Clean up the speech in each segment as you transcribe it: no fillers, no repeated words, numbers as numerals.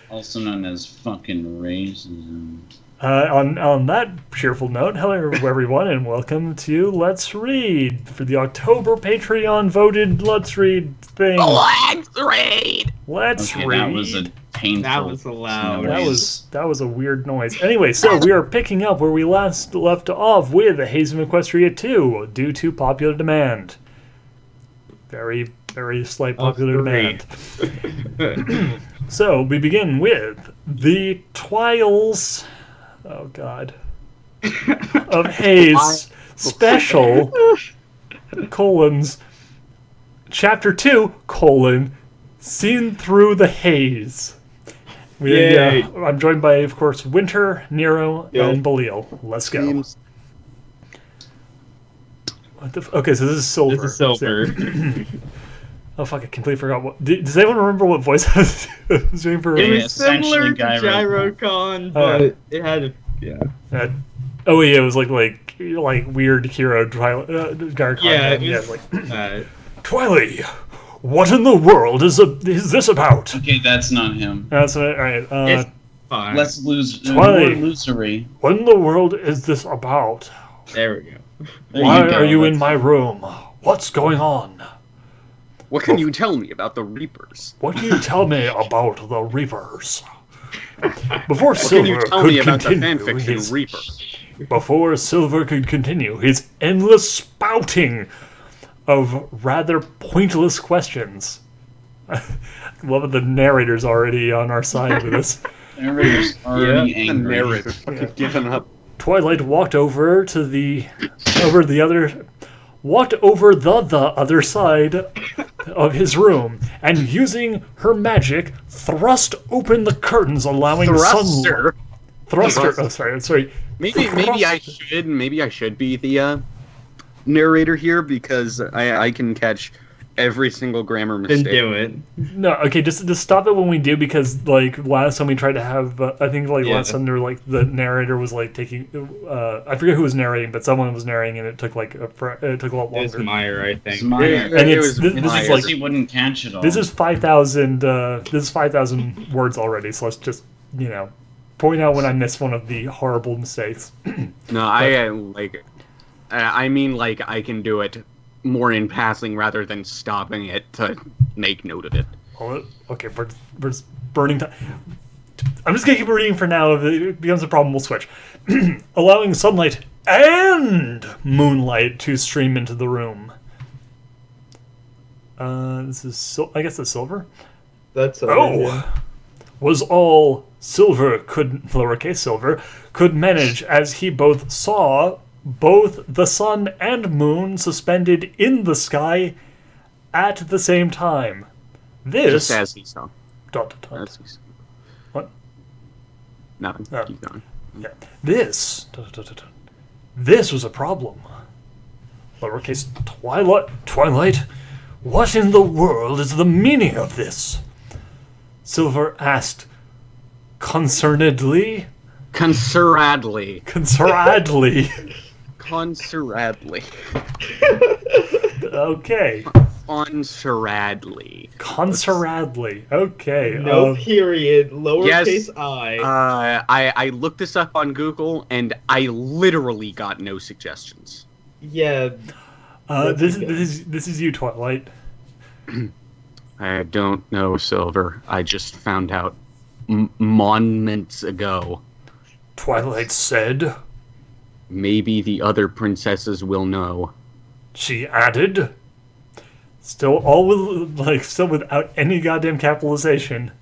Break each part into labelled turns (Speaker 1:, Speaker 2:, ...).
Speaker 1: Also known as fucking racism.
Speaker 2: On that cheerful note, hello everyone, and welcome to Let's Read for the October Patreon voted Let's Read thing.
Speaker 3: Let's read.
Speaker 2: Let's
Speaker 1: Okay,
Speaker 2: read.
Speaker 1: that was a painful.
Speaker 3: That was loud.
Speaker 2: That was a weird noise. Anyway, so we are picking up where we last left off with A Haze of Equestria 2, due to popular demand. Very, very slight popular demand. So we begin with the Trials. Oh God. Of Haze special colons chapter 2 colon seen through the haze. I'm joined by, of course, Winter, Nero, and Belial. Let's go. Okay, so this is Silver.
Speaker 3: This is Silver.
Speaker 2: Oh fuck! I completely forgot what. Does anyone remember what voice I was doing for?
Speaker 3: It was similar to Gyrocon, but it had
Speaker 2: oh yeah, it was like weird hero Gyrocon.
Speaker 3: Yeah,
Speaker 2: it was Twilight. What in the world is this about?
Speaker 1: Okay, that's not him.
Speaker 2: That's all right.
Speaker 3: it's fine.
Speaker 1: Let's lose
Speaker 2: Twilight.
Speaker 1: more illusory.
Speaker 2: What in the world is this about?
Speaker 3: There we go.
Speaker 2: Why are you in my room? What's going on?
Speaker 4: What can you tell me about the Reapers?
Speaker 2: What can you tell me about the Reapers? Before
Speaker 4: What can you
Speaker 2: Silver
Speaker 4: tell
Speaker 2: could
Speaker 4: me about the
Speaker 2: continue
Speaker 4: fanfiction
Speaker 2: his
Speaker 4: Reaper?
Speaker 2: before Silver could continue his endless spouting of rather pointless questions. I love that the narrator's already on our side with this.
Speaker 1: Narrator's already
Speaker 4: The
Speaker 1: angry.
Speaker 4: narrator fucking given up.
Speaker 2: Twilight walked over the other side of his room, and using her magic, thrust open the curtains, allowing sunlight. Thruster. Oh, sorry.
Speaker 4: Maybe I should be the narrator here because I can catch every single grammar mistake.
Speaker 3: Then do it.
Speaker 2: No, okay, just stop it when we do, because last time we tried to have, I think last time there the narrator was taking, I forget who was narrating, but someone was narrating, and it took it took a lot longer.
Speaker 3: It was Meyer, I think.
Speaker 1: It's Meyer.
Speaker 2: And
Speaker 4: this
Speaker 2: is
Speaker 1: he wouldn't catch it all.
Speaker 2: This is 5,000. This is 5,000 words already. So let's just point out when I miss one of the horrible mistakes.
Speaker 4: No, I mean I can do it more in passing rather than stopping it to make note of it.
Speaker 2: Okay, we're just burning time. I'm just gonna keep reading for now. If it becomes a problem, we'll switch. Allowing sunlight and moonlight to stream into the room. This is I guess it's Silver.
Speaker 3: That's
Speaker 2: Was all Silver lowercase Silver could manage, as he both saw both the sun and moon suspended in the sky at the same time. This...
Speaker 4: Just as he saw.
Speaker 2: As he saw. What?
Speaker 4: Nothing.
Speaker 2: Oh.
Speaker 4: Keep going.
Speaker 2: Yeah. This... This was a problem. Lowercase Twilight, what in the world is the meaning of this? Silver asked concernedly.
Speaker 4: Consuradly.
Speaker 2: Okay. Consuradly. Okay.
Speaker 3: No period. Lowercase I.
Speaker 4: I looked this up on Google and I literally got no suggestions.
Speaker 3: Yeah.
Speaker 2: This is you, Twilight.
Speaker 4: I don't know, Silver. I just found out months ago.
Speaker 2: Twilight said.
Speaker 4: Maybe the other princesses will know.
Speaker 2: She added. Still without any goddamn capitalization.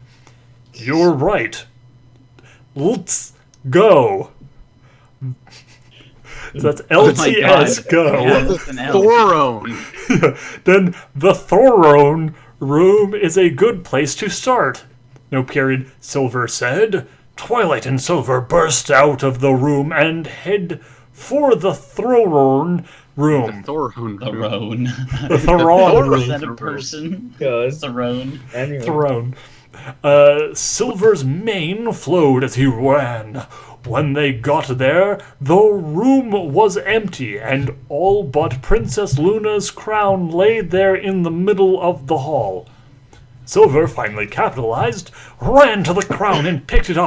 Speaker 2: You're right. Let's go. So that's LTS go.
Speaker 1: Yeah,
Speaker 4: Throne.
Speaker 2: Then the throne room is a good place to start. No period, Silver said. Twilight and Silver burst out of the room and head for the throne room.
Speaker 1: Throne.
Speaker 2: The throne room.
Speaker 1: Is that a person?
Speaker 3: Good.
Speaker 1: Throne.
Speaker 3: Anyway.
Speaker 2: Throne. Silver's mane flowed as he ran. When they got there, the room was empty, and all but Princess Luna's crown lay there in the middle of the hall. Silver finally capitalized, ran to the crown and picked it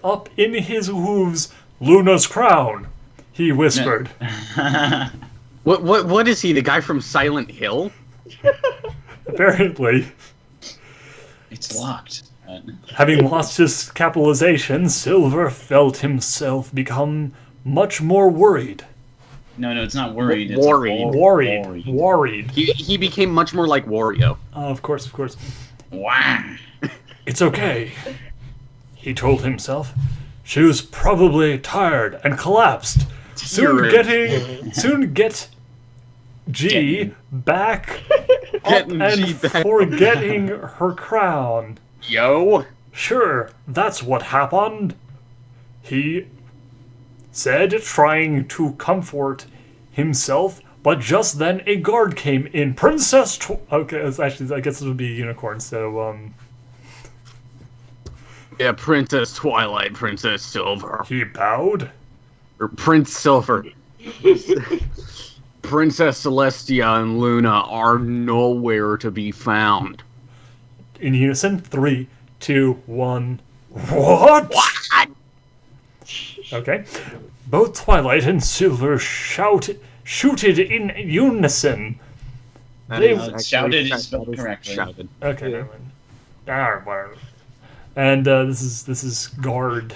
Speaker 2: up in his hooves. Luna's crown, he whispered.
Speaker 4: What is he? The guy from Silent Hill?
Speaker 2: Apparently.
Speaker 1: It's locked.
Speaker 2: Having lost his capitalization, Silver felt himself become much more worried.
Speaker 1: No, it's not worried. It's
Speaker 2: Worried.
Speaker 4: He became much more like Wario.
Speaker 2: Of course.
Speaker 1: Wow.
Speaker 2: It's okay, he told himself. She was probably tired and collapsed. Soon get G back up and forgetting her crown.
Speaker 4: Yo.
Speaker 2: Sure, that's what happened, he said, trying to comfort himself, but just then a guard came in. Okay, actually, I guess it would be a unicorn, so,
Speaker 4: Yeah, Princess Twilight, Princess Silver.
Speaker 2: he bowed.
Speaker 4: Or Prince Silver. Princess Celestia and Luna are nowhere to be found.
Speaker 2: In unison, 3, 2, 1. What? Okay. Both Twilight and Silver shooted in unison.
Speaker 1: Shouted is spelled correctly.
Speaker 4: Shouted.
Speaker 2: Okay, never mind. Whatever. And this is guard.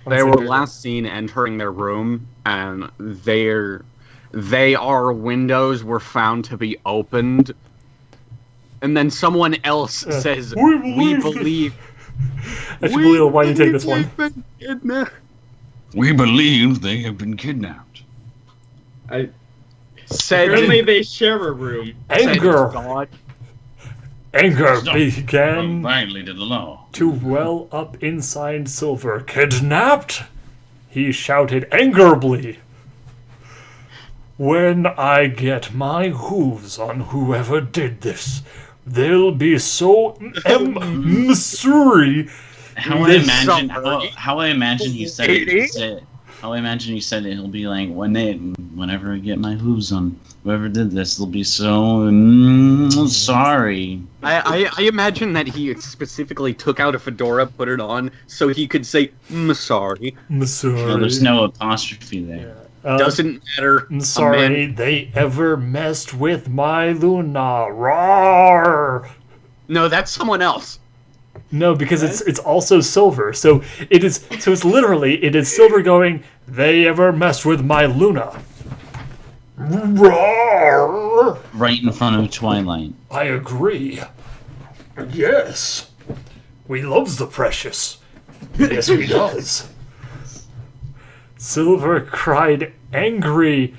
Speaker 4: They were last seen entering their room, and their windows were found to be opened. And then someone else says, "We believe."
Speaker 2: Actually, why do you take this one?
Speaker 5: We believe they have been kidnapped.
Speaker 3: Apparently they share a room.
Speaker 2: Anger
Speaker 1: Stop.
Speaker 2: began
Speaker 1: Violated the law.
Speaker 2: to well up inside Silver. Kidnapped? He shouted angrily. When I get my hooves on whoever did this, they'll be so Missouri.
Speaker 1: How I imagine he said it. How I imagine he said it. He'll be like, whenever I get my hooves on whoever did this, they'll be so sorry.
Speaker 4: I imagine that he specifically took out a fedora, put it on, so he could say, sorry.
Speaker 2: Missouri.
Speaker 1: No, there's no apostrophe there.
Speaker 4: Doesn't matter.
Speaker 2: I'm sorry they ever messed with my Luna. Roar!
Speaker 4: No, that's someone else.
Speaker 2: No, because it's also Silver. So it's literally Silver going, they ever messed with my Luna. Roar!
Speaker 1: Right in front of Twilight.
Speaker 2: I agree. Yes. We loves the precious. Yes, we does. Silver cried angry.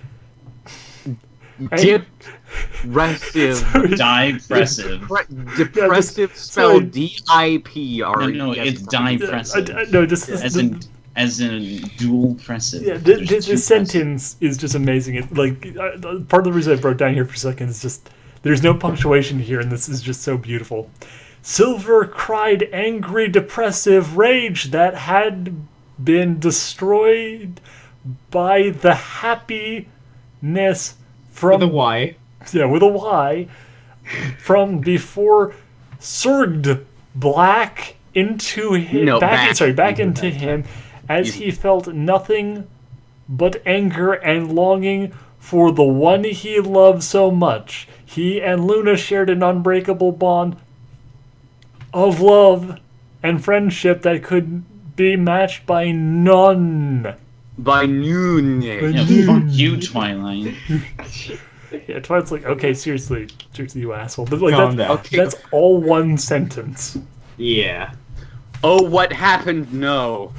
Speaker 4: Depressive.
Speaker 1: Depressive.
Speaker 4: Depressive spelled D-I-P-R.
Speaker 1: No, it's depressive.
Speaker 2: No, just
Speaker 1: as in dual pressive.
Speaker 2: Yeah, this sentence is just amazing. It, part of the reason I broke down here for a second is just there's no punctuation here, and this is just so beautiful. Silver cried angry, depressive rage that had been destroyed by the happiness from
Speaker 3: With a Y.
Speaker 2: Yeah, with a Y, from before surged back into him. Back into him, as he felt nothing but anger and longing for the one he loved so much. He and Luna shared an unbreakable bond of love and friendship that could be matched by none.
Speaker 4: By noon.
Speaker 1: Yeah, fuck you, Twilight.
Speaker 2: Yeah, Twilight's like, okay, seriously, you asshole. But
Speaker 3: Calm down.
Speaker 2: that's all one sentence.
Speaker 3: Yeah.
Speaker 4: Oh, what happened? No.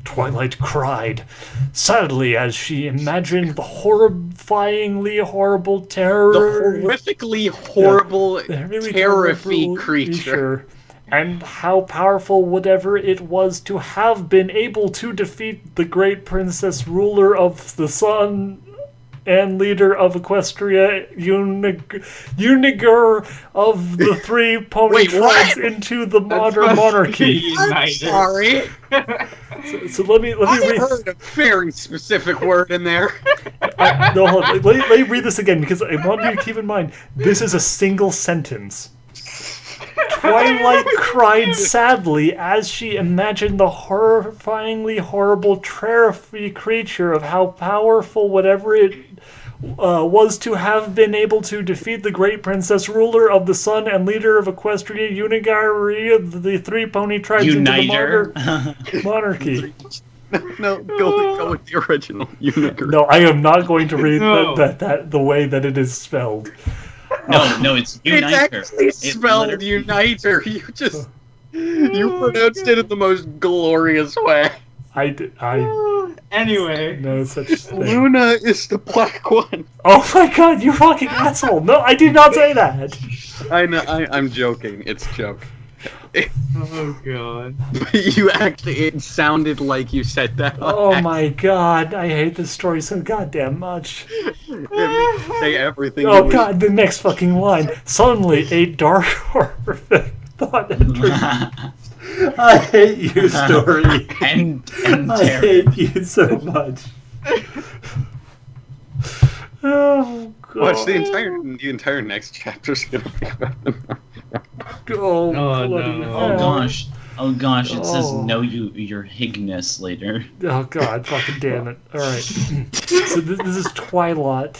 Speaker 2: Twilight cried, sadly, as she imagined the horrifyingly horrible terror.
Speaker 4: The horrifically horrible,
Speaker 2: really
Speaker 4: terrifying
Speaker 2: horrible
Speaker 4: creature.
Speaker 2: And how powerful whatever it was to have been able to defeat the great princess ruler of the sun and leader of Equestria, uniger of the three pony tribes into the modern monarchy.
Speaker 4: I'm sorry.
Speaker 2: So let me read.
Speaker 4: heard a very specific word in there.
Speaker 2: No, hold on. Let me read this again because I want you to keep in mind this is a single sentence. Twilight cried sadly as she imagined the horrifyingly horrible tree creature of how powerful whatever it was to have been able to defeat the great princess, ruler of the sun and leader of Equestria, Unigari of the three pony tribes
Speaker 1: Uniter.
Speaker 2: into the monarchy.
Speaker 4: No, go with the original Unigari.
Speaker 2: No, I am not going to read that the way that it is spelled.
Speaker 1: No, it's Uniter.
Speaker 4: It's actually spelled Uniter. You pronounced it in the most glorious way.
Speaker 3: Anyway.
Speaker 2: No such thing.
Speaker 4: Luna is the black one.
Speaker 2: Oh my god, you fucking asshole! No, I did not say that!
Speaker 4: I know, I'm joking. It's a joke.
Speaker 3: Oh god.
Speaker 4: It sounded like you said that.
Speaker 2: Oh my god, I hate this story so goddamn much.
Speaker 4: Say everything.
Speaker 2: Oh god, the next fucking line. Suddenly, a dark horrific thought entered. I hate you, story.
Speaker 1: and
Speaker 2: I hate you so much. Oh god.
Speaker 4: Watch the entire next chapter's gonna be about them.
Speaker 2: Oh,
Speaker 3: no.
Speaker 1: Oh gosh, it says no your Higness later.
Speaker 2: Oh god, fucking damn it. Alright. So this is Twilight.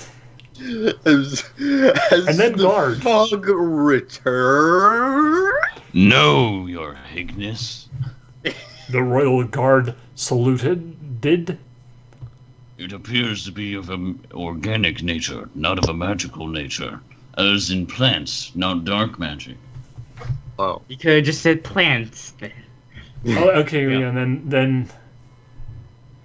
Speaker 4: As
Speaker 2: And then
Speaker 4: the
Speaker 2: Guard.
Speaker 4: fog return.
Speaker 5: No, your Higness.
Speaker 2: The royal guard saluted. Did?
Speaker 5: It appears to be of an organic nature, not of a magical nature. As in plants, not dark magic.
Speaker 4: Oh.
Speaker 3: You could have just said plants.
Speaker 2: Oh, okay, yeah, and then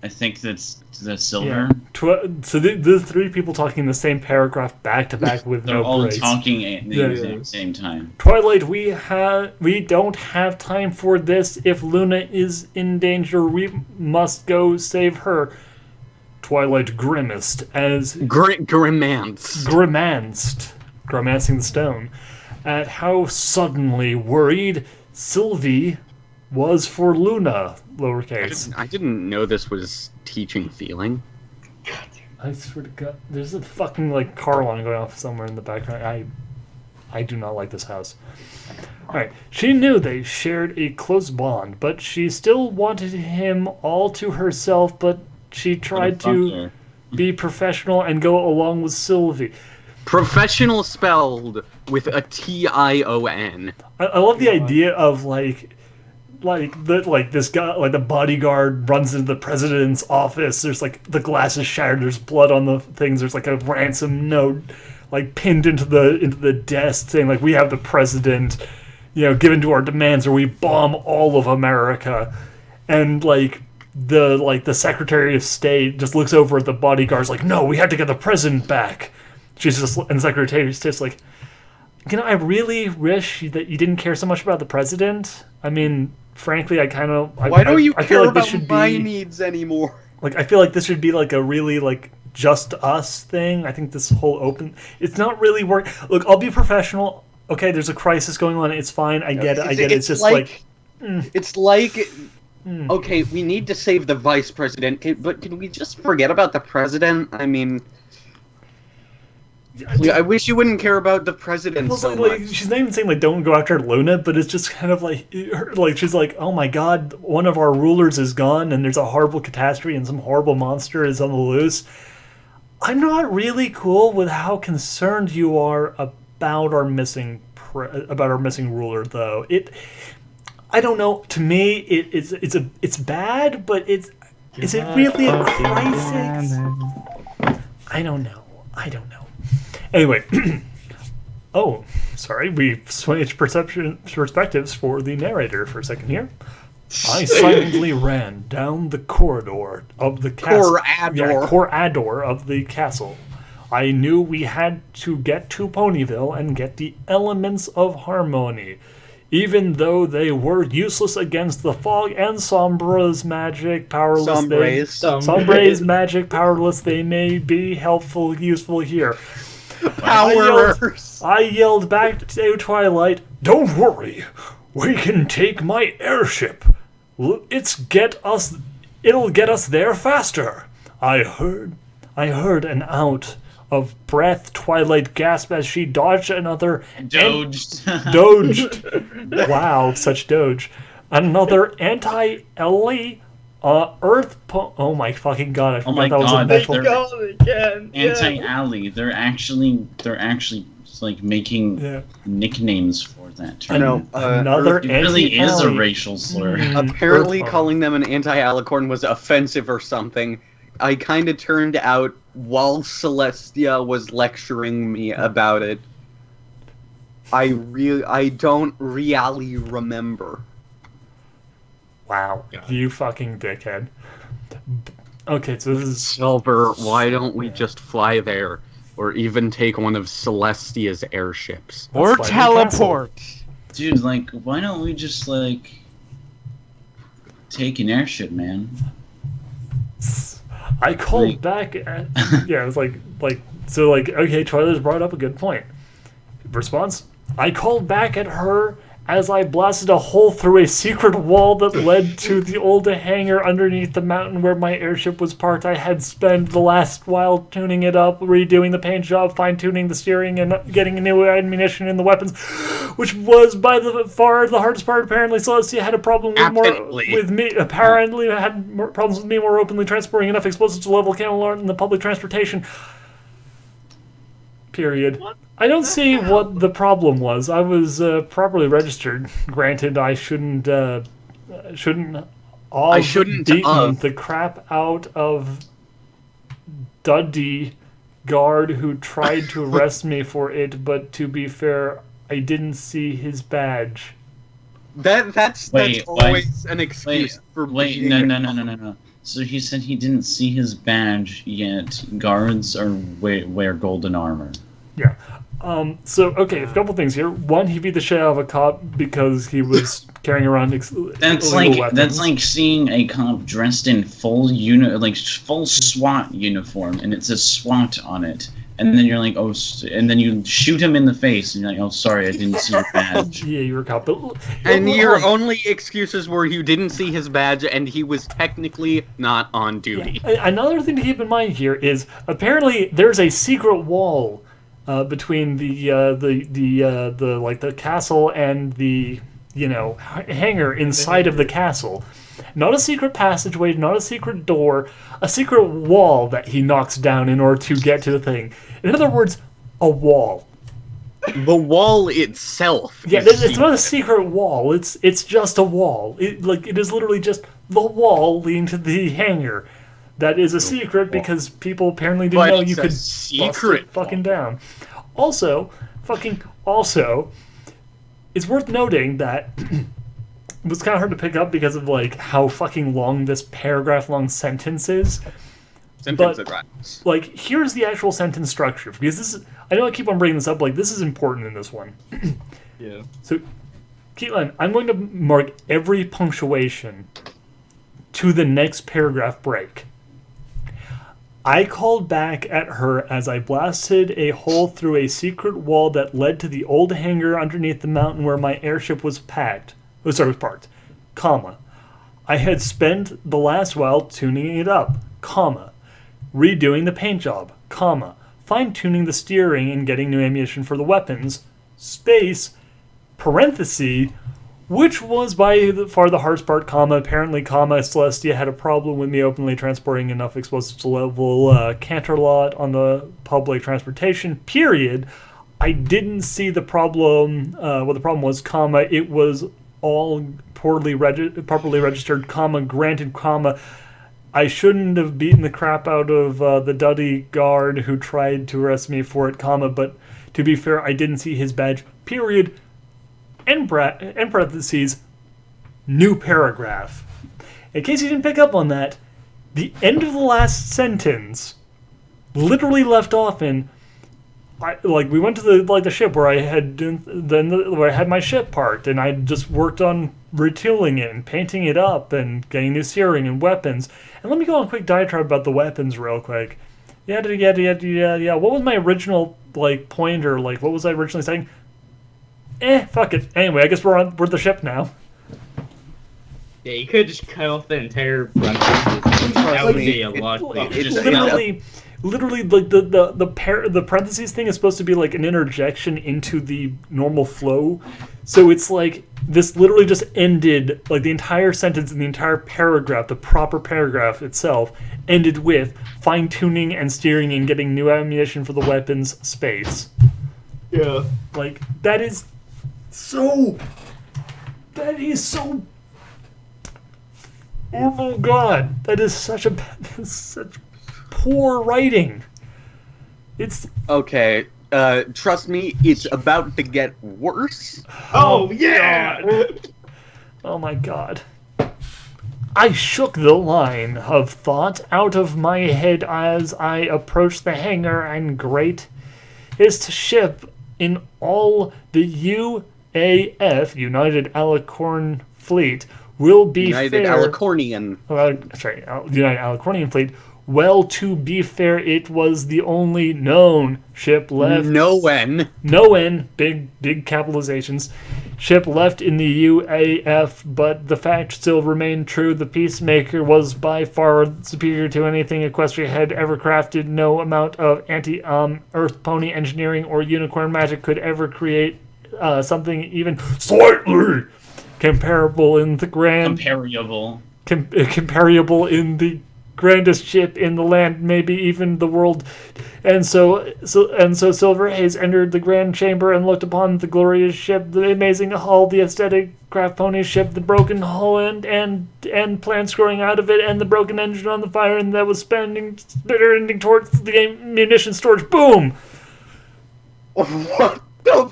Speaker 1: I think that's the silver.
Speaker 2: yeah. So the three people talking the same paragraph back to back with
Speaker 1: They're
Speaker 2: no
Speaker 1: all
Speaker 2: breaks.
Speaker 1: talking at the
Speaker 2: Yeah,
Speaker 1: exact same time.
Speaker 2: Twilight, we don't have time for this. If Luna is in danger, we must go save her. Twilight grimaced as grimacing the stone, at how suddenly worried Sylvie was for Luna, lowercase.
Speaker 4: I didn't know this was teaching feeling.
Speaker 2: I swear to God, there's a fucking car alarm going off somewhere in the background. I do not like this house. Alright, she knew they shared a close bond, but she still wanted him all to herself, but she tried to be professional and go along with Sylvie.
Speaker 4: Professional spelled with a Tion.
Speaker 2: I love the idea of this guy, the bodyguard runs into the president's office. There's the glass is shattered. There's blood on the things. There's a ransom note pinned into the desk saying we have the president, given to our demands or we bomb all of America. And the Secretary of State just looks over at the bodyguards no, we have to get the president back. She's just, and the Secretary is just I really wish that you didn't care so much about the president. I mean, frankly,
Speaker 4: Why don't you care about my needs anymore?
Speaker 2: I feel like this should be a really just us thing. I think this whole it's not really work. Look, I'll be professional. Okay, there's a crisis going on. It's fine. I get it. It's just
Speaker 4: It's okay, we need to save the vice president, but can we just forget about the president? I mean, I wish you wouldn't care about the president so much.
Speaker 2: She's not even saying don't go after Luna, but it's just kind of she's oh my god, one of our rulers is gone, and there's a horrible catastrophe, and some horrible monster is on the loose. I'm not really cool with how concerned you are about our missing ruler, though. I don't know. To me, it's bad, but is it really a crisis? I don't know. Anyway, oh, sorry, we switched perspectives for the narrator for a second here. I silently ran down the corridor of the castle. Corridor of the castle. I knew we had to get to Ponyville and get the elements of harmony. Even though they were useless against the fog and Sombra's magic, Sombra's magic, powerless, they may be useful here.
Speaker 4: Powers!
Speaker 2: I yelled back to Twilight, "Don't worry, we can take my airship. It'll get us there faster." I heard an out of breath. Twilight gasped as she dodged another...
Speaker 1: Doged.
Speaker 2: Doged. Wow, such doge. Another anti-Ellie oh my fucking god, I forgot that was a metal.
Speaker 1: Anti-alley. They're actually like making nicknames for that term.
Speaker 4: I know.
Speaker 2: Another
Speaker 1: It really is a racial slur.
Speaker 4: Apparently calling them an anti-alicorn was offensive or something. I kind of turned out while Celestia was lecturing me about it. I don't really remember.
Speaker 2: Wow, you fucking dickhead. Okay, so this is...
Speaker 4: Silver, why don't we just fly there? Or even take one of Celestia's airships?
Speaker 6: Or teleport!
Speaker 1: Dude, like, why don't we just, like... take an airship, man?
Speaker 2: I called back at... Yeah, it was like, so, like, okay, Twilight's brought up a good point. Response? I called back at her as I blasted a hole through a secret wall that led to the old hangar underneath the mountain where my airship was parked. I had spent the last while tuning it up, redoing the paint job, fine-tuning the steering, and getting new ammunition in the weapons, which was by far the hardest part. Apparently, Celestia had a problem with me. Apparently, had more problems with me more openly transporting enough explosives to level Camelot in the public transportation. Period. I don't see what the problem was. I was properly registered. Granted, I shouldn't beaten the crap out of Duddy guard who tried to arrest me for it. But to be fair, I didn't see his badge.
Speaker 4: That's always an excuse for beating.
Speaker 1: No. So he said he didn't see his badge, yet guards wear golden armor.
Speaker 2: Yeah. So, okay, a couple things here. One, he beat the shit out of a cop because he was carrying around
Speaker 1: that's like seeing a cop dressed in full SWAT uniform, and it says SWAT on it, and then you're like, oh, and then you shoot him in the face, and you're like, oh, sorry, I didn't see your badge.
Speaker 2: Yeah, you're a cop.
Speaker 4: And your only excuses were you didn't see his badge, and he was technically not on duty.
Speaker 2: Yeah. Another thing to keep in mind here is apparently there's a secret wall between the castle and the hangar inside of the castle. Not a secret passageway, not a secret door, a secret wall that he knocks down in order to get to the thing. In other words, a wall.
Speaker 4: The wall itself.
Speaker 2: Yeah, it's not a secret wall. It's just a wall. It is literally just the wall leading to the hangar. That is a secret because people apparently didn't know you could bust it fucking down. Also, it's worth noting that it was kind of hard to pick up because of how fucking long this paragraph-long sentence is. Here's the actual sentence structure because this is. I know I keep on bringing this up. This is important in this one.
Speaker 3: Yeah.
Speaker 2: So, Caitlin, I'm going to mark every punctuation to the next paragraph break. I called back at her as I blasted a hole through a secret wall that led to the old hangar underneath the mountain where my airship was parked, comma. I had spent the last while tuning it up, comma. Redoing the paint job, comma. Fine-tuning the steering and getting new ammunition for the weapons, space, parenthesis, which was by far the hardest part, comma, apparently, comma, Celestia had a problem with me openly transporting enough explosives to level Canterlot on the public transportation, period. I didn't see the problem, what the problem was, comma, it was all properly registered, comma, granted, comma, I shouldn't have beaten the crap out of the Duddy guard who tried to arrest me for it, comma, but to be fair, I didn't see his badge, period. End parentheses, new paragraph. In case you didn't pick up on that, the end of the last sentence literally left off in, we went to the ship where I had where I had my ship parked, and I just worked on retooling it and painting it up and getting new steering and weapons. And let me go on a quick diatribe about the weapons real quick. Yeah. What was my original pointer? What was I originally saying? Fuck it. Anyway, I guess we're the ship now.
Speaker 3: Yeah, you could just cut off the entire front. That would be a lot.
Speaker 2: literally, like, the parentheses thing is supposed to be, like, an interjection into the normal flow. So it's like, this literally just ended, like, the entire sentence and the entire paragraph, the proper paragraph itself, ended with fine-tuning and steering and getting new ammunition for the weapons, space.
Speaker 3: Yeah.
Speaker 2: Like, that is so... Oh my god, that is such poor writing. It's
Speaker 4: Okay, trust me, it's about to get worse.
Speaker 3: Oh yeah!
Speaker 2: God. Oh my god. I shook the line of thought out of my head as I approached the hangar, and greatest ship in all the UAF, United Alicorn Fleet, will be
Speaker 4: United
Speaker 2: fair.
Speaker 4: Alicornian.
Speaker 2: United Alicornian Fleet. Well, to be fair, it was the only known ship left. Known, big capitalizations. Ship left in the UAF, but the fact still remained true. The Peacemaker was by far superior to anything Equestria had ever crafted. No amount of anti-Earth pony engineering or unicorn magic could ever create something even slightly comparable in the comparable in the grandest ship in the land, maybe even the world. And so Silver Haze entered the grand chamber and looked upon the glorious ship, the amazing hull, the aesthetic craft pony ship, the broken hull and plants growing out of it, and the broken engine on the fire, and that was spinning towards the munition storage. Boom!
Speaker 4: What the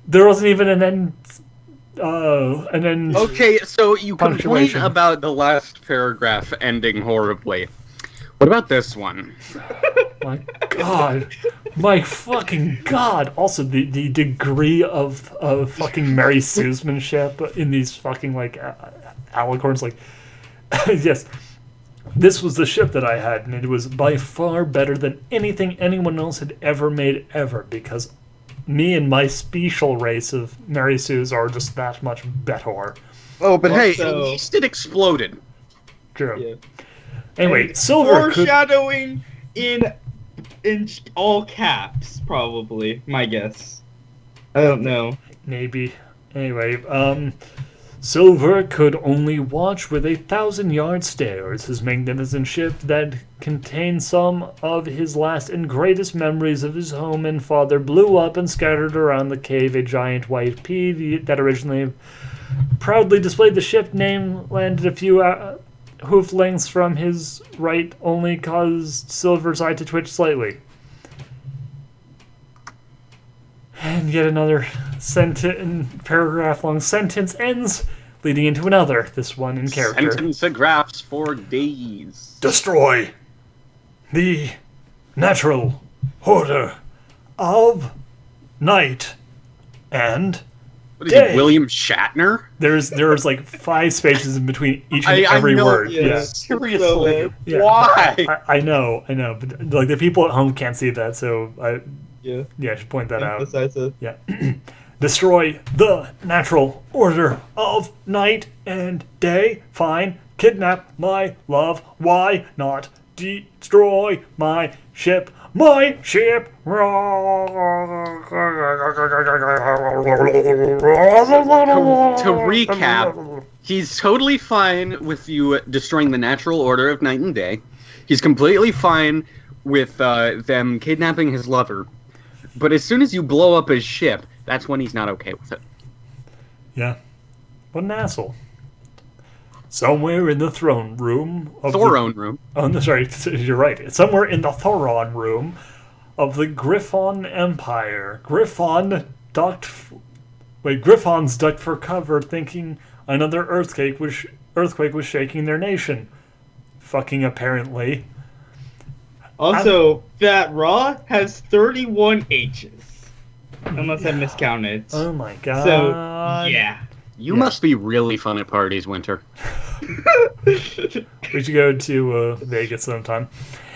Speaker 2: There wasn't even an end. And then
Speaker 4: Okay, so you complain
Speaker 2: punctuation.
Speaker 4: about the last paragraph ending horribly. What about this one?
Speaker 2: My god. My fucking god. Also, the degree of fucking Mary Suesmanship in these fucking, like, alicorns. Like, yes. This was the ship that I had, and it was by far better than anything anyone else had ever made ever, because me and my special race of Mary Sues are just that much better.
Speaker 4: Oh, but hey,
Speaker 3: Also-
Speaker 4: at least it exploded.
Speaker 2: True.
Speaker 3: Yeah.
Speaker 2: Anyway,
Speaker 3: And
Speaker 2: Silver could...
Speaker 3: foreshadowing in all caps, probably. My guess. I don't know.
Speaker 2: Maybe. Anyway, Silver could only watch with 1,000-yard stares his magnificent ship that contained some of his last and greatest memories of his home and father blew up and scattered around the cave. A giant white pea that originally proudly displayed the ship name landed a few hoof lengths from his right, only caused Silver's eye to twitch slightly. And yet another paragraph-long sentence ends, leading into another, this one in character.
Speaker 4: Sentence of graphs for days.
Speaker 2: Destroy the natural order of night and
Speaker 4: What is
Speaker 2: day.
Speaker 4: he, William Shatner?
Speaker 2: There's like 5 spaces in between each and
Speaker 4: I
Speaker 2: every
Speaker 4: know,
Speaker 2: word.
Speaker 3: yeah.
Speaker 4: Seriously,
Speaker 2: Yeah.
Speaker 4: why?
Speaker 2: I know, but like the people at home can't see that, so I should point that out.
Speaker 3: Emphasize it.
Speaker 2: Yeah. Destroy the natural order of night and day. Fine. Kidnap my love. Why not destroy my ship? My ship.
Speaker 4: To recap, he's totally fine with you destroying the natural order of night and day. He's completely fine with them kidnapping his lover. But as soon as you blow up his ship, that's when he's not okay with it.
Speaker 2: Yeah. What an asshole. Somewhere in the throne room of
Speaker 4: Thoron room.
Speaker 2: Oh, no, sorry, you're right. Somewhere in the Thoron room of the Griffon Empire. Griffon's ducked for cover, thinking another earthquake was shaking their nation. Fucking apparently.
Speaker 3: Also, Fat Raw has 31 H's. Unless I miscounted.
Speaker 2: Oh my god.
Speaker 3: So, yeah.
Speaker 4: You must be really fun at parties, Winter.
Speaker 2: We should go to Vegas sometime.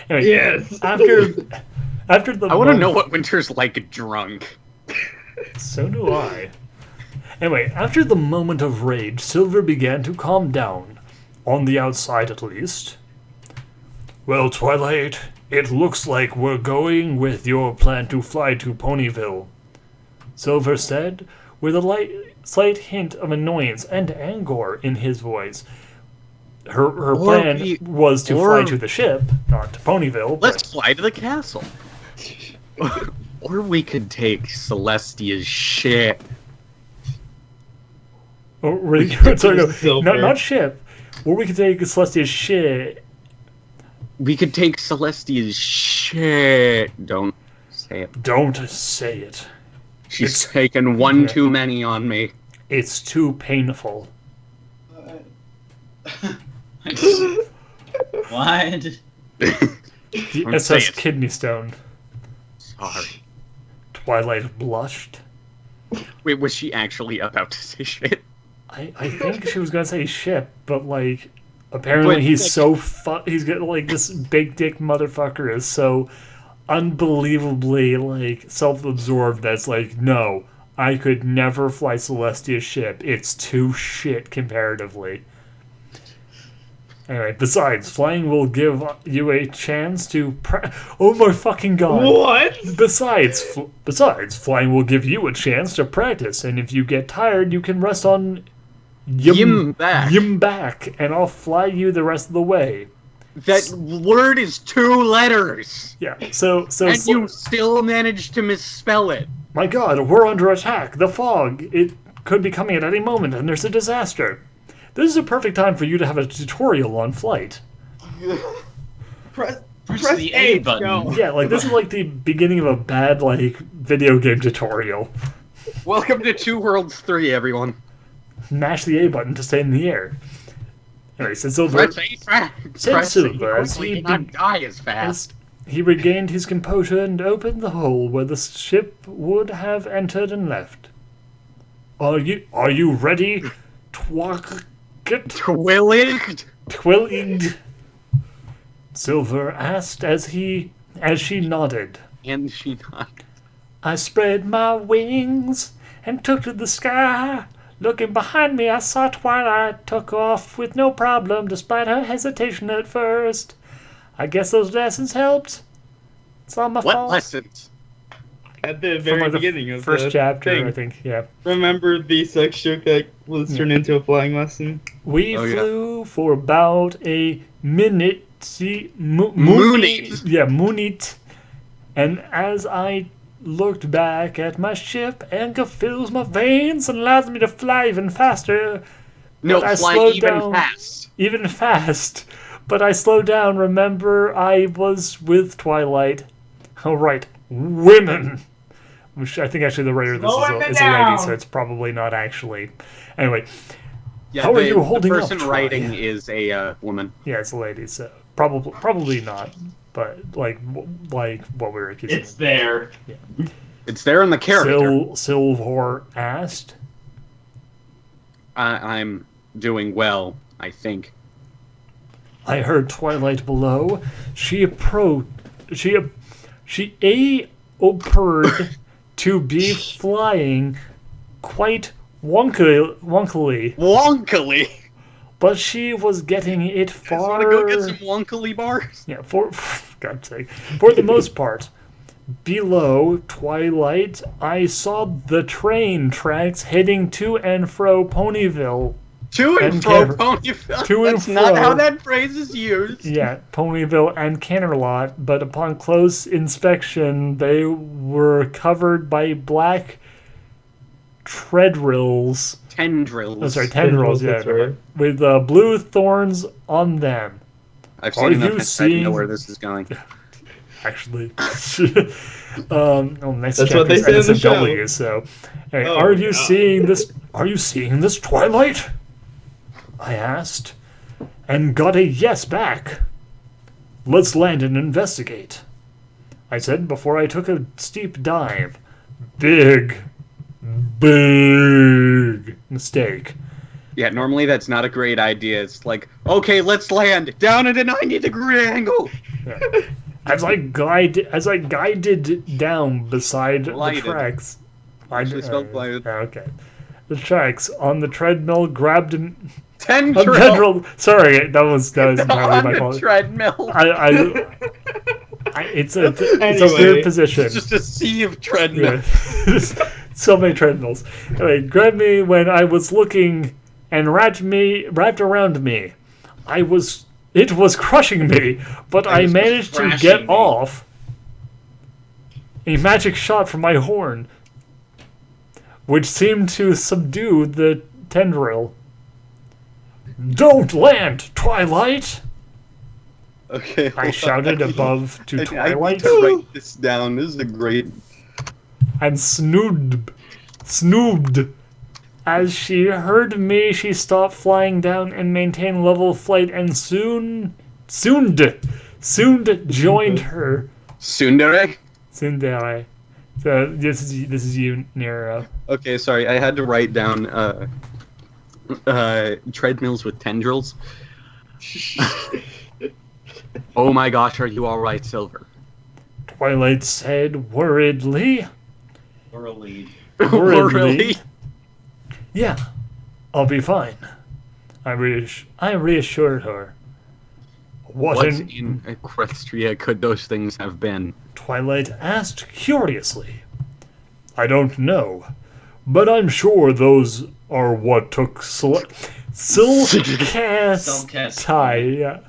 Speaker 2: Anyway,
Speaker 3: Yes.
Speaker 2: After the
Speaker 4: I want to know what Winter's like drunk.
Speaker 2: So do I. Anyway, after the moment of rage, Silver began to calm down. On the outside, at least. Well, Twilight, It looks like we're going with your plan to fly to Ponyville, Silver said, with a slight hint of annoyance and anger in his voice. Her plan was to fly to the ship, not to Ponyville.
Speaker 4: Let's fly to the castle. Or we could take Celestia's ship.
Speaker 2: Not ship. Or we could take Celestia's shit.
Speaker 4: We could take Celestia's shit. Don't say it.
Speaker 2: Don't say it.
Speaker 4: She's taken one too many on me.
Speaker 2: It's too painful.
Speaker 1: What?
Speaker 2: The SS Kidney Stone.
Speaker 4: Sorry.
Speaker 2: Twilight blushed.
Speaker 4: Wait, was she actually about to say shit?
Speaker 2: I think she was gonna say ship, but like, apparently he's so he's got like this big dick motherfucker is so unbelievably like self-absorbed that's like, no, I could never fly Celestia's ship. It's too shit comparatively. Anyway, besides, flying will give you a chance to oh my fucking god.
Speaker 3: What?
Speaker 2: Besides, flying will give you a chance to practice, and if you get tired, you can rest on Yim back, and I'll fly you the rest of the way.
Speaker 4: That word is 2 letters.
Speaker 2: Yeah, so
Speaker 4: and you still managed to misspell it.
Speaker 2: My god, we're under attack. The fog, it could be coming at any moment, and there's a disaster. This is a perfect time for you to have a tutorial on flight.
Speaker 3: Press
Speaker 1: the A button.
Speaker 3: Go.
Speaker 2: Yeah, like this is like the beginning of a bad like video game tutorial.
Speaker 4: Welcome to 2 Worlds 3, everyone.
Speaker 2: Mash the A button to stay in the air. Anyway, since Silver, as he regained his composure and opened the hole where the ship would have entered and left. Are you ready? Twilligged? Silver asked as she nodded.
Speaker 4: And she nodded.
Speaker 2: I spread my wings and took to the sky. Looking behind me, I saw Twilight took off with no problem, despite her hesitation at first. I guess those lessons helped. It's all my fault.
Speaker 4: What lessons?
Speaker 3: At the very beginning of
Speaker 2: first
Speaker 3: the
Speaker 2: chapter,
Speaker 3: thing.
Speaker 2: I think. Yeah.
Speaker 3: Remember the sex joke that was turned into a flying lesson?
Speaker 2: We flew for about a minute.
Speaker 4: Moonit.
Speaker 2: Yeah, moonit. And as I looked back at my ship, anger fills my veins and allows me to fly even faster.
Speaker 4: No,
Speaker 2: but
Speaker 4: fly even fast.
Speaker 2: Even fast. But I slowed down. Remember, I was with Twilight. Oh, right. Women. Which I think actually the writer of this is a lady, so it's probably not actually. Anyway.
Speaker 4: Yeah,
Speaker 2: how are you holding up?
Speaker 4: The person writing is a woman.
Speaker 2: Yeah, it's a lady, so probably not. But like what we were accusing.
Speaker 3: It's there.
Speaker 2: Yeah.
Speaker 4: It's there in the character.
Speaker 2: Silver asked.
Speaker 4: I'm doing well, I think.
Speaker 2: I heard Twilight below. She appeared to be flying quite wonkily.
Speaker 4: Wonkily.
Speaker 2: But she was getting it far.
Speaker 4: Want to go get some wonkily bars?
Speaker 2: Yeah, for God's sake. For the most part, below Twilight, I saw the train tracks heading to and fro Ponyville.
Speaker 4: To and fro Ponyville? That's not how that phrase is used.
Speaker 2: Yeah, Ponyville and Canterlot, but upon close inspection, they were covered by black tendrils. Oh, sorry, tendrils, yeah. Right. With blue thorns on them.
Speaker 4: I've seen enough to know where this is going.
Speaker 2: Actually. Next
Speaker 3: that's what they say in the show.
Speaker 2: So, hey, are you seeing this? Are you seeing this, Twilight? I asked, and got a yes back. Let's land and investigate, I said before I took a steep dive. Big mistake.
Speaker 4: Yeah, normally that's not a great idea. It's like, okay, let's land down at a 90-degree angle.
Speaker 2: Yeah. As I guided down beside the tracks.
Speaker 4: Actually spelled glided.
Speaker 2: Okay. The tracks on the treadmill grabbed him.
Speaker 4: Tendril.
Speaker 2: Sorry, that was entirely my fault.
Speaker 4: Treadmill.
Speaker 2: It's a weird position.
Speaker 4: It's just a sea of treadmills.
Speaker 2: Yeah. So many treadmills. Anyway, grabbed me when I was looking and wrapped around me. It was crushing me, but I managed to get off a magic shot from my horn, which seemed to subdue the tendril. Don't land, Twilight!
Speaker 6: Okay.
Speaker 2: I shouted above to Twilight.
Speaker 6: I need to write this down. This is a great...
Speaker 2: And snoobed. As she heard me, she stopped flying down and maintained level flight, and soon joined her.
Speaker 4: Tsundere?
Speaker 2: Tsundere. So this is you, Nero.
Speaker 4: Okay, sorry. I had to write down treadmills with tendrils. Oh my gosh, are you alright, Silver?
Speaker 2: Twilight said worriedly.
Speaker 4: Worriedly?
Speaker 2: Yeah, I'll be fine. I reassured her.
Speaker 4: What in Equestria could those things have been?
Speaker 2: Twilight asked curiously. I don't know, but I'm sure those are what took Silcastia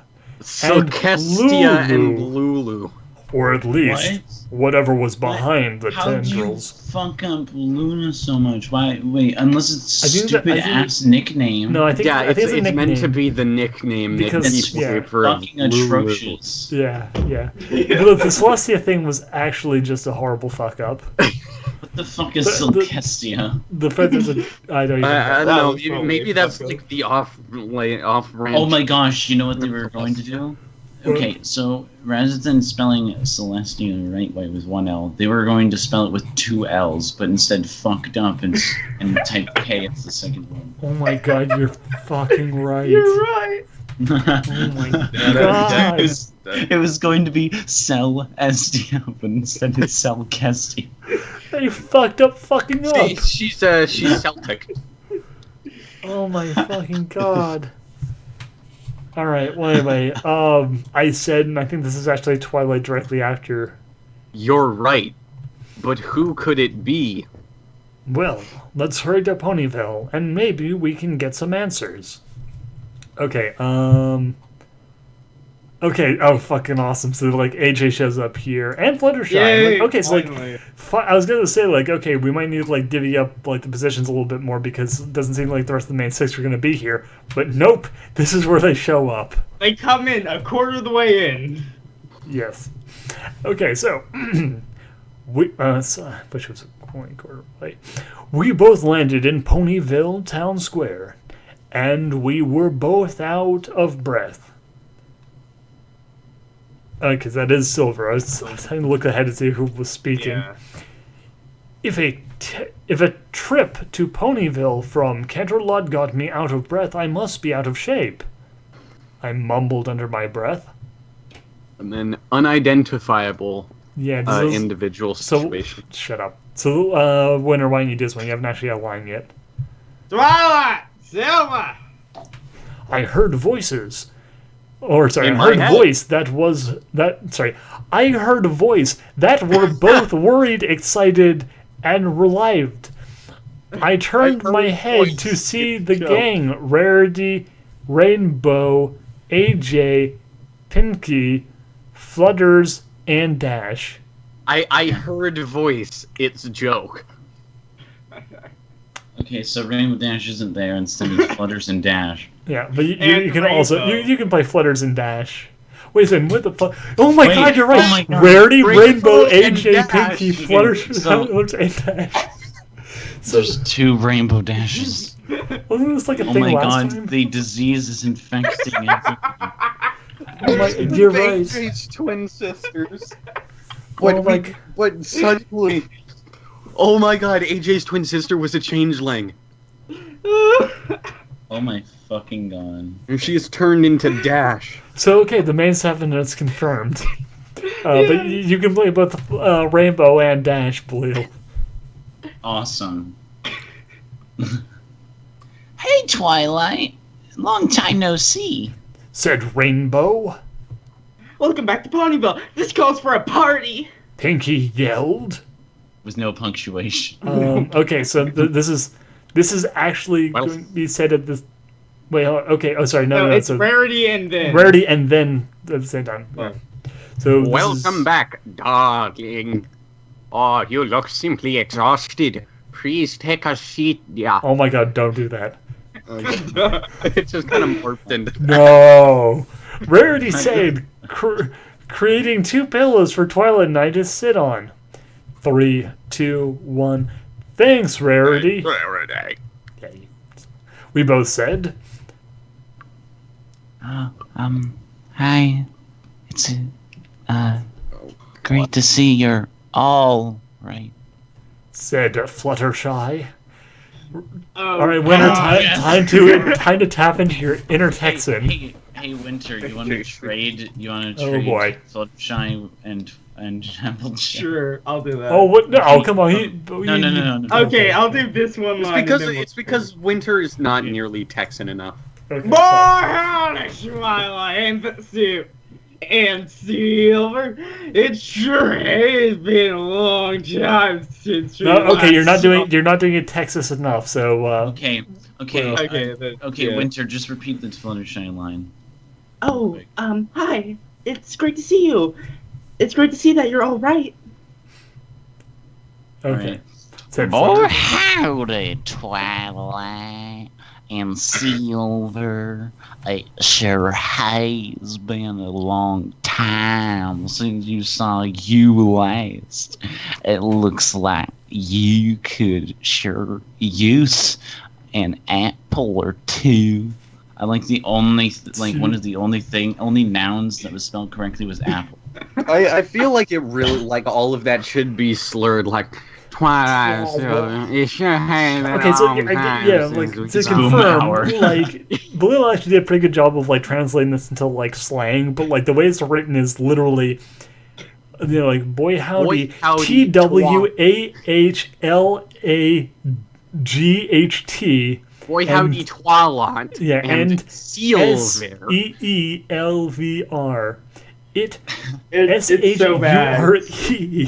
Speaker 4: and Lulu.
Speaker 2: Or at least whatever was behind the tendrils.
Speaker 1: How do you fuck up Luna so much? Why? Wait, unless it's stupid ass nickname.
Speaker 2: No, I think it's
Speaker 4: meant to be the nickname
Speaker 2: because
Speaker 1: fucking atrocious.
Speaker 2: Yeah. The Celestia thing was actually just a horrible fuck up.
Speaker 1: What the fuck is Celestia?
Speaker 2: The fact there's I don't
Speaker 4: know. Maybe that's like the off branch.
Speaker 1: Oh my gosh! You know what they were going to do? Okay, so rather than spelling Celestia the right way with one L, they were going to spell it with two L's, but instead fucked up and typed K as the second one.
Speaker 2: Oh my god, you're fucking right.
Speaker 3: You're right.
Speaker 2: Oh my god.
Speaker 1: It was going to be Celestia, but instead it's Celestia.
Speaker 2: They fucked up fucking up.
Speaker 4: She's Celtic.
Speaker 2: Oh my fucking god. Alright, well anyway, I said, and I think this is actually Twilight directly after.
Speaker 4: You're right, but who could it be?
Speaker 2: Well, let's hurry to Ponyville, and maybe we can get some answers. Okay, okay, oh, fucking awesome. So, like, AJ shows up here, and Fluttershy.
Speaker 3: Yay,
Speaker 2: okay, so,
Speaker 3: finally.
Speaker 2: I was gonna say, like, okay, we might need to, like, divvy up, like, the positions a little bit more, because it doesn't seem like the rest of the main six are gonna be here. But nope, this is where they show up.
Speaker 3: They come in a quarter of the way in.
Speaker 2: Yes. Okay, so, which was a quarter way. We both landed in Ponyville Town Square, and we were both out of breath. Because that is Silver. I was having to look ahead to see who was speaking.
Speaker 3: Yeah.
Speaker 2: If a trip to Ponyville from Canterlot got me out of breath, I must be out of shape. I mumbled under my breath.
Speaker 4: And then unidentifiable individual situation.
Speaker 2: So, shut up. So, Winter, why don't you do this one? You haven't actually had a line yet.
Speaker 3: Twilight! Silver!
Speaker 2: I heard voices. Or, sorry, I heard a voice that were both worried, excited, and relieved. I turned my head to see the gang, Rarity, Rainbow, AJ, Pinky, Flutters, and Dash.
Speaker 4: I heard a voice. It's a joke.
Speaker 1: Okay, so Rainbow Dash isn't there, instead it's Flutters and Dash.
Speaker 2: Yeah, but you can also you can play Flutters and Dash. Wait a second, what the fuck? Oh my god, you're right!
Speaker 1: Oh my god.
Speaker 2: Rarity, Rainbow, AJ,
Speaker 4: Dash.
Speaker 2: Pinky, Flutters, and Dash.
Speaker 1: There's two Rainbow Dashes.
Speaker 2: Wasn't this like a
Speaker 1: Oh
Speaker 2: thing
Speaker 1: my
Speaker 2: last
Speaker 1: god,
Speaker 2: time?
Speaker 1: the disease is infecting everything.
Speaker 2: Oh my, you're right.
Speaker 6: AJ's twin sisters.
Speaker 4: What suddenly? Oh my god, AJ's twin sister was a changeling.
Speaker 1: Oh my fucking god.
Speaker 4: And she is turned into Dash.
Speaker 2: So, okay, the main 7 is confirmed. But you can play both Rainbow and Dash Blue.
Speaker 1: Awesome. Hey, Twilight. Long time no see.
Speaker 2: Said Rainbow.
Speaker 3: Welcome back to Ponyville. This calls for a party.
Speaker 2: Pinky yelled.
Speaker 1: With no punctuation.
Speaker 2: Okay, so this is actually going to be said at this. Wait, okay. Oh, sorry. No.
Speaker 3: It's
Speaker 2: So
Speaker 3: rarity and then.
Speaker 2: rarity and then at the same time.
Speaker 3: Right.
Speaker 2: So
Speaker 4: Welcome back, darling. Oh, you look simply exhausted. Please take a seat. Yeah.
Speaker 2: Oh my God! Don't do that.
Speaker 4: It just kind of morphed into.
Speaker 2: No. Rarity said, creating 2 pillows for Twilight Night to sit on. 3, 2, 1. Thanks, Rarity.
Speaker 4: Rarity.
Speaker 2: Okay. We both said.
Speaker 5: Hi. It's great to see you're all right.
Speaker 2: Said Fluttershy.
Speaker 3: Oh,
Speaker 2: All right, Winter.
Speaker 1: yes.
Speaker 2: Time to tap into your inner Texan.
Speaker 1: Hey, Winter, you want to trade?
Speaker 2: Oh, boy.
Speaker 1: Fluttershy and Applejack?
Speaker 3: Sure, I'll do that.
Speaker 2: Oh what? No! Oh, come on.
Speaker 1: No.
Speaker 3: Okay, I'll do this one line.
Speaker 4: It's because Winter is not nearly Texan enough.
Speaker 2: Okay,
Speaker 3: Boy,
Speaker 2: sorry.
Speaker 3: howdy, Twilight and Soup and Silver. It sure has been a long time since we
Speaker 2: No, okay, you're not
Speaker 3: last
Speaker 2: doing it Texas enough. So
Speaker 1: Okay.
Speaker 3: Okay,
Speaker 1: Winter, just repeat the Fluttershy line.
Speaker 3: Oh, hi. It's great to see you. It's great to see that you're all right.
Speaker 2: okay.
Speaker 1: Alright.
Speaker 2: Said
Speaker 5: Oh,
Speaker 2: Flutter.
Speaker 5: howdy, Twilight and Silver. It sure has been a long time since you saw you last. It looks like you could sure use an apple or two. I like the only one of the only nouns that was spelled correctly was apple.
Speaker 4: I feel like it really all of that should be slurred Twilight. It sure has been
Speaker 2: Okay,
Speaker 4: a
Speaker 2: so
Speaker 4: long time
Speaker 2: like
Speaker 4: since we
Speaker 2: to
Speaker 4: saw
Speaker 1: Boom
Speaker 2: confirm,
Speaker 1: hour.
Speaker 2: Blue actually did a pretty good job of translating this into slang, but the way it's written is literally, boy howdy,
Speaker 4: Boy howdy,
Speaker 2: TWAHLAGHT.
Speaker 4: Boy howdy, Twilight.
Speaker 2: Yeah, and
Speaker 4: Silver.
Speaker 2: SEELVR. It
Speaker 3: It's so bad.
Speaker 2: SHURE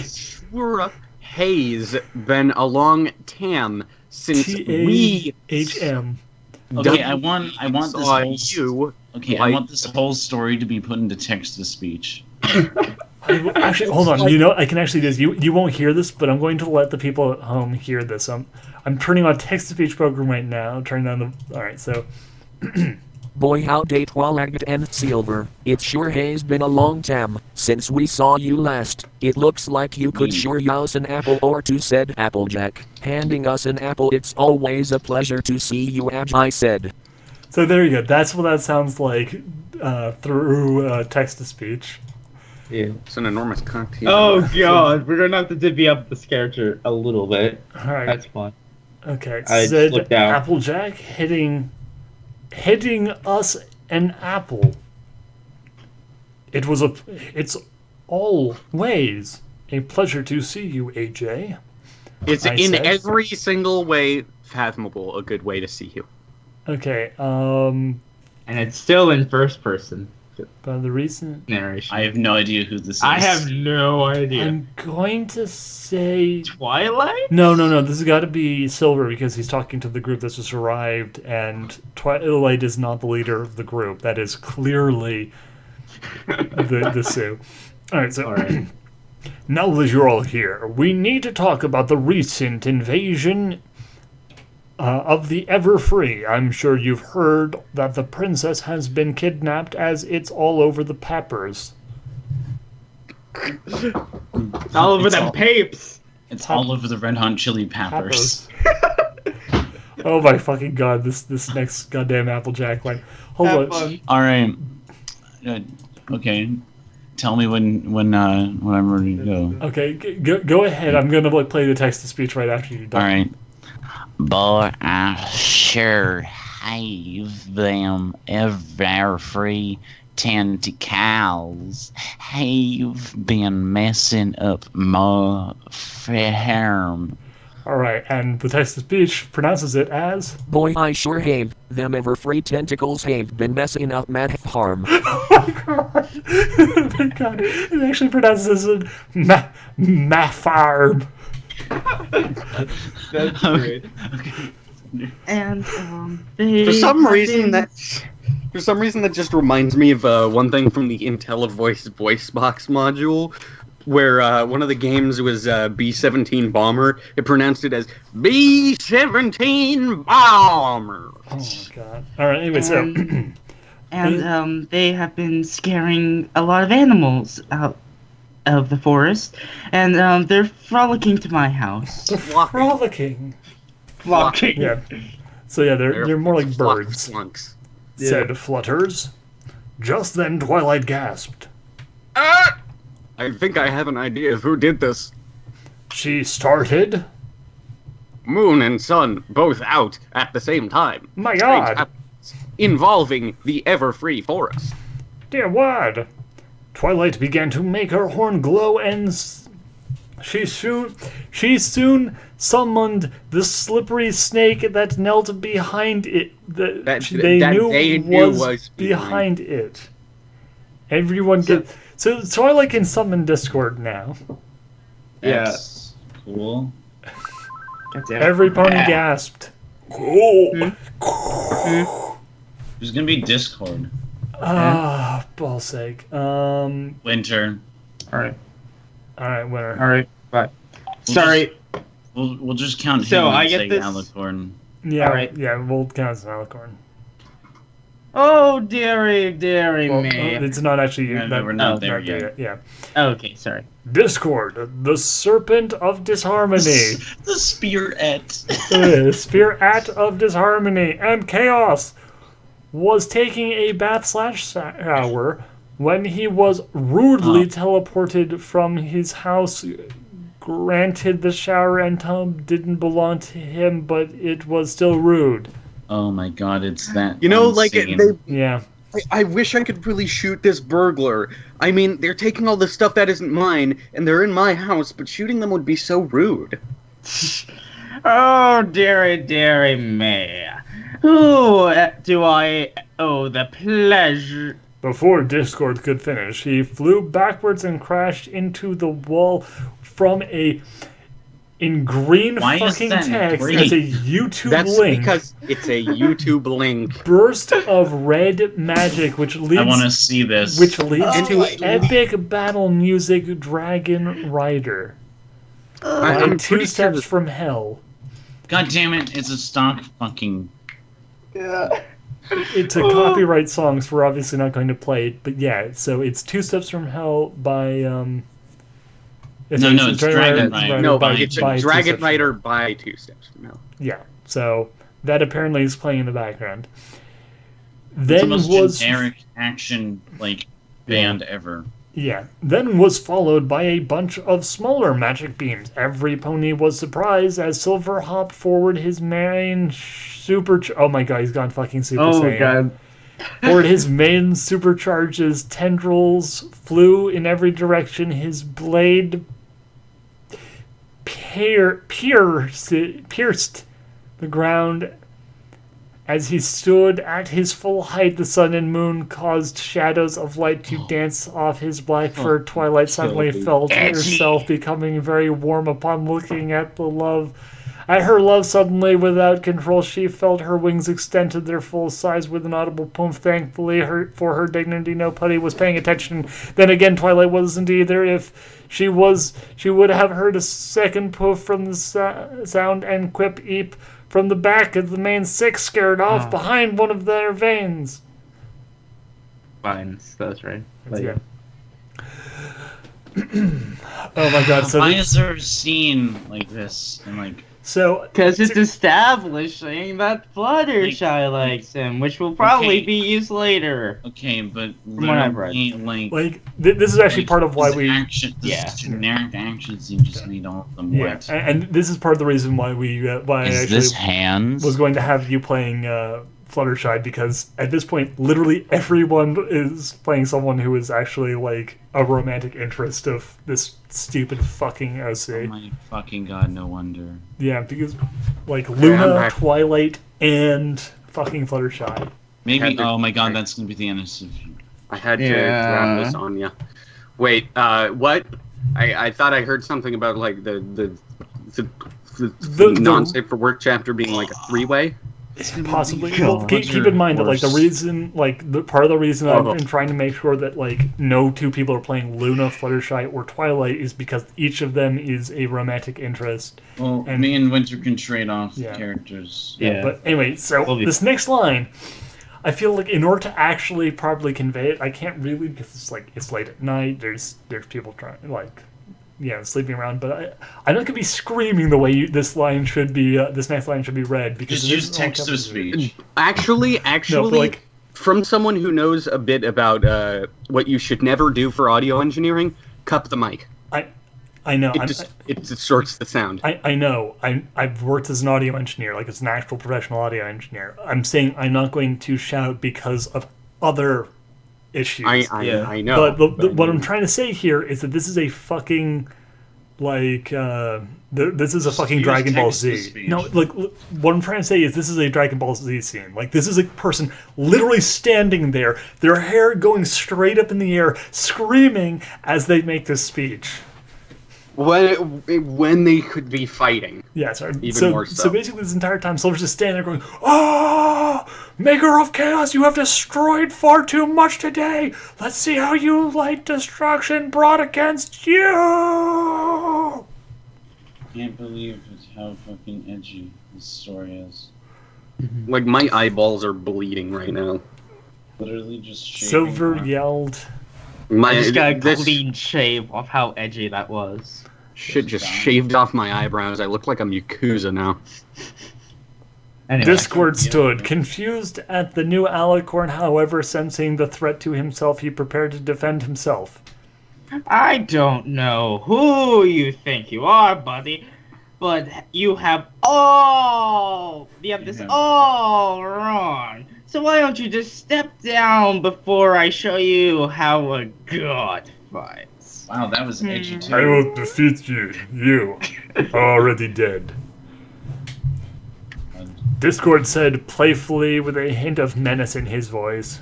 Speaker 4: Sure has been a long time since we
Speaker 2: TAHM.
Speaker 1: Okay, I want this
Speaker 4: saw
Speaker 1: whole
Speaker 4: you.
Speaker 1: I want this whole story to be put into text to speech.
Speaker 2: Actually, hold on. I can actually do this. You won't hear this, but I'm going to let the people at home hear this. I'm turning on text-to-speech program right now. Turning on the. All right, so.
Speaker 7: Boy howdy Twilight and Silver, it sure has been a long time since we saw you last. It looks like you could sure use an apple or two, said Applejack. Handing us an apple, it's always a pleasure to see you, as I said.
Speaker 2: So there you go. That's what that sounds like through text-to-speech.
Speaker 6: Yeah.
Speaker 4: It's an enormous cunt.
Speaker 3: Oh god, we're gonna have to divvy up this character a little bit.
Speaker 2: All right.
Speaker 3: That's fun.
Speaker 2: Okay.
Speaker 3: I
Speaker 2: Said
Speaker 3: slipped out.
Speaker 2: Applejack hitting us an apple. It's always a pleasure to see you, AJ.
Speaker 4: It's
Speaker 2: I
Speaker 4: in
Speaker 2: said.
Speaker 4: every single way fathomable a good way to see you.
Speaker 2: Okay.
Speaker 3: And it's still in first person
Speaker 2: By the recent,
Speaker 3: narration.
Speaker 1: I have no idea who this is.
Speaker 3: I have no idea.
Speaker 2: I'm going to say
Speaker 3: Twilight?
Speaker 2: no. This has got to be Silver because he's talking to the group that's just arrived, and Twilight is not the leader of the group. That is clearly the Sioux. All right, so
Speaker 3: Alright.
Speaker 2: now that you're all here, we need to talk about the recent invasion of the Everfree. I'm sure you've heard that the princess has been kidnapped, as it's all over the papers.
Speaker 3: All over
Speaker 1: It's
Speaker 3: them
Speaker 1: all-
Speaker 3: papes.
Speaker 1: It's all over the Red Hot Chili Peppers.
Speaker 2: Oh my fucking god! This next goddamn Applejack line. Hold
Speaker 3: Have
Speaker 2: on.
Speaker 3: fun.
Speaker 1: All right. Okay. Tell me when I'm ready to go.
Speaker 2: Okay, go ahead. I'm gonna play the text to speech right after you're done.
Speaker 1: All right.
Speaker 5: Boy, I sure have them Everfree tentacles. Have been messing up my farm.
Speaker 2: Alright, and the text-to-speech pronounces it as...
Speaker 7: Boy, I sure have. Them ever-free tentacles have been messing up mad harm.
Speaker 2: Oh my god. Oh my god. It actually pronounces it as Mafarm.
Speaker 3: That's great.
Speaker 1: Okay.
Speaker 3: And they
Speaker 4: For some reason
Speaker 3: have
Speaker 4: that just reminds me of one thing from the IntelliVoice voice box module, where one of the games was B-17 Bomber. It pronounced it as B-17 Bomber.
Speaker 2: Oh my god. Alright, anyway, so...
Speaker 3: and they have been scaring a lot of animals out of the forest, and they're frolicking to my house.
Speaker 2: Frolicking.
Speaker 3: Flocking.
Speaker 2: Yeah. So yeah, they're more like birds.
Speaker 4: Flunks.
Speaker 2: Said Flutters. Just then Twilight gasped.
Speaker 4: I think I have an idea of who did this.
Speaker 2: She started.
Speaker 4: Moon and sun both out at the same time.
Speaker 2: My
Speaker 4: Strange
Speaker 2: god.
Speaker 4: happenings involving the ever-free forest.
Speaker 2: Dear word. Twilight began to make her horn glow and she soon summoned the slippery snake that knelt behind it. That they knew was behind it. Everyone get so Twilight can summon Discord now.
Speaker 1: That's cool.
Speaker 2: Every pony gasped. Cool.
Speaker 1: Who's gonna be Discord?
Speaker 2: Ah, ballsake.
Speaker 1: Winter.
Speaker 3: Alright.
Speaker 2: Alright, winner.
Speaker 3: Alright. Bye.
Speaker 1: We'll
Speaker 3: Sorry.
Speaker 1: We'll just count him
Speaker 3: So,
Speaker 1: and
Speaker 3: I
Speaker 1: say
Speaker 3: get this-
Speaker 1: Alicorn.
Speaker 2: Yeah,
Speaker 3: Alright.
Speaker 2: yeah, we'll count as an alicorn.
Speaker 3: Oh, dearie
Speaker 2: Well,
Speaker 3: me.
Speaker 2: it's not actually
Speaker 1: No, we're not there yet.
Speaker 2: Yeah.
Speaker 3: Okay, sorry.
Speaker 2: Discord, the serpent of disharmony.
Speaker 1: The Spirit.
Speaker 2: Spirit of disharmony and chaos was taking a bath/shower when he was rudely teleported from his house. Granted, the shower and tub didn't belong to him, but it was still rude.
Speaker 1: Oh my god, it's that.
Speaker 4: You know, like,
Speaker 1: insane.
Speaker 2: Yeah.
Speaker 4: I wish I could really shoot this burglar. I mean, they're taking all the stuff that isn't mine, and they're in my house, but shooting them would be so rude.
Speaker 3: Oh, dearie me. Who do I owe the pleasure?
Speaker 2: Before Discord could finish, he flew backwards and crashed into the wall from in green
Speaker 1: Why is
Speaker 2: fucking
Speaker 1: that
Speaker 2: text
Speaker 1: green?
Speaker 2: as a YouTube
Speaker 4: That's
Speaker 2: link.
Speaker 4: because it's a YouTube link.
Speaker 2: Burst of red magic, which leads
Speaker 1: I want to see this.
Speaker 2: to epic battle music Dragon Rider.
Speaker 4: I'm
Speaker 2: Two
Speaker 4: pretty sure
Speaker 2: steps from hell.
Speaker 1: God damn it! It's a stock fucking.
Speaker 6: Yeah.
Speaker 2: It's a copyright song, so we're obviously not going to play it. But yeah, so it's Two Steps from Hell by
Speaker 1: It's Dragon Rider.
Speaker 4: No,
Speaker 2: by
Speaker 4: it's a
Speaker 2: Two
Speaker 4: Dragon
Speaker 2: Steps from
Speaker 4: Rider by 2 Steps from Hell.
Speaker 2: Yeah, so that apparently is playing in the background.
Speaker 1: It's the
Speaker 2: Then
Speaker 1: most
Speaker 2: was
Speaker 1: generic action band ever.
Speaker 2: Then was followed by a bunch of smaller magic beams. Every pony was surprised as Silver hopped forward his main oh my god, he's gone fucking Super Saiyan.
Speaker 3: God.
Speaker 2: Forward his main supercharges, tendrils flew in every direction. His blade pierced the ground. As he stood at his full height, the sun and moon caused shadows of light to dance off his black fur. Twilight suddenly felt herself becoming very warm upon looking at her love suddenly without control. She felt her wings extend to their full size with an audible poof. Thankfully, for her dignity, nobody was paying attention. Then again, Twilight wasn't either. If she would have heard a second poof from the sound and quip eep from the back of the main six, scared off behind one of their veins.
Speaker 3: Vines, that's right.
Speaker 2: Yeah. Oh my god! So
Speaker 1: Why is there a scene like this? And
Speaker 3: because it's establishing that Fluttershy likes him, which will probably be used later.
Speaker 1: Okay, but
Speaker 3: From what I've read.
Speaker 2: This is actually part of why we
Speaker 1: this generic action scene just made all of them wet.
Speaker 2: and this is part of the reason why I
Speaker 5: Is this hands?
Speaker 2: was going to have you playing Fluttershy, because at this point, literally everyone is playing someone who is actually like a romantic interest of this stupid fucking OC.
Speaker 1: Oh my fucking god, no wonder.
Speaker 2: Yeah, because like
Speaker 4: I'm
Speaker 2: Luna,
Speaker 4: back.
Speaker 2: Twilight, and fucking Fluttershy.
Speaker 1: Maybe,
Speaker 4: Had to-
Speaker 1: oh my god, that's gonna be the end of
Speaker 4: I had to
Speaker 3: Yeah.
Speaker 4: grab this on you. Wait, what? I thought I heard something about like the
Speaker 2: The-
Speaker 4: non-safe for work chapter being like a three-way.
Speaker 2: Possibly.
Speaker 3: God.
Speaker 2: Well, keep in mind that like the
Speaker 1: Worse.
Speaker 2: reason, like the part of the reason
Speaker 4: Oh.
Speaker 2: I'm trying to make sure that like no two people are playing Luna, Fluttershy, or Twilight is because each of them is a romantic interest.
Speaker 1: Well,
Speaker 2: And-
Speaker 1: me and Winter can trade off
Speaker 2: Yeah.
Speaker 1: characters.
Speaker 3: Yeah.
Speaker 2: But anyway, so
Speaker 3: We'll be-
Speaker 2: this next line, I feel like in order to actually properly convey it, I can't really because it's like it's late at night. There's people trying like. Yeah, sleeping around, but I'm not gonna be screaming the way this line should be. This next line should be read because
Speaker 1: Just
Speaker 2: it
Speaker 1: use
Speaker 2: isn't all
Speaker 1: text to
Speaker 2: capital.
Speaker 1: speech.
Speaker 4: Actually,
Speaker 2: No, but, like
Speaker 4: from someone who knows a bit about what you should never do for audio engineering, cup the mic.
Speaker 2: I know.
Speaker 4: It distorts the sound.
Speaker 2: I know. I've worked as an audio engineer, like as an actual professional audio engineer. I'm saying I'm not going to shout because of other issues.
Speaker 4: I know.
Speaker 2: But what I'm trying to say here is that this is a fucking like this is a fucking
Speaker 1: use
Speaker 2: Dragon Ball
Speaker 1: text to
Speaker 2: Z.
Speaker 1: speech.
Speaker 2: No, like what I'm trying to say is this is a Dragon Ball Z scene. Like this is a person literally standing there, their hair going straight up in the air, screaming as they make this speech.
Speaker 4: When they could be fighting.
Speaker 2: Yeah, sorry.
Speaker 4: Even more so.
Speaker 2: So basically, this entire time, Silver's just standing there going, "Oh, Maker of Chaos, you have destroyed far too much today. Let's see how you light destruction brought against you."
Speaker 1: Can't believe how fucking edgy this story is.
Speaker 4: Like my eyeballs are bleeding right now.
Speaker 1: Literally just shaving
Speaker 2: Silver
Speaker 1: off.
Speaker 2: yelled.
Speaker 3: I just got a
Speaker 4: This
Speaker 3: clean shave of how edgy that was.
Speaker 4: shit just shaved off my eyebrows. I look like I'm Yakuza now.
Speaker 3: Anyway,
Speaker 2: Discord stood, confused at the new alicorn, however, sensing the threat to himself, he prepared to defend himself.
Speaker 3: I don't know who you think you are, buddy, but you have this
Speaker 1: Yeah.
Speaker 3: all wrong. So why don't you just step down before I show you how a god fights?
Speaker 1: Wow, that was edgy too.
Speaker 2: I will defeat you. You already dead. Discord said playfully with a hint of menace in his voice.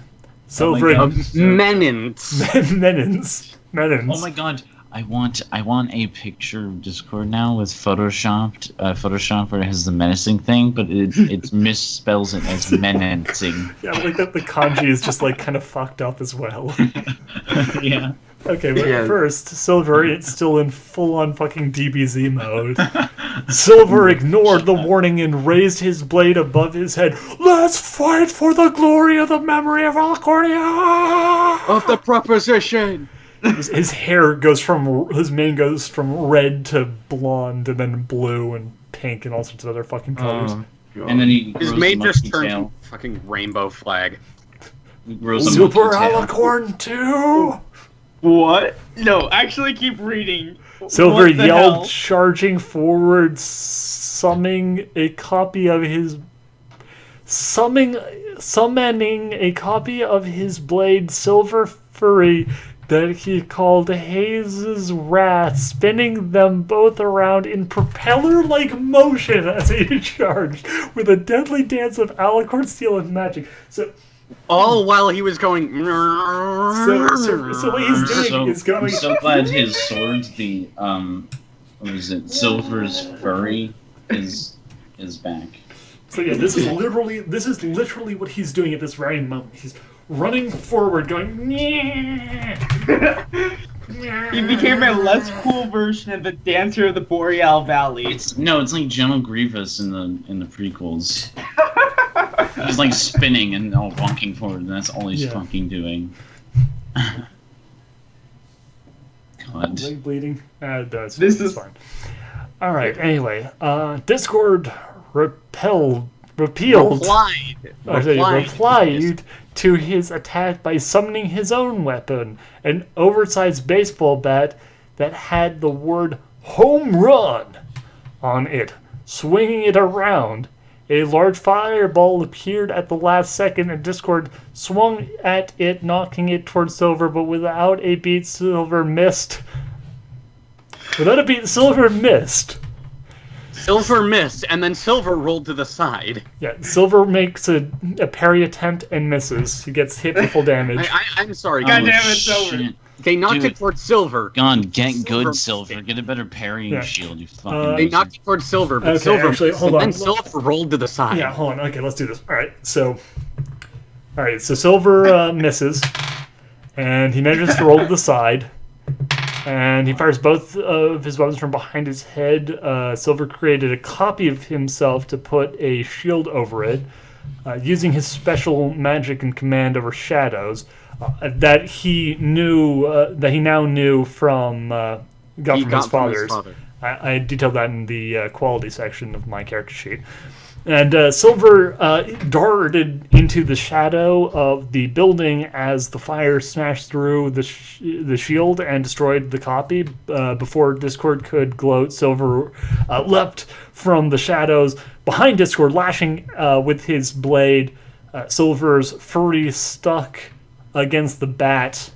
Speaker 2: Silver
Speaker 1: God.
Speaker 4: Menins.
Speaker 2: Menins.
Speaker 1: Oh my god, I want a picture of Discord now with Photoshop where it has the menacing thing, but it misspells it as menacing.
Speaker 2: Yeah, like the kanji is just like kind of fucked up as well.
Speaker 1: Yeah.
Speaker 2: Okay, but
Speaker 4: Yeah.
Speaker 2: first, Silver, it's still in full-on fucking DBZ mode. Silver ignored the warning and raised his blade above his head. Let's fight for the glory of the memory of Alicornia!
Speaker 4: Of the proposition.
Speaker 2: His hair goes his mane goes from red to blonde and then blue and pink and all sorts of other fucking colors.
Speaker 1: And then he
Speaker 4: His
Speaker 1: grows
Speaker 4: mane
Speaker 1: a
Speaker 4: just
Speaker 1: monkey
Speaker 4: turned
Speaker 1: tail.
Speaker 4: to fucking rainbow flag.
Speaker 1: He grows a
Speaker 2: Super
Speaker 1: monkey tail.
Speaker 2: Alicorn 2!
Speaker 3: What? No, actually keep reading.
Speaker 2: Silver
Speaker 3: What the
Speaker 2: yelled,
Speaker 3: hell?
Speaker 2: charging forward, summoning a copy of his blade, Silver Fury, that he called Haze's Wrath, spinning them both around in propeller-like motion as he charged with a deadly dance of alicorn, steel, and magic. So
Speaker 4: All while he was going.
Speaker 2: so what he's doing is going.
Speaker 1: I'm so glad his sword, the what is it, Silver's Furry, is back.
Speaker 2: So yeah, this is literally what he's doing at this very moment. He's running forward, going.
Speaker 3: He became a less cool version of the Dancer of the Boreal Valley.
Speaker 1: It's like General Grievous in the prequels. He's like spinning and walking forward, and that's all he's
Speaker 2: Yeah.
Speaker 1: fucking doing. God.
Speaker 2: Leg bleeding. This
Speaker 3: This
Speaker 2: is
Speaker 3: is-
Speaker 2: fine. All right. Anyway, Discord repealed. Replied to his attack by summoning his own weapon, an oversized baseball bat that had the word "home run" on it, swinging it around A large fireball appeared at the last second, and Discord swung at it, knocking it towards Silver, but without a beat, Silver missed. Without a beat, Silver missed.
Speaker 4: Silver missed, and then Silver rolled to the side.
Speaker 2: Yeah, Silver makes a parry attempt and misses. He gets hit for full damage.
Speaker 4: I'm sorry.
Speaker 6: God damn it,
Speaker 1: shit.
Speaker 6: Silver.
Speaker 4: They knocked it towards Silver.
Speaker 1: Gone, get
Speaker 4: Silver
Speaker 1: good, Silver. Get a better parrying
Speaker 2: Yeah.
Speaker 1: shield, you fucking
Speaker 4: They
Speaker 1: loser.
Speaker 4: knocked it towards Silver, but
Speaker 2: Okay,
Speaker 4: Silver
Speaker 2: actually,
Speaker 4: missed,
Speaker 2: hold
Speaker 4: and
Speaker 2: on.
Speaker 4: then Silver rolled to the side.
Speaker 2: Yeah, hold on. Okay, let's do this. All right, so Silver misses, and he manages to roll to the side, and he fires both of his weapons from behind his head. Silver created a copy of himself to put a shield over it, using his special magic and command over shadows that he now knew from got
Speaker 4: He
Speaker 2: from
Speaker 4: got
Speaker 2: his
Speaker 4: from
Speaker 2: father's.
Speaker 4: his father.
Speaker 2: I detailed that in the quality section of my character sheet. And Silver darted into the shadow of the building as the fire smashed through the shield and destroyed the copy. Before Discord could gloat, Silver leapt from the shadows behind Discord, lashing with his blade. Silver's fury stuck against the bat.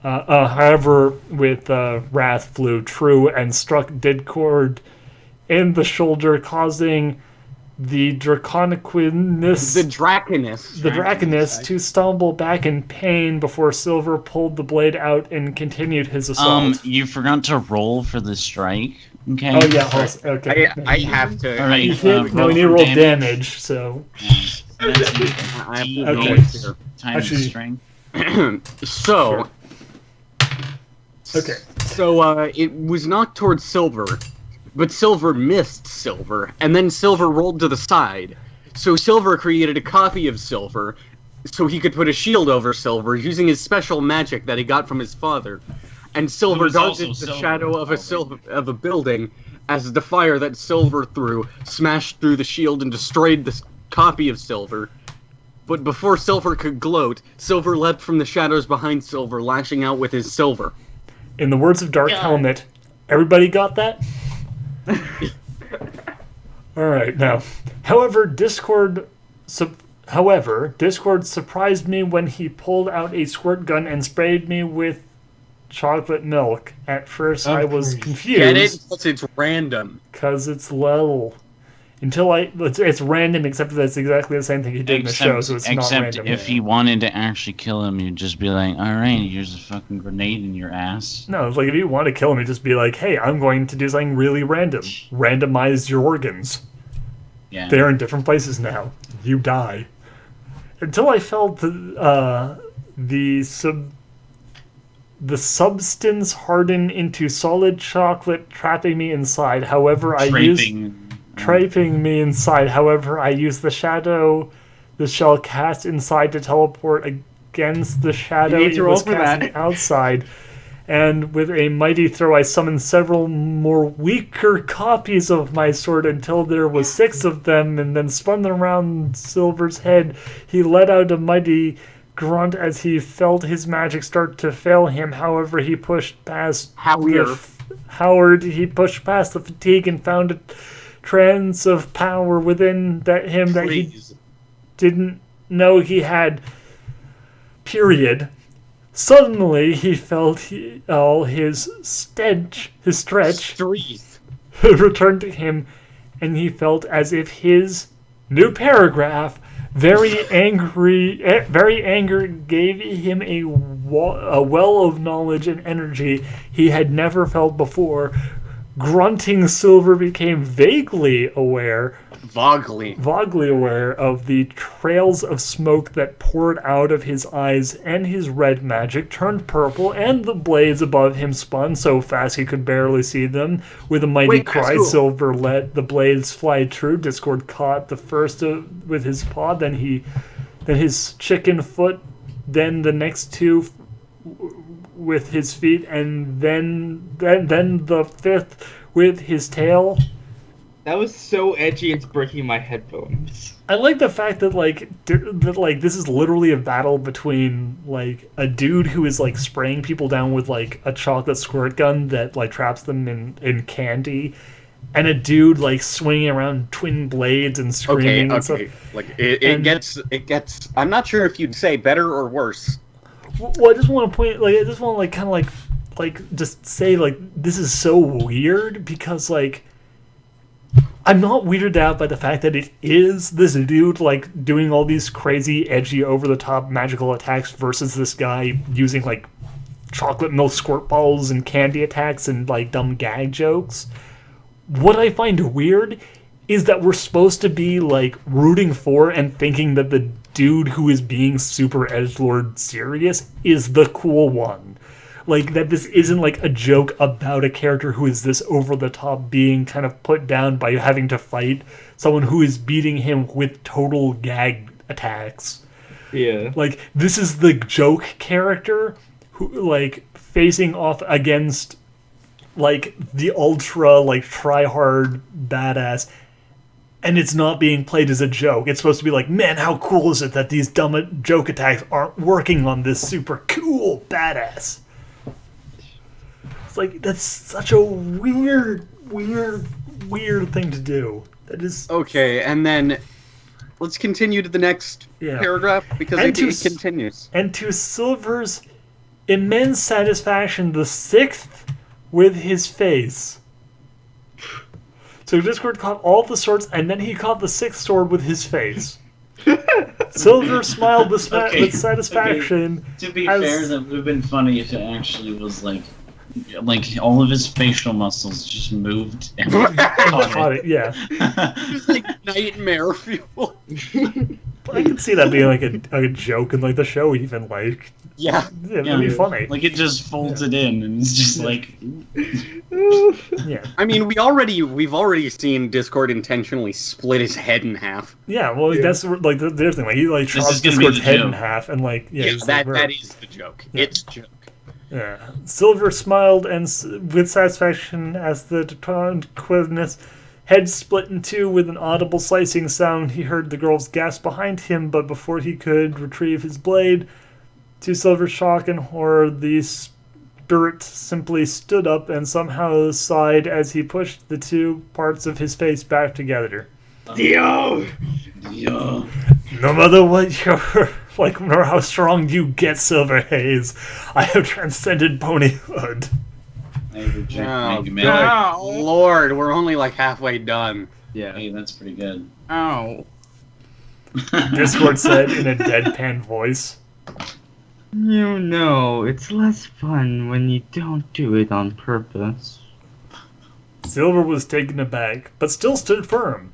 Speaker 2: However, with Wrath flew true and struck Discord in the shoulder, causing the Draconicus
Speaker 4: The Draconus.
Speaker 2: to stumble back in pain before Silver pulled the blade out and continued his assault.
Speaker 1: You forgot to roll for the strike. Okay.
Speaker 2: Oh yeah, okay.
Speaker 4: I have to.
Speaker 1: All right.
Speaker 2: You hit, no, we need to roll damage. So
Speaker 4: I have to
Speaker 2: Okay.
Speaker 4: roll it here.
Speaker 1: Times
Speaker 2: Actually-
Speaker 1: strength.
Speaker 4: So,
Speaker 2: okay.
Speaker 4: So it was knocked towards Silver, but Silver missed Silver, and then Silver rolled to the side. So Silver created a copy of Silver, so he could put a shield over Silver using his special magic that he got from his father. And Silver
Speaker 1: was
Speaker 4: darted
Speaker 1: also
Speaker 4: the
Speaker 1: Silver.
Speaker 4: shadow of a building as the fire that Silver threw smashed through the shield and destroyed the copy of Silver. But before Silver could gloat, Silver leapt from the shadows behind Silver, lashing out with his silver.
Speaker 2: In the words of Dark Helmet, everybody got that? Alright, now. However, Discord surprised me when he pulled out a squirt gun and sprayed me with chocolate milk. At first, I was confused.
Speaker 4: Get it? Because it's random.
Speaker 2: Because it's level. It's random, except that it's exactly the same thing he did in the show, so it's not random.
Speaker 1: Except if he wanted to actually kill him, you'd just be like, alright, here's a fucking grenade in your ass.
Speaker 2: No, it's like if you want to kill him, you just be like, hey, I'm going to do something really random. Randomize your organs.
Speaker 1: Yeah.
Speaker 2: They're in different places now. You die. Until I felt the substance harden into solid chocolate, trapping me inside. However, trapping me inside. However, I used the shell cast inside to teleport against the shadow
Speaker 3: You need to
Speaker 2: it
Speaker 3: roll
Speaker 2: was
Speaker 3: for
Speaker 2: casting
Speaker 3: that.
Speaker 2: outside. And with a mighty throw, I summoned several more weaker copies of my sword until there was 6 of them, and then spun them around Silver's head. He let out a mighty grunt as he felt his magic start to fail him. However, he pushed past he pushed past the fatigue and found a trance of power within him that he didn't know he had. Period. Suddenly, he felt all his stretch returned to him, and he felt as if his new paragraph, very anger, gave him a well of knowledge and energy he had never felt before. Grunting, Silver became vaguely aware of the trails of smoke that poured out of his eyes, and his red magic turned purple, and the blades above him spun so fast he could barely see them. With a mighty cry, Silver let the blades fly true. Discord caught the first with his paw, then his chicken foot, then the next 2 with his feet, and then the 5th with his tail.
Speaker 3: That was so edgy, it's breaking my headphones.
Speaker 2: I like the fact that this is literally a battle between like a dude who is like spraying people down with like a chocolate squirt gun that like traps them in candy, and a dude like swinging around twin blades and screaming and stuff.
Speaker 4: Like it gets. I'm not sure if you'd say better or worse.
Speaker 2: Well, I just want to point, like, I just want to, like, kind of, like, just say, like, this is so weird, because, like, I'm not weirded out by the fact that it is this dude, like, doing all these crazy, edgy, over-the-top magical attacks versus this guy using, like, chocolate milk squirt balls and candy attacks and, like, dumb gag jokes. What I find weird is that we're supposed to be, like, rooting for and thinking that the dude who is being super edgelord serious is the cool one. Like, that this isn't, like, a joke about a character who is this over-the-top being kind of put down by having to fight someone who is beating him with total gag attacks.
Speaker 8: Yeah.
Speaker 2: Like, this is the joke character who, like, facing off against, like, the ultra, like, try-hard badass. And it's not being played as a joke. It's supposed to be like, man, how cool is it that these dumb joke attacks aren't working on this super cool badass? It's like, that's such a weird thing to do. That is...
Speaker 4: Okay, and then let's continue to the next paragraph, because it continues.
Speaker 2: And to Silver's immense satisfaction, the sixth with his face. So Discord caught all the swords, and then he caught the sixth sword with his face. Silver smiled with satisfaction.
Speaker 1: Okay. To be fair, that would have been funny if it actually was like all of his facial muscles just moved and caught it.
Speaker 2: Yeah.
Speaker 4: Just like nightmare fuel.
Speaker 2: I can see that being like a joke in like the show, even like.
Speaker 4: Yeah.
Speaker 2: It'd be funny.
Speaker 1: Like it just folds it in, and it's just like.
Speaker 2: Yeah.
Speaker 4: I mean, we've already seen Discord intentionally split his head in half.
Speaker 2: Yeah, well, that's like the other thing. Like he like chops Discord's head in half, and like
Speaker 4: that is the joke. Yeah. It's a joke.
Speaker 2: Yeah. Silver smiled and with satisfaction as the tranquilness head split in two with an audible slicing sound. He heard the girl's gasp behind him, but before he could retrieve his blade, to Silver's shock and horror, the spirit simply stood up and somehow sighed as he pushed the two parts of his face back together.
Speaker 8: Dio!
Speaker 2: No matter what you're like, no matter how strong you get, Silver Haze, I have transcended ponyhood.
Speaker 4: Oh, Lord, we're only like halfway done.
Speaker 1: Yeah. Hey, that's pretty good.
Speaker 3: Ow.
Speaker 2: Discord said in a deadpan voice.
Speaker 3: You know, it's less fun when you don't do it on purpose.
Speaker 2: Silver was taken aback, but still stood firm.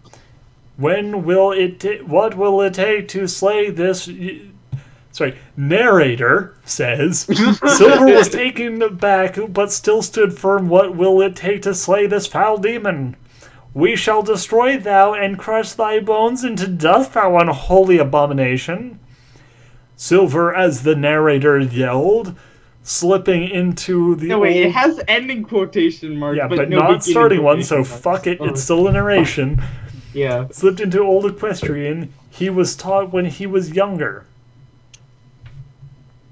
Speaker 2: What will it take to slay this... narrator says, Silver was taken aback, but still stood firm. What will it take to slay this foul demon? We shall destroy thou and crush thy bones into dust, thou unholy abomination. Silver, as the narrator yelled, slipping into the...
Speaker 8: No, wait, it has ending quotation marks,
Speaker 2: but not starting one, so fuck it, it's still a narration.
Speaker 8: Yeah.
Speaker 2: Slipped into Old Equestrian, he was taught when he was younger.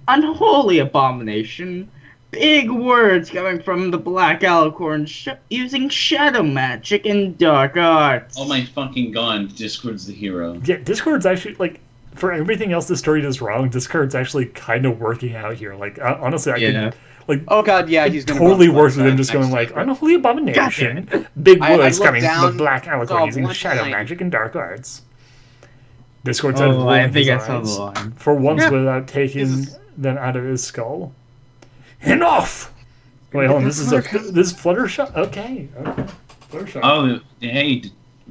Speaker 3: Unholy abomination. Big words coming from the Black Alicorn using shadow magic and dark arts.
Speaker 1: Oh my fucking god, Discord's the hero.
Speaker 2: Yeah, Discord's actually, like, for everything else the story does wrong, Discord's actually kind of working out here. Like, honestly, I can... Like,
Speaker 4: oh god, yeah, he's gonna
Speaker 2: totally works with him just going like, unholy abomination, big words coming from the Black Alicorn using shadow magic and dark arts. Discord said,
Speaker 3: I think I saw the line.
Speaker 2: For once without taking them out of his skull. Enough! Wait, hold on, this is Fluttershy? Okay. Fluttershy.
Speaker 1: Oh, hey,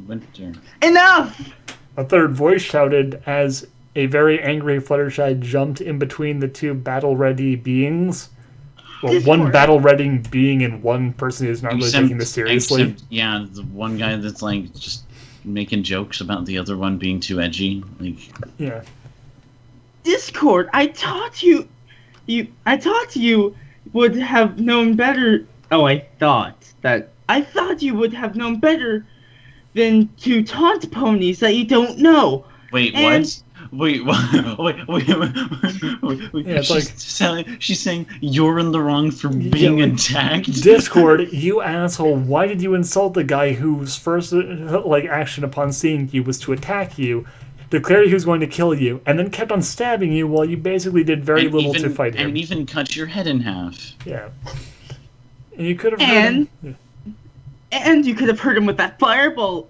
Speaker 1: Winter.
Speaker 3: Enough!
Speaker 2: A third voice shouted as a very angry Fluttershy jumped in between the two battle-ready beings. Well, one battle-ready being and one person who's not really taking this seriously.
Speaker 1: Yeah, the one guy that's like just making jokes about the other one being too edgy. Like,
Speaker 2: yeah.
Speaker 3: Discord, I thought you would have known better. Oh, I thought you would have known better than to taunt ponies that you don't know.
Speaker 1: Wait,
Speaker 3: and
Speaker 1: what? Wait, wait.
Speaker 2: Yeah, it's like
Speaker 1: She's saying you're in the wrong for being attacked.
Speaker 2: Discord, you asshole! Why did you insult the guy whose first action upon seeing you was to attack you, declared he was going to kill you, and then kept on stabbing you while you basically did very little to fight him,
Speaker 1: and even cut your head in half.
Speaker 2: Yeah, and you could have hurt him.
Speaker 3: And you could have hurt him with that firebolt.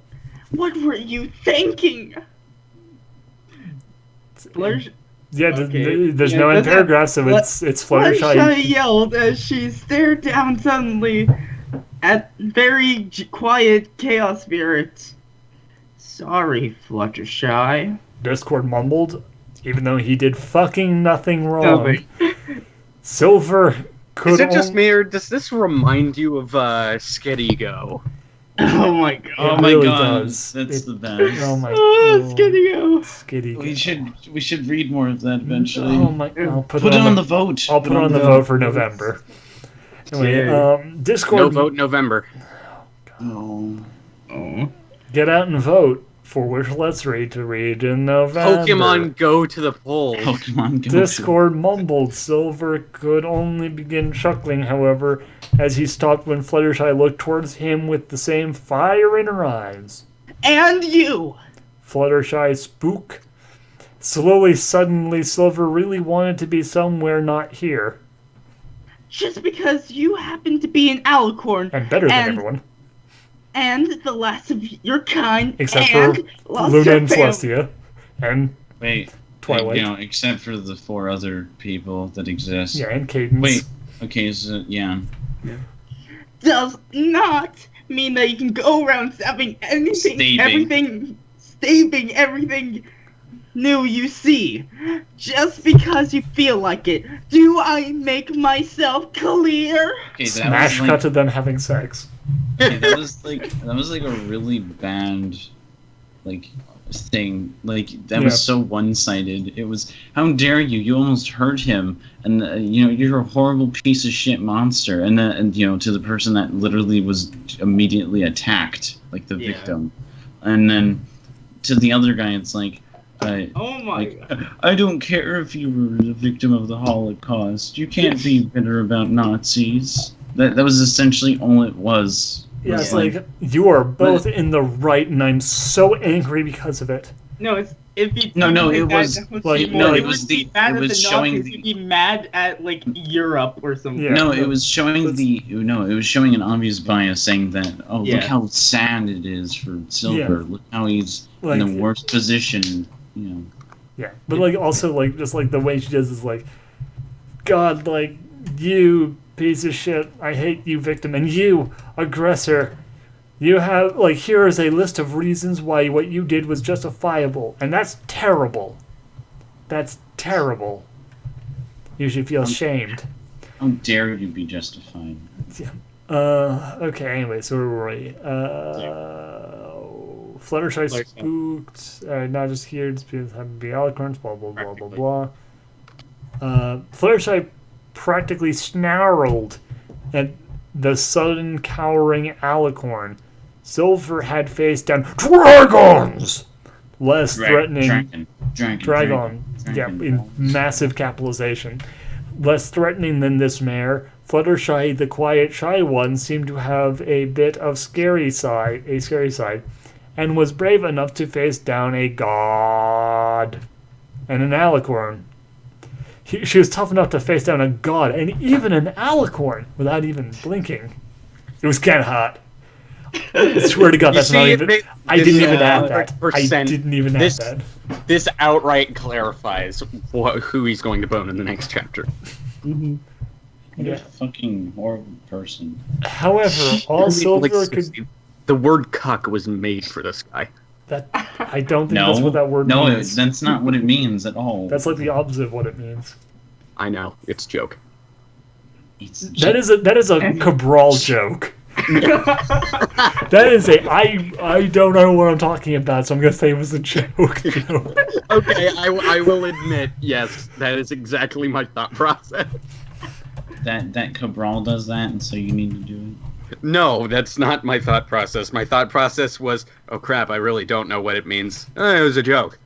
Speaker 3: What were you thinking?
Speaker 2: Yeah,
Speaker 3: Okay.
Speaker 2: there's no end paragraph, so it's Fluttershy.
Speaker 3: Fluttershy yelled as she stared down suddenly at very quiet Chaos Spirit. Sorry, Fluttershy.
Speaker 2: Discord mumbled, even though he did fucking nothing wrong. Silver could.
Speaker 4: Is it just me, or does this remind you of Skid-Ego?
Speaker 3: Oh my god.
Speaker 1: Oh my
Speaker 2: really
Speaker 1: god,
Speaker 2: does.
Speaker 1: that's the best.
Speaker 2: Oh my
Speaker 3: Skid-Ego.
Speaker 2: Skiddy.
Speaker 1: We should read more of that eventually.
Speaker 2: Oh my! I'll put
Speaker 1: it
Speaker 2: it
Speaker 1: on the vote.
Speaker 2: I'll put it on the vote for November. Anyway, Discord.
Speaker 4: No vote November.
Speaker 1: Oh.
Speaker 2: Get out and vote for which Let's Read to read in November.
Speaker 4: Pokemon Go to the polls.
Speaker 1: Pokemon Go.
Speaker 2: Discord mumbled. Silver could only begin chuckling, however, as he stopped when Fluttershy looked towards him with the same fire in her eyes.
Speaker 3: And you!
Speaker 2: Fluttershy spook. Suddenly, Silver really wanted to be somewhere not here.
Speaker 3: Just because you happen to be an alicorn.
Speaker 2: And better than everyone.
Speaker 3: And the last of your kind.
Speaker 2: Except
Speaker 3: and
Speaker 2: for
Speaker 3: lost
Speaker 2: Luna
Speaker 3: your
Speaker 2: and
Speaker 3: family.
Speaker 2: Celestia. And Twilight.
Speaker 1: Except for the 4 other people that exist.
Speaker 2: Yeah, and Cadence.
Speaker 1: Wait, okay, so, yeah.
Speaker 3: Does not mean that you can go around stabbing everything new you see. Just because you feel like it. Do I make myself clear?
Speaker 1: Okay, that
Speaker 2: Smash
Speaker 1: was
Speaker 2: cut to them having sex.
Speaker 1: Okay, that was like a really bad thing. That was so one-sided. It was, how dare you? You almost hurt him, and you're a horrible piece of shit monster. And to the person that literally was immediately attacked, like the victim, and then to the other guy, it's like,
Speaker 3: oh my god.
Speaker 1: I don't care if you were the victim of the Holocaust. You can't be bitter about Nazis. That was essentially all it was.
Speaker 2: Yeah, it's like you are both in the right, and I'm so angry because of it.
Speaker 3: No, it's if you.
Speaker 1: It was showing.
Speaker 3: You'd be mad at Europe or something.
Speaker 2: Yeah,
Speaker 1: it was showing it was showing an obvious bias, saying that look how sad it is for Silver. Look how he's in the worst position.
Speaker 2: Yeah, but also just the way she does is God, you piece of shit, I hate you, victim, and you, aggressor. You have, here is a list of reasons why what you did was justifiable, and that's terrible. That's terrible. You should feel shamed.
Speaker 1: How dare you be justified?
Speaker 2: Yeah. Okay, anyway, so where were we? Fluttershy spooked, not just here, just because having to be alicorns, blah, blah, blah, blah, blah. Fluttershy practically snarled at the sudden cowering alicorn. Silver had faced down dragons, less threatening. Dragon. Yeah, in massive capitalization. Less threatening than this mare, Fluttershy, the quiet, shy one, seemed to have a bit of scary side, and was brave enough to face down a god and an alicorn. She was tough enough to face down a god and even an alicorn without even blinking. It was kind of hot. I swear to God, that's not even. I didn't even add that. I didn't even add that.
Speaker 4: This outright clarifies who he's going to bone in the next chapter.
Speaker 2: Mm-hmm.
Speaker 1: What a fucking horrible person.
Speaker 2: However, all Silver could.
Speaker 4: The word "cuck" was made for this guy.
Speaker 2: That I don't think that's what that word means.
Speaker 1: No, that's not what it means at all.
Speaker 2: That's the opposite of what it means.
Speaker 4: I know, it's a joke.
Speaker 2: That is a Cabral joke. That is I don't know what I'm talking about, so I'm gonna say it was a joke.
Speaker 4: Okay, I will admit, yes, that is exactly my thought process.
Speaker 1: That Cabral does that, and so you need to do it.
Speaker 4: No, that's not my thought process. My thought process was, oh crap, I really don't know what it means. It was a joke.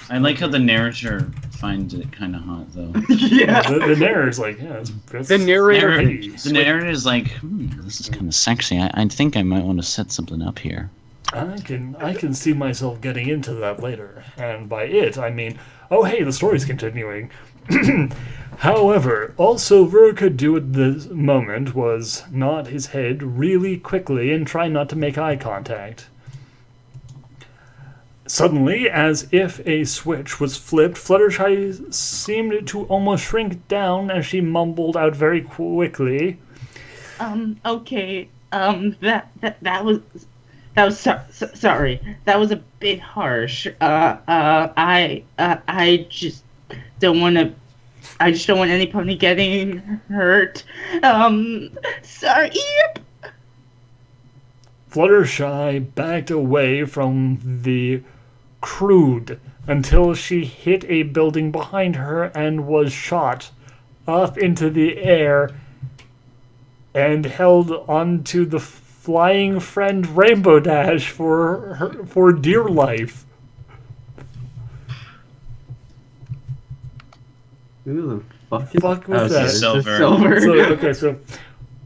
Speaker 1: I like how the narrator finds it kind of hot, though.
Speaker 8: Yeah.
Speaker 2: The narrator's like, yeah, that's
Speaker 4: The narrator.
Speaker 1: The narrator is like, this is kind of sexy. I think I might want to set something up here.
Speaker 2: I can see myself getting into that later, and by it I mean, oh hey, the story's continuing. However, all Silver could do at this moment was nod his head really quickly and try not to make eye contact. Suddenly, as if a switch was flipped, Fluttershy seemed to almost shrink down as she mumbled out very quickly.
Speaker 3: Okay. That was sorry. That was a bit harsh. I just don't want to. I just don't want any pony getting hurt. Sorry.
Speaker 2: Fluttershy backed away from the crude until she hit a building behind her and was shot up into the air and held onto the flying friend Rainbow Dash for dear life.
Speaker 8: Who the fuck?
Speaker 2: Fuck was that?
Speaker 1: Silver.
Speaker 2: So,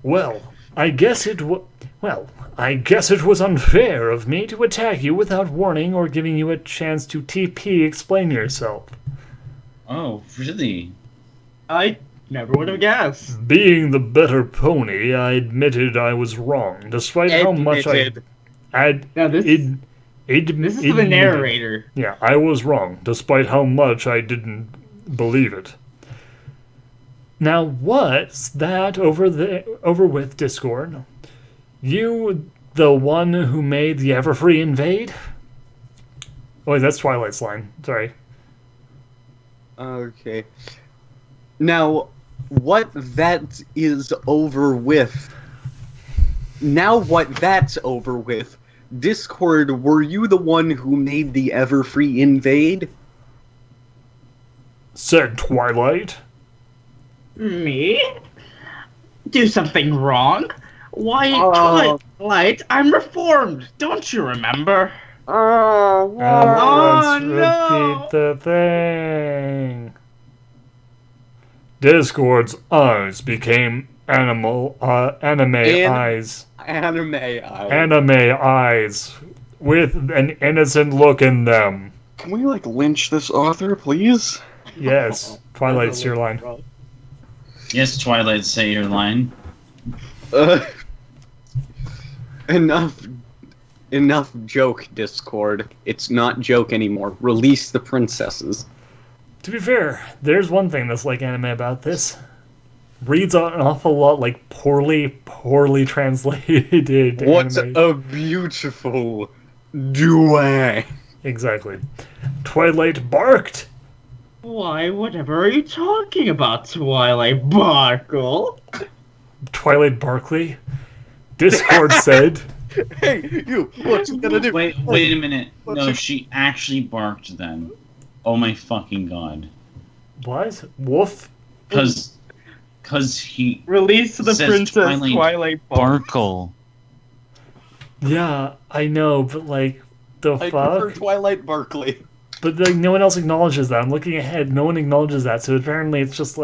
Speaker 2: well, I guess it was unfair of me to attack you without warning or giving you a chance to TP explain yourself.
Speaker 1: Oh, really?
Speaker 8: I never would have guessed.
Speaker 2: Being the better pony, I admitted I was wrong, despite how much
Speaker 8: Now this is the narrator.
Speaker 2: Yeah, I was wrong, despite how much I didn't believe it. Now, what's that over with Discord? You, the one who made the Everfree invade? Oh, wait, that's Twilight's line. Sorry.
Speaker 4: Okay. Now, what that is over with. Now what that's over with. Discord, were you the one who made the Everfree invade?
Speaker 2: Said Twilight.
Speaker 3: Me? Do something wrong? Why, Twilight, I'm reformed. Don't you remember?
Speaker 2: Let's
Speaker 3: no.
Speaker 2: repeat the thing. Discord's eyes became anime eyes.
Speaker 4: Anime eyes.
Speaker 2: Anime eyes. With an innocent look in them.
Speaker 6: Can we, lynch this author, please?
Speaker 2: Yes. Twilight's your line.
Speaker 1: Yes, Twilight, say your line.
Speaker 4: Enough joke, Discord. It's not joke anymore. Release the princesses.
Speaker 2: To be fair, there's one thing that's like anime about this. Reads an awful lot like poorly translated
Speaker 4: What
Speaker 2: anime.
Speaker 4: a beautiful duet.
Speaker 2: Exactly. Twilight barked.
Speaker 8: Why, whatever are you talking about, Twilight Barkle?
Speaker 2: Twilight Barkley. Discord said.
Speaker 6: Hey, you! What you gonna do?
Speaker 1: Wait a minute. No, she actually barked then. Oh my fucking god.
Speaker 2: What? Woof?
Speaker 1: Cause he
Speaker 8: Release the
Speaker 1: says
Speaker 8: princess Twilight Barkle.
Speaker 1: Barkle.
Speaker 2: Yeah, I know, but the
Speaker 6: I
Speaker 2: fuck?
Speaker 6: prefer Twilight Barkley.
Speaker 2: But no one else acknowledges that. I'm looking ahead. No one acknowledges that. So apparently, it's just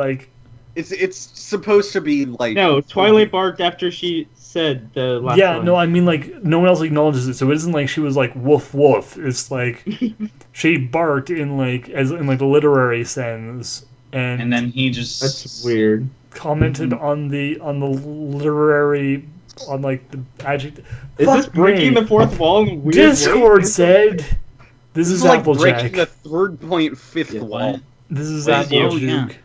Speaker 6: It's supposed to be
Speaker 8: No, Twilight barked after she said the last
Speaker 2: yeah.
Speaker 8: line.
Speaker 2: No, I mean no one else acknowledges it. So it isn't like she was woof woof. It's she barked in as in the literary sense, and
Speaker 1: then he just
Speaker 8: That's weird.
Speaker 2: commented on the literary the adjective.
Speaker 8: Is this breaking the fourth wall in a weird
Speaker 2: Discord
Speaker 8: way?
Speaker 2: said. This is
Speaker 4: breaking
Speaker 2: Applejack.
Speaker 4: the 3.5th wall.
Speaker 2: This is
Speaker 8: This is you.
Speaker 2: Applejack.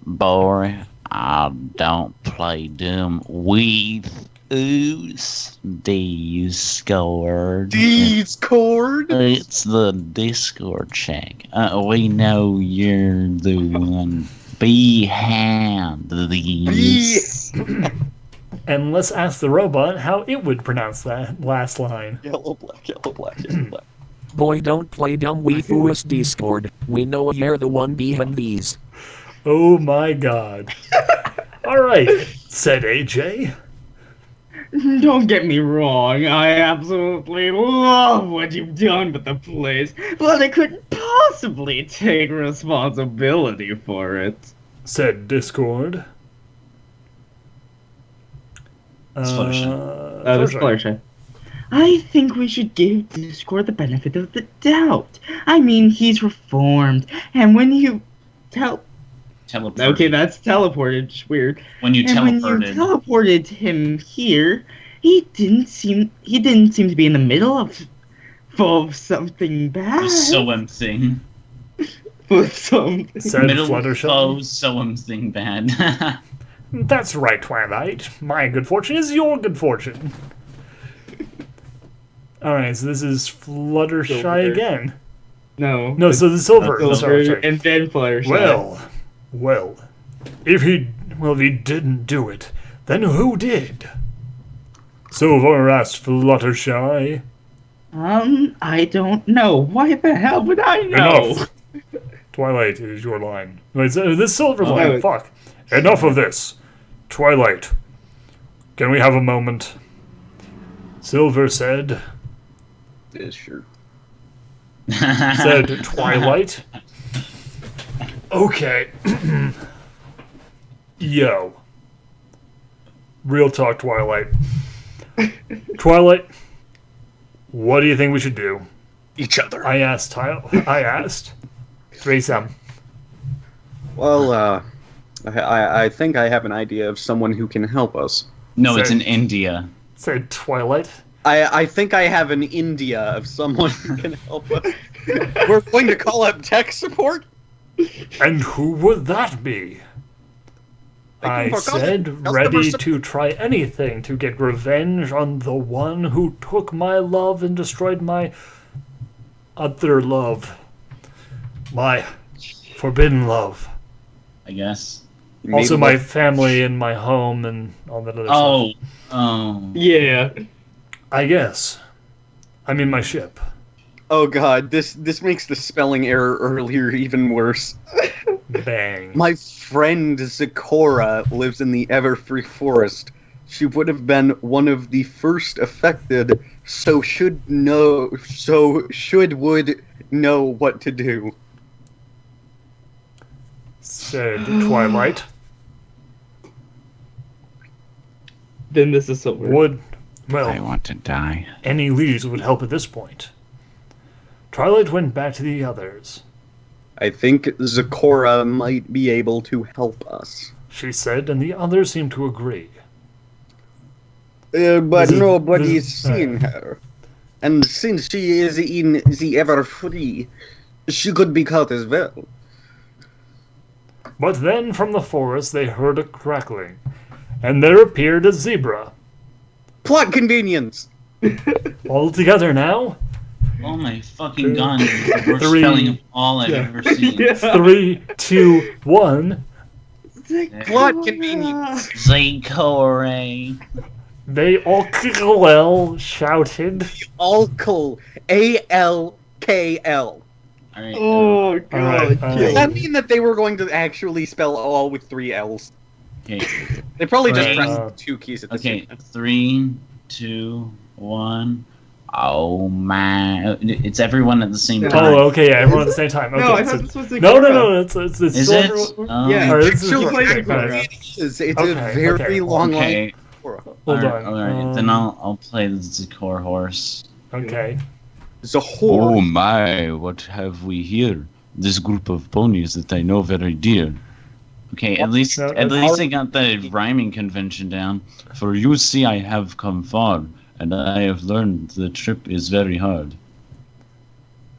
Speaker 5: Boy, I don't play them with Discord.
Speaker 6: Discord.
Speaker 5: It's the Discord check. We know you're the one behind these.
Speaker 2: And let's ask the robot how it would pronounce that last line.
Speaker 6: Yellow, black, yellow, black, yellow, black.
Speaker 7: Boy, don't play dumb with us, Discord. We know you're the one behind these.
Speaker 2: Oh my god. Alright, said AJ.
Speaker 8: Don't get me wrong, I absolutely love what you've done with the place, but I couldn't possibly take responsibility for it.
Speaker 2: Said Discord.
Speaker 1: It's
Speaker 8: Fluttershy. I think we should give Discord the benefit of the doubt. I mean, he's reformed, and when you
Speaker 1: Teleported.
Speaker 8: Okay, that's teleported. It's weird.
Speaker 1: When you
Speaker 8: And when you teleported him here, he didn't seem to be in the middle of something bad.
Speaker 1: Something.
Speaker 8: With something.
Speaker 2: Said
Speaker 1: Middle
Speaker 2: Fluttershy.
Speaker 1: of something bad.
Speaker 2: That's right, Twilight. My good fortune is your good fortune. Alright, so this is Fluttershy
Speaker 8: Silver.
Speaker 2: again.
Speaker 8: No,
Speaker 2: So the Silver.
Speaker 8: Silver
Speaker 2: Sorry.
Speaker 8: and then Fluttershy.
Speaker 2: Well, if he didn't do it, then who did? Silver asked Fluttershy.
Speaker 8: I don't know. Why the hell would I know?
Speaker 2: Enough. Twilight, it is your line. Wait, this Silver
Speaker 8: Oh,
Speaker 2: line,
Speaker 8: no.
Speaker 2: fuck. Enough of this. Twilight, can we have a moment? Silver said,
Speaker 6: Yeah, sure.
Speaker 2: said Twilight. Okay. Yo. Real talk, Twilight. Twilight, what do you think we should do?
Speaker 6: Each other.
Speaker 2: I asked. Threesome.
Speaker 6: Well, I think I have an idea of someone who can help us.
Speaker 1: No, it's in India.
Speaker 2: Said Twilight.
Speaker 6: I think I have an India of someone who can help us. We're going to call up tech support?
Speaker 2: And who would that be? I said, ready to try anything to get revenge on the one who took my love and destroyed my other love. My forbidden love.
Speaker 1: I guess.
Speaker 2: Also my family and my home and all that other stuff.
Speaker 1: Oh.
Speaker 8: Yeah.
Speaker 2: I guess. I mean my ship.
Speaker 6: Oh god, this makes the spelling error earlier even worse.
Speaker 2: Bang.
Speaker 6: My friend Zikora lives in the Everfree Forest. She would have been one of the first affected, so would know what to do.
Speaker 2: Said Twilight.
Speaker 8: Then this is Silver.
Speaker 5: I want to die.
Speaker 2: Any leads would help at this point. Twilight went back to the others.
Speaker 6: I think Zikora might be able to help us.
Speaker 2: She said, and the others seemed to agree.
Speaker 6: But
Speaker 2: This is-
Speaker 6: nobody's
Speaker 2: this is-
Speaker 6: seen her. And since she is in the Everfree, she could be caught as well.
Speaker 2: But then from the forest they heard a crackling, and there appeared a zebra.
Speaker 6: Plot convenience!
Speaker 2: All together now?
Speaker 1: Oh my fucking god. The worst
Speaker 2: Three.
Speaker 1: spelling of all I've ever seen.
Speaker 2: 3, 2, 1.
Speaker 6: Plot convenience!
Speaker 1: Zikore.
Speaker 2: They all shouted.
Speaker 6: Alkl. A-L-K-L.
Speaker 1: Alright.
Speaker 8: Oh god.
Speaker 2: Alright,
Speaker 6: Does that mean that they were going to actually spell all with 3 L's?
Speaker 1: Okay.
Speaker 6: They probably just
Speaker 2: Right.
Speaker 6: pressed 2 keys at the same
Speaker 1: Okay.
Speaker 6: time.
Speaker 1: 3, 2, 1. Oh my! It's everyone at the same time.
Speaker 2: Oh, okay, yeah, everyone at the same time. Okay,
Speaker 8: No, I
Speaker 2: so-
Speaker 8: thought this was Zikora.
Speaker 2: no, it's
Speaker 1: Is
Speaker 2: Silver.
Speaker 1: it? Oh.
Speaker 8: Yeah.
Speaker 2: Alright, this is
Speaker 6: Actually,
Speaker 2: Silver.
Speaker 8: played
Speaker 2: Okay,
Speaker 8: Zikora.
Speaker 2: alright.
Speaker 6: It is. It's
Speaker 2: Okay,
Speaker 6: a very
Speaker 2: okay.
Speaker 6: long
Speaker 1: Okay.
Speaker 6: line.
Speaker 2: Hold
Speaker 1: Alright,
Speaker 2: on.
Speaker 1: alright. Then I'll play the Zikor horse.
Speaker 2: Okay.
Speaker 6: Zahor.
Speaker 5: Oh my, what have we here? This group of ponies that I know very dear.
Speaker 1: Okay, at least
Speaker 2: No,
Speaker 1: I got the rhyming convention down. For you see, I have come far, and I have learned the trip is very hard.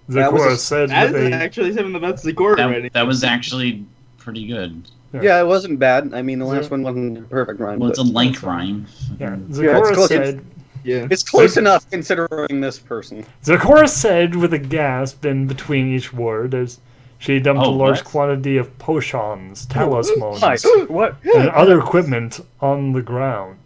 Speaker 6: That was
Speaker 2: Zikora
Speaker 6: a-
Speaker 2: said
Speaker 8: That's
Speaker 2: with a
Speaker 8: actually some of the best Zikora already.
Speaker 1: That was actually pretty good.
Speaker 6: Yeah, it wasn't bad. I mean, the last one wasn't a perfect rhyme.
Speaker 1: Well, it's a
Speaker 6: but
Speaker 1: length rhyme.
Speaker 2: yeah.
Speaker 6: it's
Speaker 2: Zikora
Speaker 6: close.
Speaker 2: said
Speaker 8: Yeah.
Speaker 6: it's close enough considering this person.
Speaker 2: Zikora said with a gasp in between each word as she dumped a
Speaker 1: Oh,
Speaker 2: large
Speaker 1: what?
Speaker 2: quantity of potions, talismans,
Speaker 6: Hi. What?
Speaker 2: and other equipment on the ground.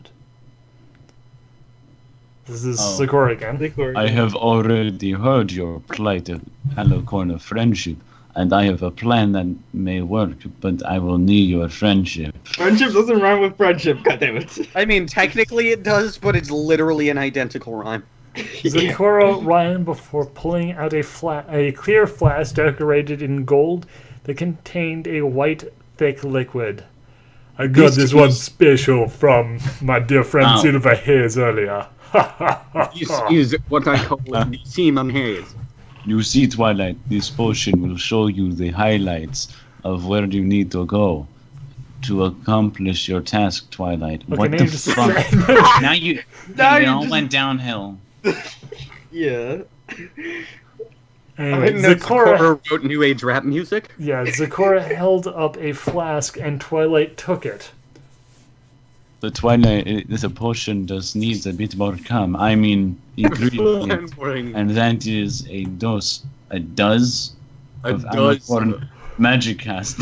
Speaker 2: This is
Speaker 1: Oh.
Speaker 2: Zikora again.
Speaker 8: Zikora.
Speaker 5: I have already heard your plight of Alicorn of friendship.
Speaker 1: and I have a plan that may work, but I will need your friendship.
Speaker 8: Friendship doesn't rhyme with friendship, goddammit.
Speaker 6: I mean, technically it does, but it's literally an identical rhyme.
Speaker 2: Zakora ran before pulling out a clear flask decorated in gold that contained a white, thick liquid. I got this one special from my dear friend Silver Haze earlier.
Speaker 4: This is what I call the semen haze.
Speaker 1: You see, Twilight, this potion will show you the highlights of where you need to go to accomplish your task, Twilight.
Speaker 2: Okay,
Speaker 1: What the fuck? Now you all went downhill.
Speaker 8: Yeah.
Speaker 2: Anyway,
Speaker 4: Zakora wrote New Age rap music.
Speaker 2: Yeah, Zakora held up a flask and Twilight took it.
Speaker 1: The Twilight, this potion just needs a bit more calm. I mean, ingredient, and that is a doze of Alicorn magic cast.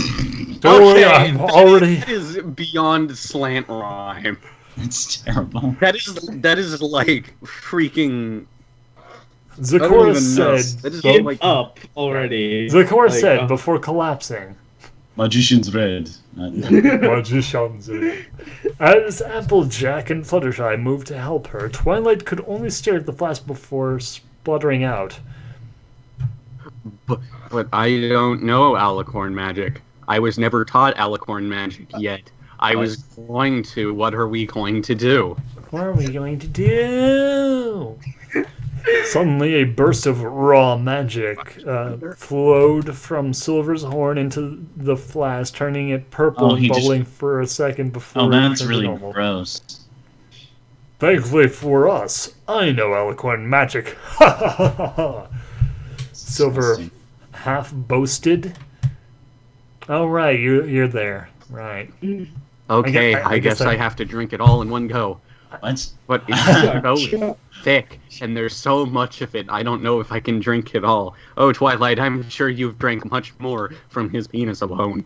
Speaker 2: Okay, I'm already.
Speaker 4: That is beyond slant rhyme.
Speaker 1: It's terrible.
Speaker 4: That is like freaking.
Speaker 2: Zakora said.
Speaker 8: Give up already.
Speaker 2: Zakora said before collapsing.
Speaker 1: Magician's red.
Speaker 2: Magician's red. As Applejack and Fluttershy moved to help her, Twilight could only stare at the flask before spluttering out.
Speaker 4: But I don't know Alicorn magic. I was never taught Alicorn magic yet. I was going to. What are we going to do?
Speaker 2: What are we going to do? Suddenly, a burst of raw magic flowed from Silver's horn into the flask, turning it purple and bubbling for a second before it
Speaker 1: that's
Speaker 2: turned
Speaker 1: really
Speaker 2: normal.
Speaker 1: gross.
Speaker 2: Thankfully for us, I know Alicorn magic. Ha ha ha ha ha. Silver half boasted. Oh, right, you're there. Right.
Speaker 4: Okay, I guess I have to drink it all in one go.
Speaker 1: What?
Speaker 4: But it's so thick, and there's so much of it, I don't know if I can drink it all. Oh, Twilight, I'm sure you've drank much more from his penis alone.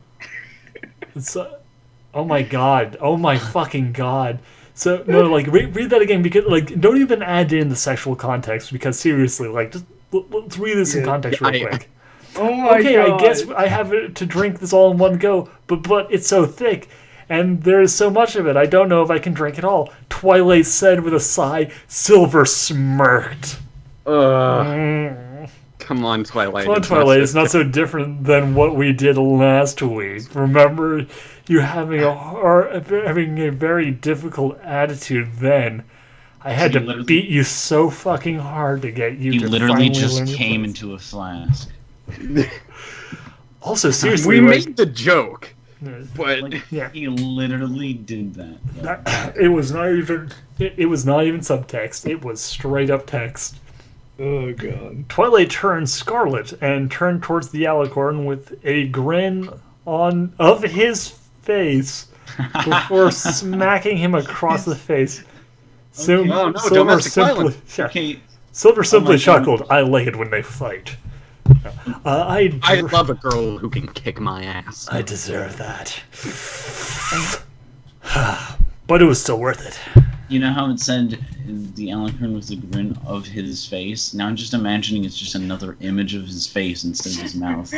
Speaker 2: It's, oh my god. Oh my fucking god. So, no, like, read that again, because, like, don't even add in the sexual context, because seriously, like, just let's read this in context real quick.
Speaker 8: Oh my god.
Speaker 2: I guess I have to drink this all in one go, but it's so thick. And there is so much of it, I don't know if I can drink it all. Twilight said with a sigh. Silver smirked.
Speaker 4: Come on, Twilight.
Speaker 2: Come on, Twilight. It's not so different than what we did last week. Remember, you having a very difficult attitude then. I had to beat you so fucking hard to get you to finally learn
Speaker 1: He literally
Speaker 2: your
Speaker 1: just came
Speaker 2: place.
Speaker 1: into a flask.
Speaker 2: Also, seriously,
Speaker 4: we made the joke. But
Speaker 2: yeah,
Speaker 1: he literally did that.
Speaker 2: It was not even. It was not even subtext. It was straight up text.
Speaker 8: Oh god.
Speaker 2: Twilight turned scarlet and turned towards the Alicorn with a grin of his face before smacking him across the face. Silver simply chuckled. I like it when they fight.
Speaker 4: I love a girl who can kick my ass.
Speaker 2: I deserve that. But it was still worth it.
Speaker 1: You know how it said the Alicorn was a grin of his face? Now I'm just imagining it's just another image of his face instead of his mouth.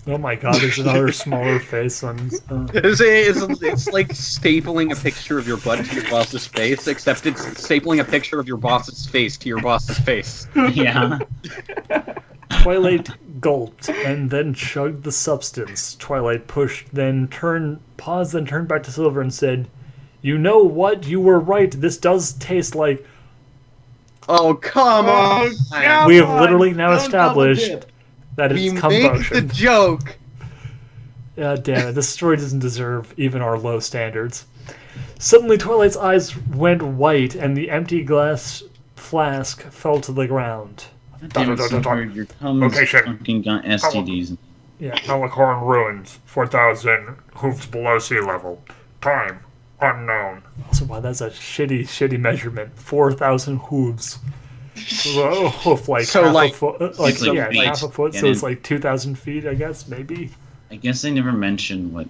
Speaker 2: Oh my god, there's another smaller face on...
Speaker 6: It's like stapling a picture of your butt to your boss's face, except it's stapling a picture of your boss's face to your boss's face.
Speaker 1: Yeah.
Speaker 2: Twilight gulped and then chugged the substance. Twilight paused, then turned back to Silver and said, "You know what? You were right. This does taste like..."
Speaker 6: Oh, come on!
Speaker 2: We have literally now established that it's combustion.
Speaker 6: We make the joke!
Speaker 2: Damn it. This story doesn't deserve even our low standards. Suddenly, Twilight's eyes went white and the empty glass flask fell to the ground.
Speaker 1: Location. Fucking got STDs.
Speaker 2: Yeah, Alicorn ruins. 4,000 hoofs below sea level. Time unknown. So wow, that's a shitty measurement. 4,000 hooves. A hoof like
Speaker 6: so
Speaker 2: half
Speaker 6: like,
Speaker 2: a foot. Half a foot. So it's like 2,000 feet, I guess, maybe.
Speaker 1: I guess they never mentioned what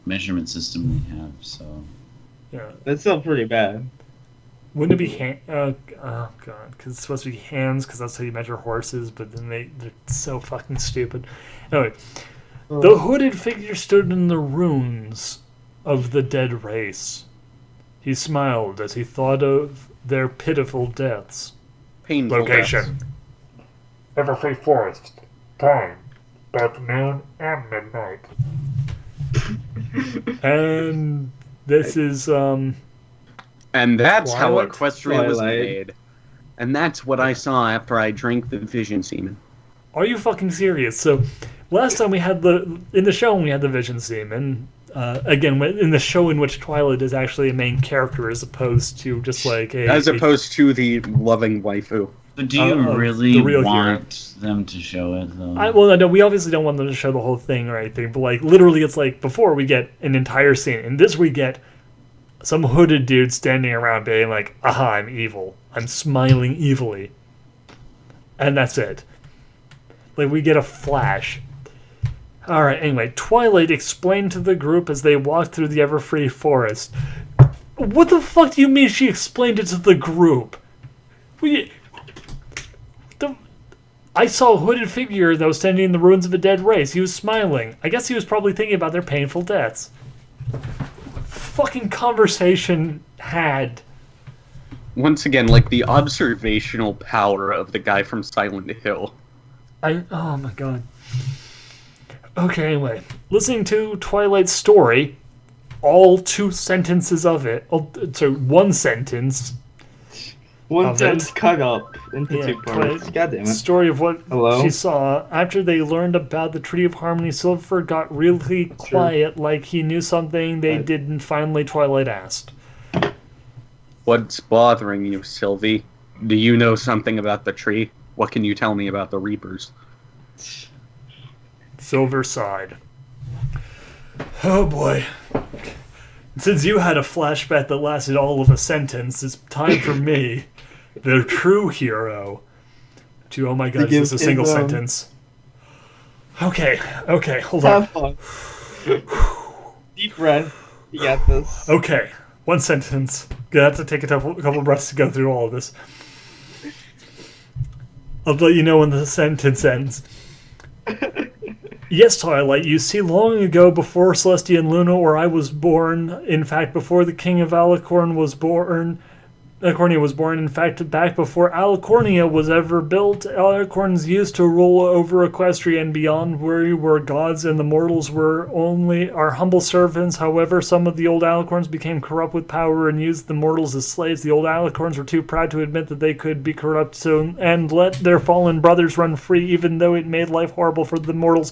Speaker 1: measurement system they have. So
Speaker 2: yeah,
Speaker 8: that's still pretty bad.
Speaker 2: Wouldn't it be oh god, because it's supposed to be hands, because that's how you measure horses, but then they're so fucking stupid. Anyway, the hooded figure stood in the ruins of the dead race. He smiled as he thought of their pitiful deaths.
Speaker 6: Painful
Speaker 2: Location: Everfree Forest. Time: both noon and midnight. And this is
Speaker 6: And that's
Speaker 2: Twilight?
Speaker 6: how Equestria was
Speaker 8: Twilight.
Speaker 6: made. And that's what I saw after I drank the vision semen.
Speaker 2: Are you fucking serious? So, last time we had in the show when we had the Vision Semen, again, in the show in which Twilight is actually a main character as opposed to just like
Speaker 6: As opposed to the loving waifu.
Speaker 1: But do you
Speaker 2: the
Speaker 1: really
Speaker 2: real
Speaker 1: want them to show it, though?
Speaker 2: well, no, we obviously don't want them to show the whole thing or anything, but like literally, it's like before we get an entire scene, and this we get some hooded dude standing around being like, "Aha, I'm evil. I'm smiling evilly," and that's it. Like we get a flash. All right. Anyway, Twilight explained to the group as they walked through the Everfree Forest. What the fuck do you mean she explained it to the group? I saw a hooded figure that was standing in the ruins of a dead race. He was smiling. I guess he was probably thinking about their painful deaths. Fucking conversation had.
Speaker 6: Once again, like the observational power of the guy from Silent Hill.
Speaker 2: Oh my god. Okay, anyway. Listening to Twilight's story, all 2 sentences of it. So 1 sentence.
Speaker 8: One sentence cut up into 2 parts. God damn it.
Speaker 2: Story of what
Speaker 8: Hello?
Speaker 2: she saw. After they learned about the Tree of Harmony, Silver got really quiet, like he knew something they didn't. Finally, Twilight asked.
Speaker 6: What's bothering you, Sylvie? Do you know something about the tree? What can you tell me about the Reapers?
Speaker 2: Silver sighed. Oh boy. Since you had a flashback that lasted all of a sentence, it's time for me, the true hero, to, oh my god, is this a single sentence? Okay, hold on.
Speaker 8: Have fun. Deep breath. You got this.
Speaker 2: Okay, 1 sentence. Gonna have to take a couple breaths to go through all of this. I'll let you know when the sentence ends. Yes, Twilight, you see, long ago, before Celestia and Luna or I was born, in fact, before the King of Alicorn was born, Alicornia was born, in fact, back before Alicornia was ever built, Alicorns used to rule over Equestria and beyond, where we were gods and the mortals were only our humble servants. However, some of the old Alicorns became corrupt with power and used the mortals as slaves. The old Alicorns were too proud to admit that they could be corrupt and let their fallen brothers run free, even though it made life horrible for the mortals.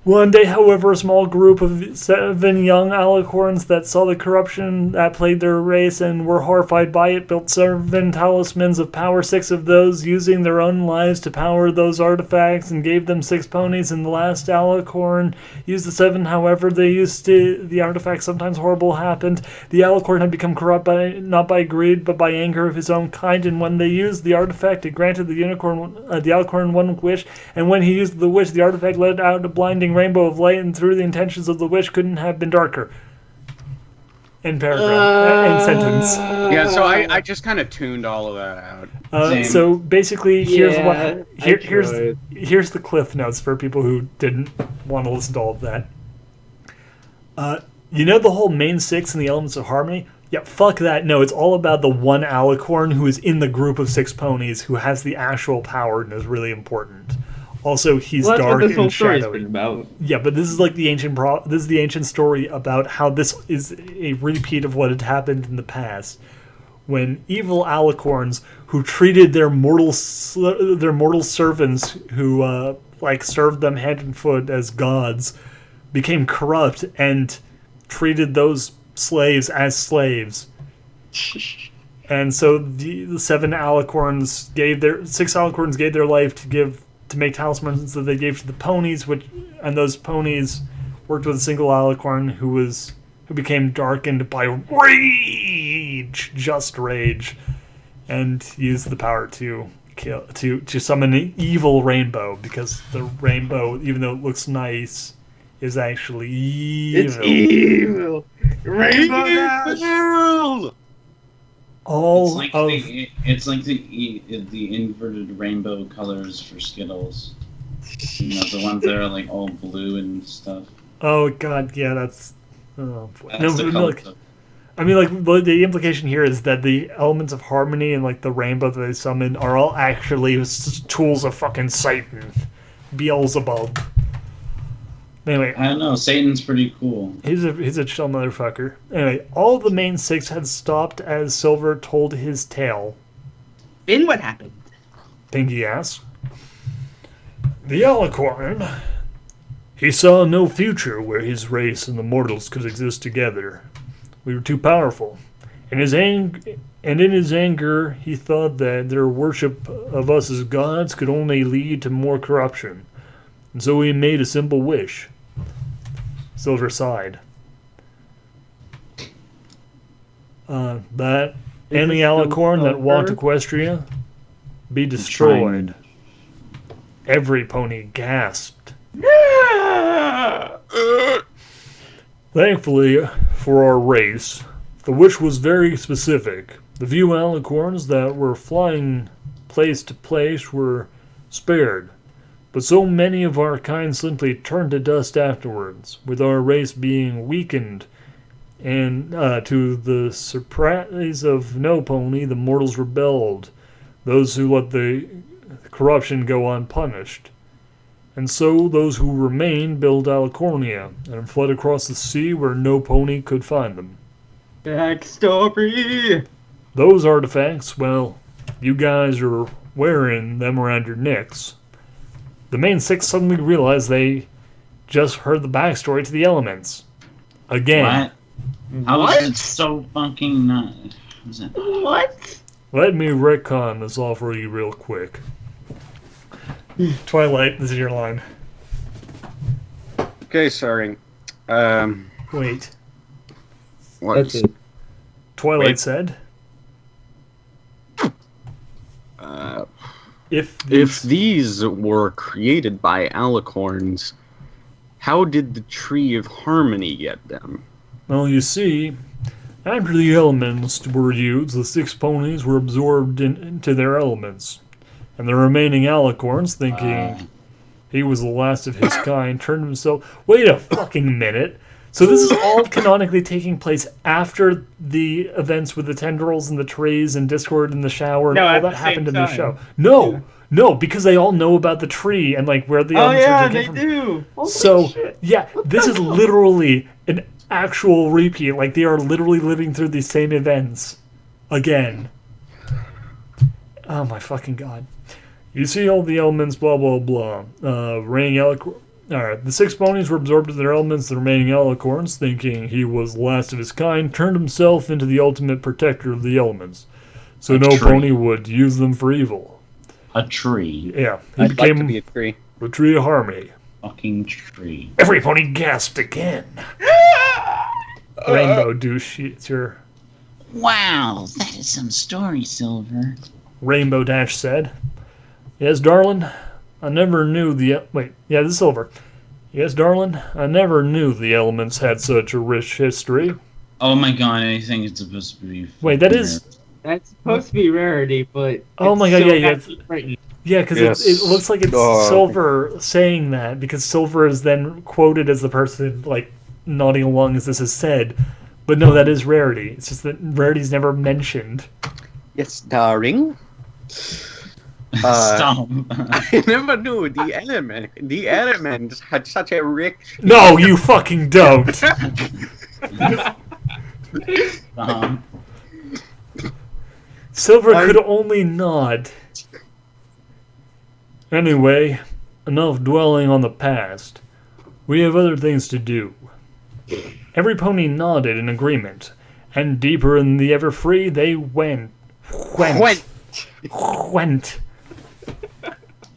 Speaker 2: One day, however, a small group of 7 young alicorns that saw the corruption that plagued their race and were horrified by it built 7 talismans of power, 6 of those using their own lives to power those artifacts, and gave them 6 ponies, and the last alicorn used the 7. However, they used the artifacts. Sometimes horrible happened. The alicorn had become corrupt not by greed, but by anger of his own kind, and when they used the artifact, it granted the alicorn one wish, and when he used the wish, the artifact let out a blinding rainbow of light, and through the intentions of the wish couldn't have been darker. In paragraph, in sentence.
Speaker 6: Yeah, so I just kind of tuned all of that out.
Speaker 2: So basically, here's
Speaker 8: Yeah,
Speaker 2: here's the cliff notes for people who didn't want to listen to all of that. You know the whole main 6 and the elements of harmony? Yeah, fuck that. No, it's all about the one alicorn who is in the group of 6 ponies who has the actual power and is really important. Also, he's
Speaker 8: Well, that's
Speaker 2: dark
Speaker 8: what this whole
Speaker 2: and
Speaker 8: story's
Speaker 2: shadowy.
Speaker 8: been about.
Speaker 2: Yeah, but this is like the ancient story about how this is a repeat of what had happened in the past, when evil alicorns who treated their mortal servants who served them hand and foot as gods became corrupt and treated those slaves as slaves. And so the 6 alicorns gave their life to make talismans that they gave to the ponies, and those ponies worked with a single alicorn who became darkened by just rage, and used the power to summon an evil rainbow, because the rainbow, even though it looks nice, is actually evil.
Speaker 8: It's evil. Rainbow Dash.
Speaker 2: All
Speaker 1: it's like the inverted rainbow colors for Skittles. You know, the ones that are like all blue and stuff.
Speaker 2: Oh god, yeah, that's. Oh boy.
Speaker 1: That's the color.
Speaker 2: I mean, like the implication here is that the elements of harmony and like the rainbow that they summon are all actually tools of fucking Satan, Beelzebub. Anyway,
Speaker 1: I don't know. Satan's pretty cool.
Speaker 2: He's a chill motherfucker. Anyway, all the main six had stopped as Silver told his tale.
Speaker 3: Then what happened?
Speaker 2: Pinky asked. The Alicorn. He saw no future where his race and the mortals could exist together. We were too powerful. In his anger, he thought that their worship of us as gods could only lead to more corruption. And so he made a simple wish. Silver sighed. That any Alicorn that walked Equestria be destroyed. Every pony gasped. Thankfully for our race, the wish was very specific. The few alicorns that were flying place to place were spared, but so many of our kind simply turned to dust afterwards, with our race being weakened, and to the surprise of no pony, the mortals rebelled, those who let the corruption go unpunished. And so those who remained built Alicornia, and fled across the sea where no pony could find them.
Speaker 8: Backstory!
Speaker 2: Those artifacts, well, you guys are wearing them around your necks. The main six suddenly realized they just heard the backstory to the elements. Again.
Speaker 1: What? How is it so fucking not?
Speaker 8: What?
Speaker 2: Let me retcon this all for you real quick. Twilight, this is your line.
Speaker 6: Okay, sorry.
Speaker 2: Wait.
Speaker 6: What?
Speaker 3: That's it.
Speaker 2: Twilight said, If
Speaker 4: these were created by alicorns, how did the Tree of Harmony get them?
Speaker 2: Well, you see, after the elements were used, the six ponies were absorbed into their elements. And the remaining alicorns, thinking he was the last of his kind, turned himself... Wait a fucking minute. So this is all canonically taking place after the events with the tendrils and the trees and Discord in the shower and all that happened in the show. No, because they all know about the tree and like where the elements are
Speaker 8: they
Speaker 2: from.
Speaker 8: do.
Speaker 2: So, yeah, this is literally an actual repeat. Like, they are literally living through these same events. Again. Oh my fucking god. You see all the elements, blah, blah, blah. Alright, the six ponies were absorbed into their elements. The remaining alicorns, thinking he was the last of his kind, turned himself into the ultimate protector of the elements. So no pony would use them for evil.
Speaker 1: A tree.
Speaker 2: Yeah, he
Speaker 6: I'd
Speaker 2: became
Speaker 6: like to be a tree.
Speaker 2: the Tree of Harmony.
Speaker 1: Fucking tree.
Speaker 2: Every pony gasped again. Rainbow douche, it's your...
Speaker 5: Wow, that is some story, Silver.
Speaker 2: Rainbow Dash said. Yes, darling, I never knew the... Wait, yeah, this is Silver. Yes, darling, I never knew the elements had such a rich history.
Speaker 1: Oh my god, anything is supposed to be...
Speaker 2: Wait, that is...
Speaker 8: That's supposed to be rarity, but...
Speaker 2: Oh my god,
Speaker 8: so
Speaker 2: yeah.
Speaker 8: written.
Speaker 2: Yeah, because
Speaker 6: Yes.
Speaker 2: it looks like it's Silver saying that, because Silver is then quoted as the person, like, nodding along as this is said. But no, that is Rarity. It's just that Rarity's never mentioned.
Speaker 6: Yes, darling.
Speaker 1: Stop.
Speaker 6: I never knew the elements had such a rich...
Speaker 2: No, you fucking don't! Silver could only nod. Anyway, enough dwelling on the past. We have other things to do. Every pony nodded in agreement, and deeper in the Everfree they went.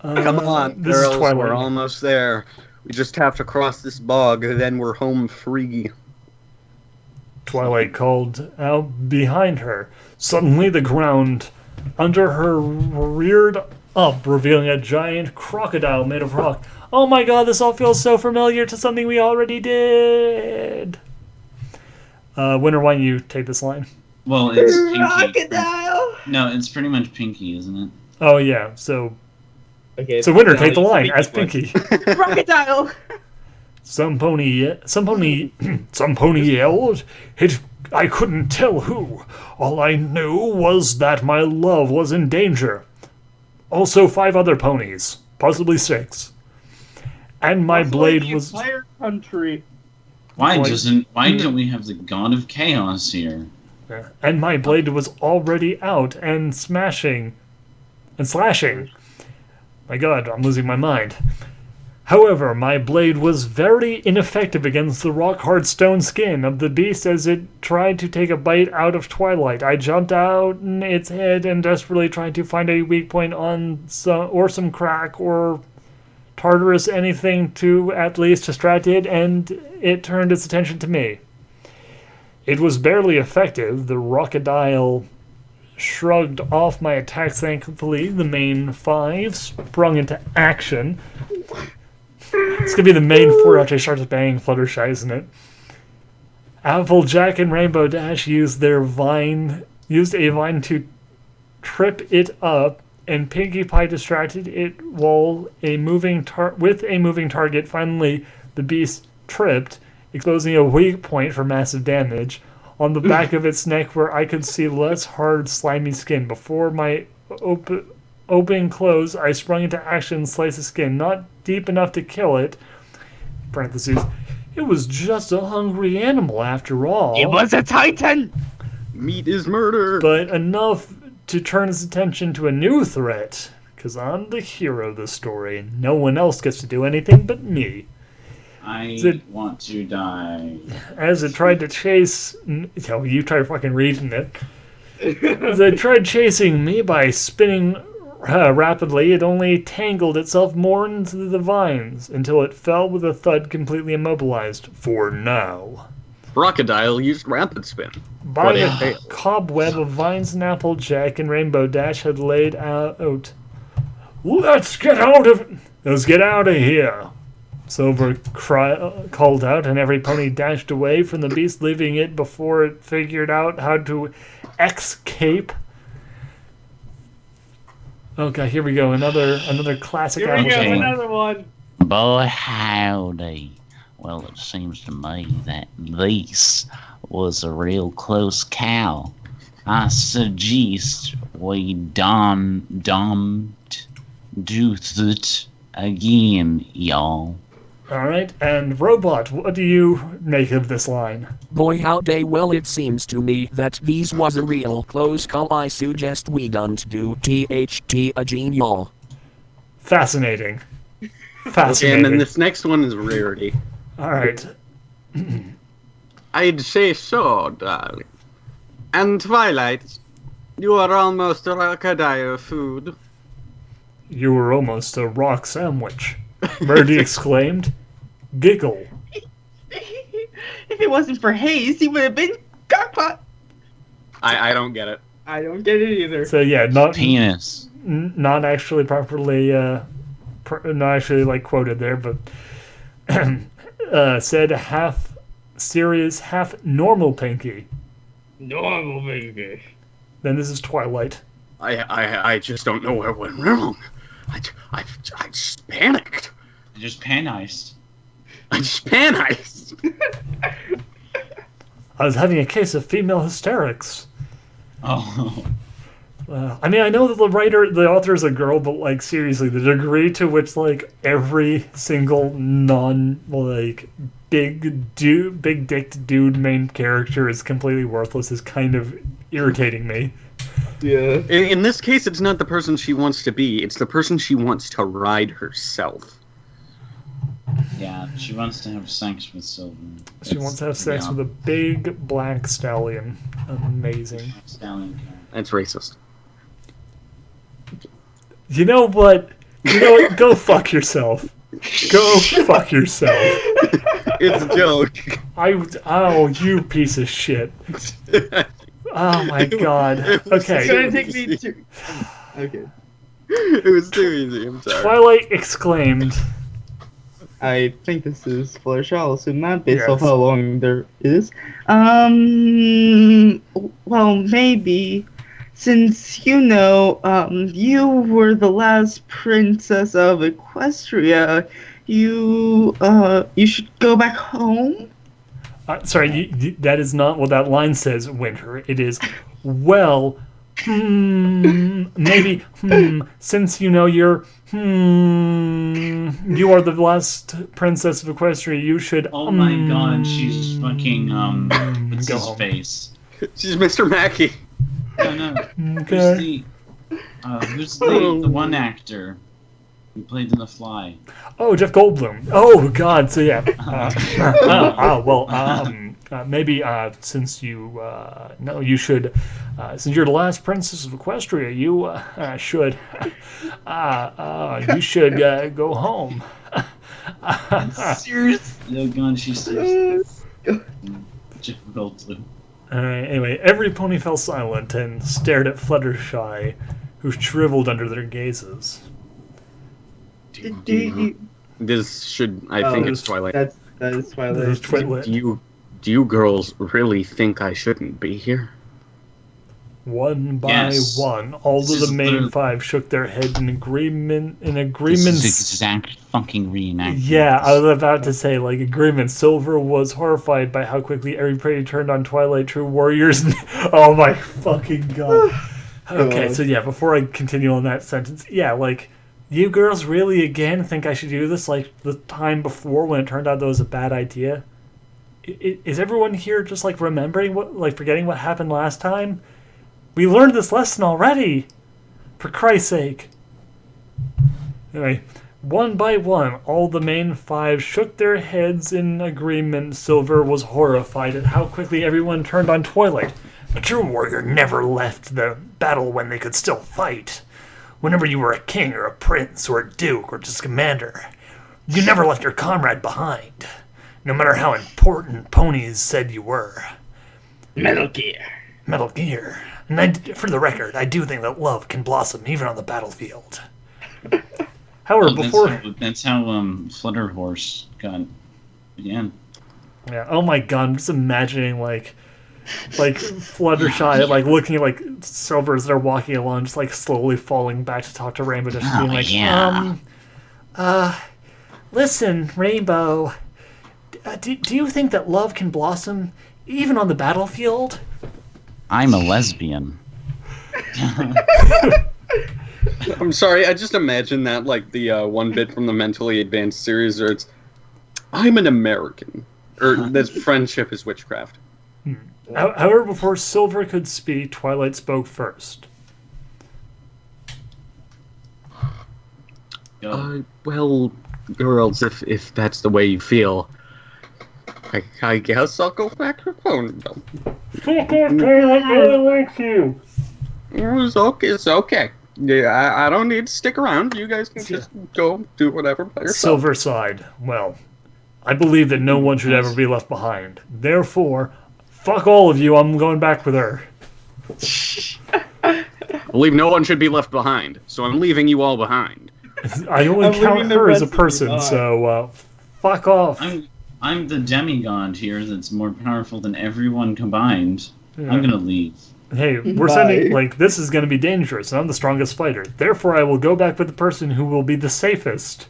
Speaker 6: Come on,
Speaker 2: this is
Speaker 6: girls,
Speaker 2: Twilight.
Speaker 6: we're almost there. We just have to cross this bog, then we're home free.
Speaker 2: Twilight called out behind her. Suddenly the ground under her reared up, revealing a giant crocodile made of rock. Oh my god, this all feels so familiar to something we already did. Winter, why don't you take this line?
Speaker 1: Well, it's pinky.
Speaker 8: Crocodile!
Speaker 1: No, it's pretty much pinky, isn't it?
Speaker 2: Oh yeah, so
Speaker 8: Okay,
Speaker 2: winner
Speaker 8: now
Speaker 2: take the
Speaker 8: you
Speaker 2: line
Speaker 8: speak
Speaker 2: as
Speaker 8: English.
Speaker 2: Pinky.
Speaker 8: Crocodile!
Speaker 2: Some pony yelled. I couldn't tell who. All I knew was that my love was in danger. Also 5 other ponies, possibly 6. And my blade was...
Speaker 8: entire country.
Speaker 1: Why don't we have the God of Chaos here?
Speaker 2: And my blade was already out and smashing and slashing. My god, I'm losing my mind. However, my blade was very ineffective against the rock-hard stone skin of the beast as it tried to take a bite out of Twilight. I jumped out in its head and desperately tried to find a weak point on some crack or Tartarus, anything to at least distract it, and it turned its attention to me. It was barely effective. The crocodile shrugged off my attacks thankfully. The main 5 sprung into action. It's gonna be the main 4 after I start banging Fluttershy, isn't it? Applejack and Rainbow Dash used a vine to trip it up, and Pinkie Pie distracted it while with a moving target. Finally, the beast tripped, exposing a weak point for massive damage on the back of its neck where I could see less hard, slimy skin. Before my open close, I sprung into action and sliced the skin, not deep enough to kill it. Parentheses. It was just a hungry animal after all.
Speaker 8: It was a titan!
Speaker 6: Meat is murder.
Speaker 2: But enough to turn his attention to a new threat. Because I'm the hero of the story, and no one else gets to do anything but me.
Speaker 1: I want to die.
Speaker 2: As it tried to chase... You tried fucking reading it. As it tried chasing me by spinning rapidly, it only tangled itself more into the vines until it fell with a thud, completely immobilized. For now.
Speaker 4: Crocodile used rapid spin.
Speaker 2: By a cobweb of vines and Applejack and Rainbow Dash had laid out. Let's get out of here! Silver called out, and every pony dashed away from the beast, leaving it before it figured out how to escape. Okay, here we go. Another classic.
Speaker 8: Here we go, another one.
Speaker 5: Boy, howdy. Well, it seems to me that this was a real close call. I suggest we don't do that again, y'all.
Speaker 2: Alright, and Robot, what do you make of this line?
Speaker 7: Boy howdy, well it seems to me that this was a real close call. I suggest we don't do THT again, y'all.
Speaker 2: Fascinating.
Speaker 6: Okay, and then this next one is rarity.
Speaker 2: Alright.
Speaker 6: I'd say so, darling. And Twilight, you are almost a crocodile food.
Speaker 2: You were almost a rock sandwich. Birdie exclaimed. Giggle.
Speaker 3: If it wasn't for Haze, he would have been cockpot.
Speaker 4: I don't get it.
Speaker 8: I don't get it either.
Speaker 2: So yeah, not
Speaker 5: Penis.
Speaker 2: Not actually properly, not actually like quoted there, but said half serious, half normal Pinky.
Speaker 8: Normal baby.
Speaker 2: Then this is Twilight.
Speaker 4: I just don't know what went wrong. I just panicked.
Speaker 1: You just pan-iced.
Speaker 4: I just pan-iced.
Speaker 2: I was having a case of female hysterics.
Speaker 1: Oh.
Speaker 2: I mean, I know that the author is a girl, but like seriously, the degree to which like every single big dicked dude main character is completely worthless is kind of irritating me.
Speaker 8: Yeah.
Speaker 6: In this case, it's not the person she wants to be. It's the person she wants to ride herself.
Speaker 1: Yeah, she wants to have sex with Silver.
Speaker 2: She wants to have sex with a big black stallion. Amazing.
Speaker 1: Stallion.
Speaker 6: That's racist.
Speaker 2: You know what? Go fuck yourself. Go fuck yourself.
Speaker 6: It's a joke.
Speaker 2: Oh, you piece of shit. Oh my god. Okay.
Speaker 8: It's gonna take me to... Okay.
Speaker 6: It was too easy, I'm sorry.
Speaker 2: Twilight exclaimed.
Speaker 3: I think this is Fluttershy. I'll assume that based
Speaker 2: Yes.
Speaker 3: off how long there is. Well, maybe. Since you know, you were the last princess of Equestria, you should go back home?
Speaker 2: Sorry, that is not what that line says, Winter. It is, well, maybe, since you know you are the last princess of Equestria, you should,
Speaker 1: Oh my god, she's fucking, what's
Speaker 2: go
Speaker 1: his
Speaker 2: home.
Speaker 1: face?
Speaker 4: She's Mr. Mackey.
Speaker 1: No.
Speaker 2: Okay.
Speaker 1: Who's the one actor who played in The Fly?
Speaker 2: Oh, Jeff Goldblum. Oh, God, so yeah. Maybe since you know, you should, since you're the last princess of Equestria, you should, you should go home.
Speaker 1: Seriously? Oh god, she's serious. Jeff Goldblum.
Speaker 2: Alright, anyway, every pony fell silent and stared at Fluttershy, who shriveled under their gazes.
Speaker 4: This should, I think it's Twilight.
Speaker 3: That is Twilight.
Speaker 2: There's Twilight.
Speaker 4: Do you girls really think I shouldn't be here?
Speaker 2: One by
Speaker 1: Yes.
Speaker 2: one, all
Speaker 1: This
Speaker 2: of the
Speaker 1: is
Speaker 2: main
Speaker 1: literally-
Speaker 2: five shook their head in agreement.
Speaker 5: This is exact fucking reenactment.
Speaker 2: Yeah, I was about to say, like, agreement. Silver was horrified by how quickly everybody turned on Twilight True Warriors. Oh my fucking god. Okay, so yeah, before I continue on that sentence, yeah, like, you girls really again think I should do this like the time before when it turned out that was a bad idea? Is everyone here just like remembering forgetting what happened last time? We learned this lesson already! For Christ's sake. Anyway, one by one, all the main five shook their heads in agreement. Silver was horrified at how quickly everyone turned on Twilight. A true warrior never left the battle when they could still fight. Whenever you were a king or a prince or a duke or just commander, you never left your comrade behind, no matter how important ponies said you were.
Speaker 8: Metal Gear.
Speaker 2: Metal Gear. And for the record, I do think that love can blossom even on the battlefield. However,
Speaker 1: That's how Flutterhorse got began.
Speaker 2: Yeah, oh my god, I'm just imagining like Fluttershy like looking at like Silver as they're walking along, just like slowly falling back to talk to Rainbow, just being like, listen, Rainbow, do you think that love can blossom even on the battlefield?
Speaker 5: I'm a lesbian.
Speaker 4: I'm sorry, I just imagine that like the one bit from the Mentally Advanced series where it's, I'm an American. Or that friendship is witchcraft.
Speaker 2: However, before Silver could speak, Twilight spoke first.
Speaker 4: Well, girls, if that's the way you feel, I guess I'll go back to Ponyville.
Speaker 2: Fuck off, Twilight, I really like you!
Speaker 4: It's okay. Yeah, I don't need to stick around. You guys can just go do whatever by yourself.
Speaker 2: Silver sighed. Well, I believe that no one should ever be left behind. Therefore, fuck all of you, I'm going back with her.
Speaker 4: I believe no one should be left behind, so I'm leaving you all behind.
Speaker 2: I only count her as a person, so fuck off.
Speaker 1: I'm the demigod here that's more powerful than everyone combined.
Speaker 2: Yeah.
Speaker 1: I'm gonna leave.
Speaker 2: Hey, we're sending, like, this is gonna be dangerous, and I'm the strongest fighter. Therefore, I will go back with the person who will be the safest.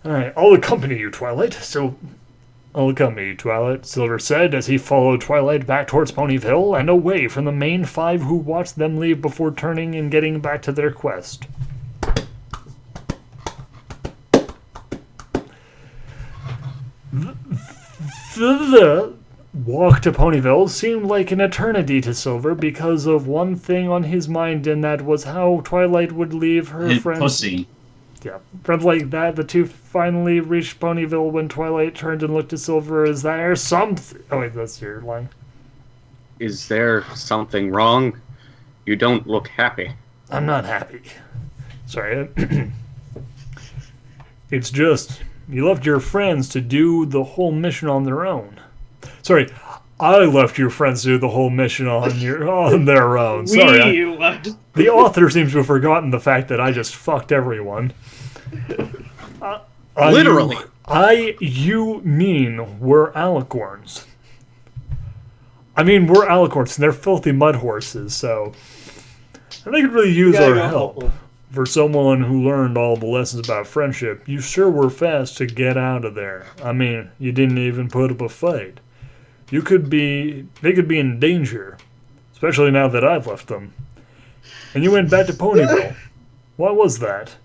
Speaker 2: Alright, I'll accompany you, Twilight. Silver said as he followed Twilight back towards Ponyville and away from the main five who watched them leave before turning and getting back to their quest. The walk to Ponyville seemed like an eternity to Silver because of one thing on his mind, and that was how Twilight would leave her friends.
Speaker 1: Pussy.
Speaker 2: Yeah, friends like that. The two finally reached Ponyville when Twilight turned and looked at Silver. Is there something? Oh wait, that's your line.
Speaker 4: Is there something wrong? You don't look happy.
Speaker 2: I'm not happy. Sorry. It's just you left your friends to do the whole mission on their own. Sorry, I left your friends to do the whole mission on their own. Sorry, the author seems to have forgotten the fact that I just fucked everyone.
Speaker 4: Literally.
Speaker 2: You mean we're alicorns. I mean, we're alicorns, and they're filthy mud horses, so they could really use our help. For someone who learned all the lessons about friendship, you sure were fast to get out of there. I mean, you didn't even put up a fight. They could be in danger, especially now that I've left them. And you went back to Ponyville. Why was that?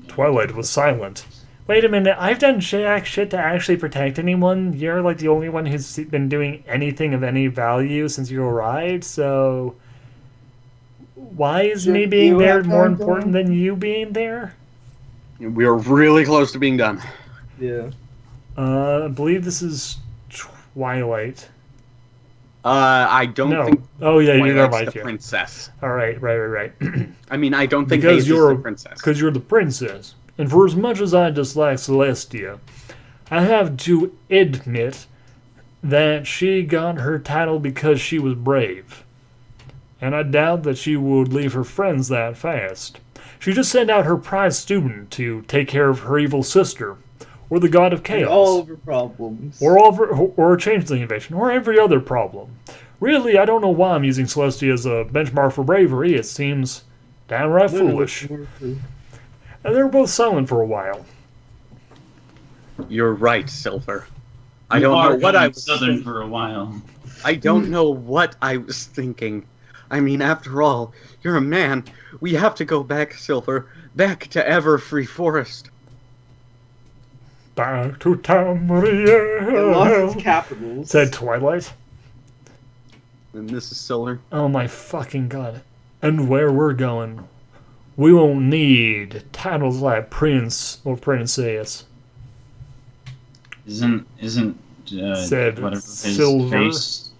Speaker 2: Twilight was silent. Wait a minute, I've done shit to actually protect anyone. You're like the only one who's been doing anything of any value since you arrived, so why is me being there more important than you being there?
Speaker 4: We are really close to being done.
Speaker 8: Yeah.
Speaker 2: I believe this is Twilight.
Speaker 4: I don't think.
Speaker 2: Oh yeah, you're
Speaker 4: Twilight's the princess.
Speaker 2: All right.
Speaker 4: I mean, I don't think
Speaker 2: because
Speaker 4: Haze
Speaker 2: you're
Speaker 4: is the princess.
Speaker 2: Because you're the princess, and for as much as I dislike Celestia, I have to admit that she got her title because she was brave, and I doubt that she would leave her friends that fast. She just sent out her prize student to take care of her evil sister, or the god of chaos,
Speaker 8: and all of her problems,
Speaker 2: or a changeling invasion, or every other problem. Really, I don't know why I'm using Celestia as a benchmark for bravery. It seems downright foolish. And they were both silent for a while.
Speaker 4: You're right, Silver. I don't know what I was
Speaker 1: southern for a while.
Speaker 4: I don't know what I was thinking. I mean, after all, you're a man. We have to go back, Silver. Back to Everfree Forest.
Speaker 2: Back to Tamriel.
Speaker 8: Lost its capitals.
Speaker 2: Said Twilight.
Speaker 4: And this is Silver.
Speaker 2: Oh my fucking god. And where we're going, we won't need titles like Prince or Princess.
Speaker 1: Isn't
Speaker 2: said
Speaker 1: whatever his
Speaker 2: Silver.
Speaker 1: face?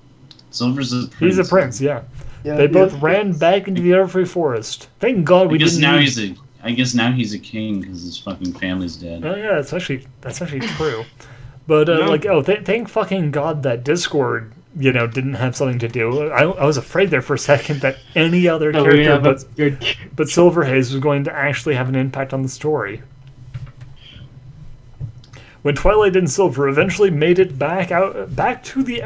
Speaker 1: Silver's a prince.
Speaker 2: He's a prince, yeah. They both ran back into the Everfree Forest. Thank God we didn't.
Speaker 1: I guess now he's a king because his fucking family's dead.
Speaker 2: Oh yeah, that's actually true. But thank fucking God that Discord, didn't have something to do. I was afraid there for a second that any other character but Silver Haze was going to actually have an impact on the story. When Twilight and Silver eventually made it back to the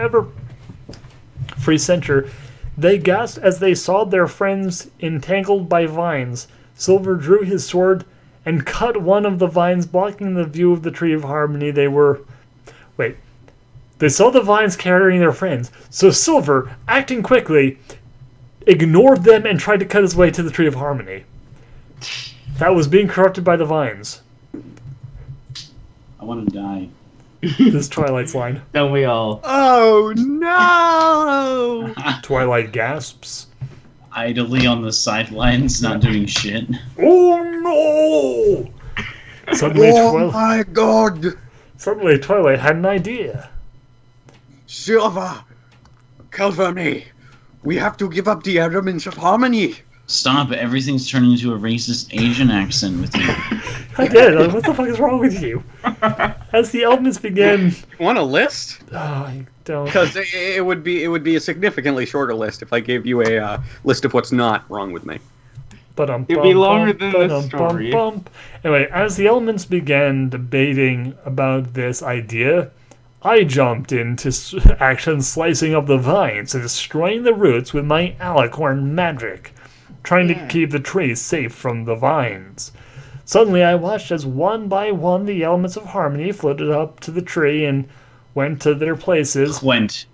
Speaker 2: Everfree Center, they gasped as they saw their friends entangled by vines. Silver drew his sword and cut one of the vines, blocking the view of the Tree of Harmony. They saw the vines carrying their friends, so Silver, acting quickly, ignored them and tried to cut his way to the Tree of Harmony. That was being corrupted by the vines.
Speaker 1: I want to die.
Speaker 2: This Twilight's line.
Speaker 8: Don't we all?
Speaker 4: Oh no!
Speaker 2: Twilight gasps.
Speaker 1: Idly on the sidelines, not doing shit.
Speaker 2: Oh no! Suddenly,
Speaker 4: my God!
Speaker 2: Suddenly, Twilight had an idea.
Speaker 4: Silver, cover me. We have to give up the elements of harmony.
Speaker 1: Stop! Everything's turning into a racist Asian accent with you.
Speaker 2: I did. What the fuck is wrong with you? As the elements began.
Speaker 4: You want a list?
Speaker 2: Oh, I don't.
Speaker 4: Because it would be a significantly shorter list if I gave you a list of what's not wrong with me.
Speaker 8: It'd be longer than the story.
Speaker 2: Anyway, as the elements began debating about this idea, I jumped into action, slicing up the vines and destroying the roots with my alicorn magic, trying to keep the tree safe from the vines. Suddenly, I watched as one by one the elements of harmony floated up to the tree and went to their places.
Speaker 1: Went.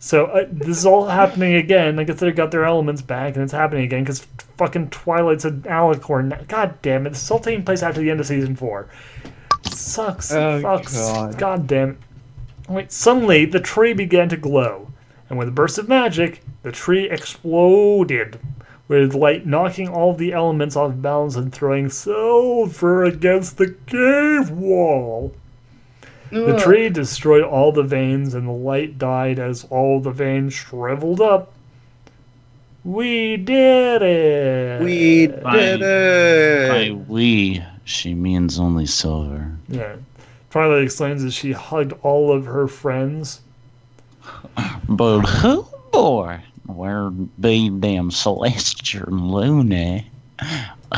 Speaker 2: So this is all happening again. I guess they got their elements back, and it's happening again because fucking Twilight's an alicorn. God damn it! This is all taking place after the end of season 4. Sucks. Fucks. God damn it. Wait, suddenly the tree began to glow, and with a burst of magic, the tree exploded, with light knocking all the elements off balance and throwing Silver against the cave wall. The tree destroyed all the veins, and the light died as all the veins shriveled up. We did it!
Speaker 6: We did it!
Speaker 5: By we, she means only Silver.
Speaker 2: Yeah. Twilight explains that she hugged all of her friends.
Speaker 5: But who, boy? Where be them Celestial Luna?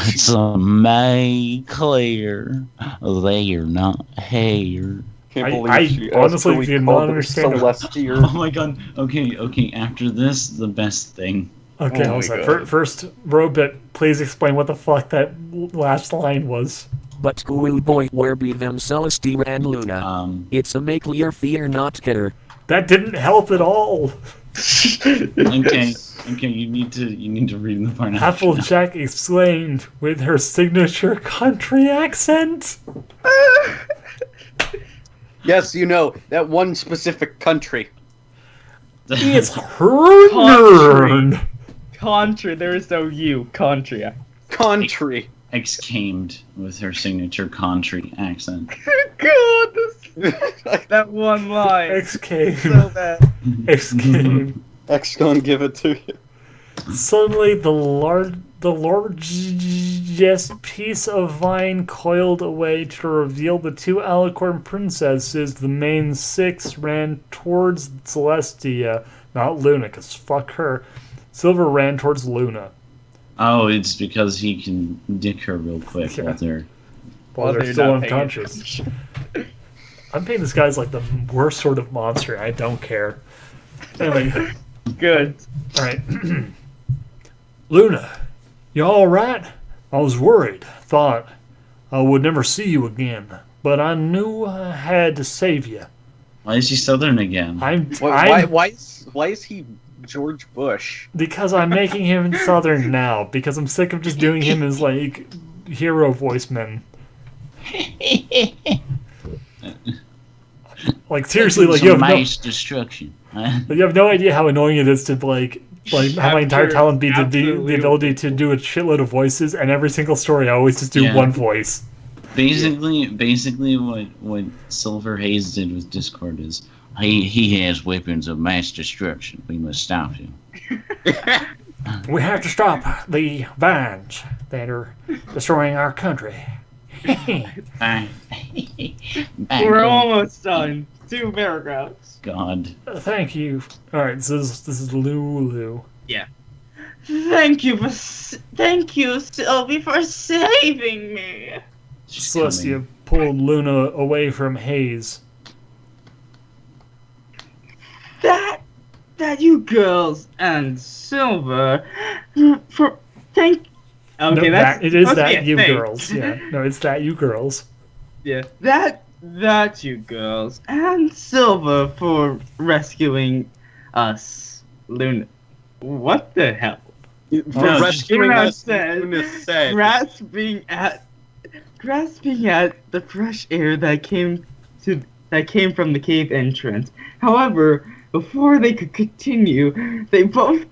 Speaker 5: It's a May clear. They are not here.
Speaker 6: Can't believe
Speaker 2: I
Speaker 6: she
Speaker 2: honestly
Speaker 6: actually
Speaker 2: did
Speaker 6: called
Speaker 2: not
Speaker 6: her
Speaker 2: understand.
Speaker 6: Celestial.
Speaker 1: Oh my god. Okay. After this, the best thing.
Speaker 2: Okay,
Speaker 8: Oh
Speaker 2: hold
Speaker 8: my
Speaker 2: on.
Speaker 8: God.
Speaker 2: First, Robit, please explain what the fuck that last line was.
Speaker 7: But school boy, where be them Celestia and Luna? It's a make clear fear not care.
Speaker 2: That didn't help at all.
Speaker 1: Okay. You need to read the part after now.
Speaker 2: Applejack exclaimed with her signature country accent.
Speaker 6: Yes, you know, that one specific country.
Speaker 2: It's her turn.
Speaker 8: Country, there is no you. Country.
Speaker 6: Country.
Speaker 1: Exclaimed with her signature country accent.
Speaker 8: God, that one line.
Speaker 2: Exclaimed.
Speaker 8: So bad.
Speaker 2: Exclaimed.
Speaker 6: X gonna give it to you.
Speaker 2: Suddenly, the largest piece of vine coiled away to reveal the two alicorn princesses. The main six ran towards Celestia, not Luna, because fuck her. Silver ran towards Luna.
Speaker 1: Oh, it's because he can dick her real quick
Speaker 2: Yeah.
Speaker 1: while they're
Speaker 2: They're still
Speaker 8: not paying
Speaker 2: unconscious. I'm painting this guy's like the worst sort of monster. I don't care. Anyway,
Speaker 8: Good.
Speaker 2: alright. Luna, you alright? I was worried. Thought I would never see you again. But I knew I had to save you.
Speaker 1: Why is he Southern again?
Speaker 6: Why is he George Bush?
Speaker 2: Because I'm making him Southern now. Because I'm sick of just doing him as like hero voice men. Like seriously, like you have
Speaker 5: mass destruction.
Speaker 2: you have no idea how annoying it is to like have my entire talent be the ability to do a shitload of voices, and every single story I always just do one voice.
Speaker 1: Basically, what Silver Haze did with Discord is
Speaker 5: He has weapons of mass destruction. We must stop him.
Speaker 2: We have to stop the vines that are destroying our country.
Speaker 8: We're almost done. 2 paragraphs.
Speaker 1: God.
Speaker 2: Thank you. All right, this is Lulu.
Speaker 8: Yeah.
Speaker 3: Thank you, Sylvie, for saving me.
Speaker 2: Celestia pulled Luna away from Haze.
Speaker 3: That you girls and Silver for thank.
Speaker 8: Okay,
Speaker 2: no, it is
Speaker 8: supposed to be
Speaker 2: that
Speaker 8: a
Speaker 2: you
Speaker 8: thing.
Speaker 2: girls. Yeah, no, it's that you girls.
Speaker 8: Yeah. That you girls and Silver for rescuing us, Luna. What the hell?
Speaker 6: For rescuing
Speaker 8: Luna
Speaker 6: us,
Speaker 8: said,
Speaker 6: Luna said.
Speaker 8: grasping at the fresh air that came from the cave entrance. However, before they could continue, they both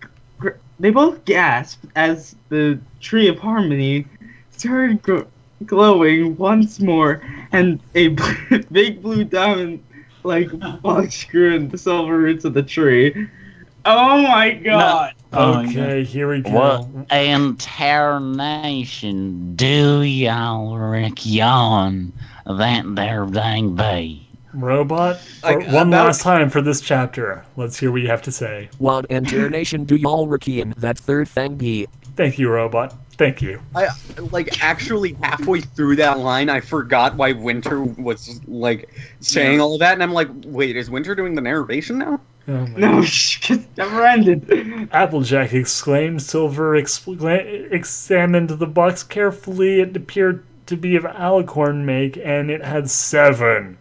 Speaker 8: gasped as the Tree of Harmony started glowing once more, and a big blue diamond box grew in the silver roots of the tree. Oh my god!
Speaker 2: Okay, here we go.
Speaker 5: What entire nation do y'all reckon that there dang be?
Speaker 2: Robot, one last time for this chapter. Let's hear what you have to say.
Speaker 7: What entire nation do y'all reckon that third thing be?
Speaker 2: Thank you, Robot. Thank you.
Speaker 6: I actually halfway through that line, I forgot why Winter was saying all of that, and I'm like, wait, is Winter doing the narration now?
Speaker 2: Oh
Speaker 8: No, it never ended.
Speaker 2: Applejack exclaimed. Silver examined the box carefully. It appeared to be of alicorn make, and it had 7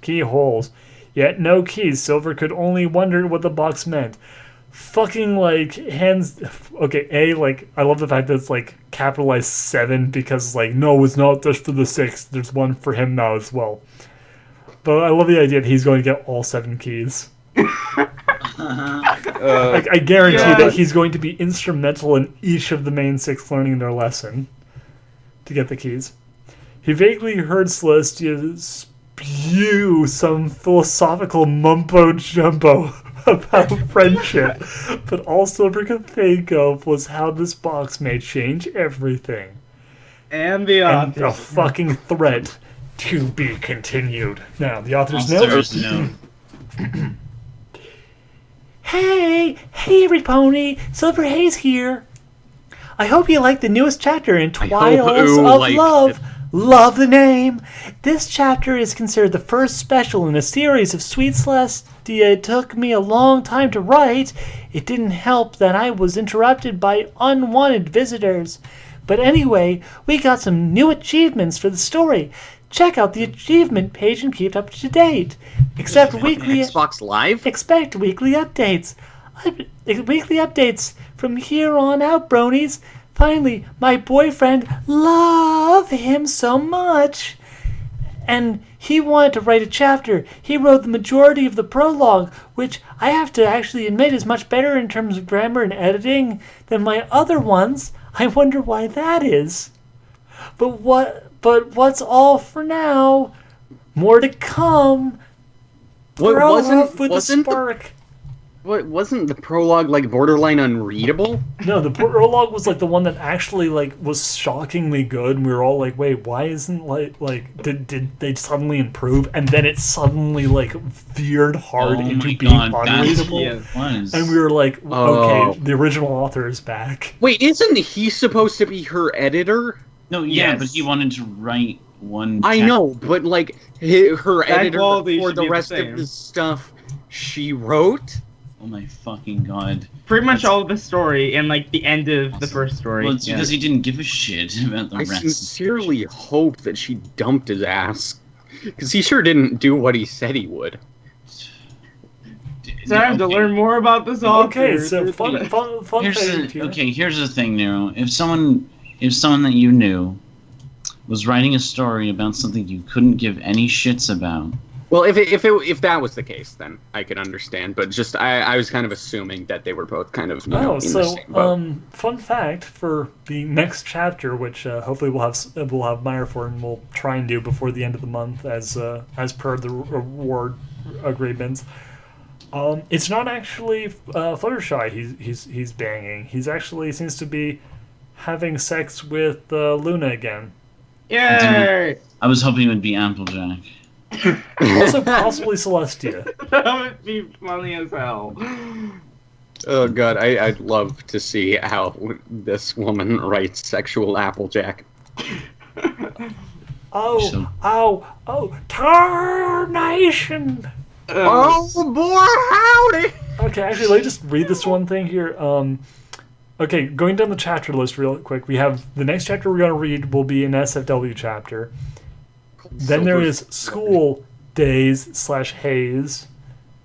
Speaker 2: keyholes, yet no keys. Silver could only wonder what the box meant. Fucking hands. Okay, I love the fact that it's capitalized 7 because no, it's not just for the 6. There's one for him now as well. But I love the idea that he's going to get all 7 keys. I guarantee that he's going to be instrumental in each of the main 6 learning their lesson to get the keys. He vaguely heard Celestia spew some philosophical mumbo-jumbo about friendship, but all Silver could think of was how this box may change everything.
Speaker 8: And the
Speaker 2: And
Speaker 8: author.
Speaker 2: a fucking threat to be continued. Now, the author's
Speaker 1: Author's
Speaker 2: note.
Speaker 1: note.
Speaker 2: Hey, every pony, Silver Haze here. I hope you like the newest chapter in
Speaker 4: I hope
Speaker 2: Trials
Speaker 4: Ooh
Speaker 2: of
Speaker 4: liked
Speaker 2: Love.
Speaker 4: it.
Speaker 2: Love the name. This chapter is considered the first special in a series of Sweet Celestia. It took me a long time to write. It didn't help that I was interrupted by unwanted visitors. But anyway, we got some new achievements for the story. Check out the achievement page and keep up to date. Expect weekly
Speaker 4: Xbox Live?
Speaker 2: Expect weekly updates. Weekly updates from here on out, bronies. Finally, my boyfriend, love him so much. And he wanted to write a chapter. He wrote the majority of the prologue, which I have to actually admit is much better in terms of grammar and editing than my other ones. I wonder why that is. But what's all for now? More to come.
Speaker 4: Wasn't the prologue like borderline unreadable?
Speaker 2: No, the prologue was like the one that actually like was shockingly good, and we were all like, "Wait, why isn't did they suddenly improve?" And then it suddenly like veered hard into being unreadable, and we were like, "Okay, the original author is back."
Speaker 4: Wait, isn't he supposed to be her editor?
Speaker 1: No, yeah, but he wanted to write one.
Speaker 4: I know, but like her editor for the rest
Speaker 8: same.
Speaker 4: of the stuff she wrote.
Speaker 1: Oh my fucking god.
Speaker 8: Pretty much all of the story and like the end of the first story.
Speaker 1: Well, it's because he didn't give a shit about the
Speaker 4: I
Speaker 1: rest.
Speaker 4: sincerely hope that she dumped his ass. Because he sure didn't do what he said he would.
Speaker 8: Time to learn more about this author.
Speaker 2: Okay, so fun
Speaker 1: here's the thing, Nero. If someone that you knew was writing a story about something you couldn't give any shits about.
Speaker 4: Well, if that was the case, then I could understand. But just I was kind of assuming that they were both kind of in the same boat.
Speaker 2: Fun fact for the next chapter, which hopefully we'll have Meyer for, and we'll try and do before the end of the month, as per the reward agreements. It's not actually Fluttershy he's banging. He's actually seems to be having sex with Luna again.
Speaker 8: Yay!
Speaker 1: I was hoping it would be Applejack.
Speaker 2: Also possibly Celestia.
Speaker 8: That would be funny as hell.
Speaker 4: Oh god, I'd love to see how this woman writes sexual Applejack.
Speaker 2: Tarnation!
Speaker 4: Oh boy, howdy!
Speaker 2: Okay, actually, let me just read this one thing here. Okay, going down the chapter list real quick, we have the next chapter we're going to read will be an SFW chapter. Then there is School Days / Haze,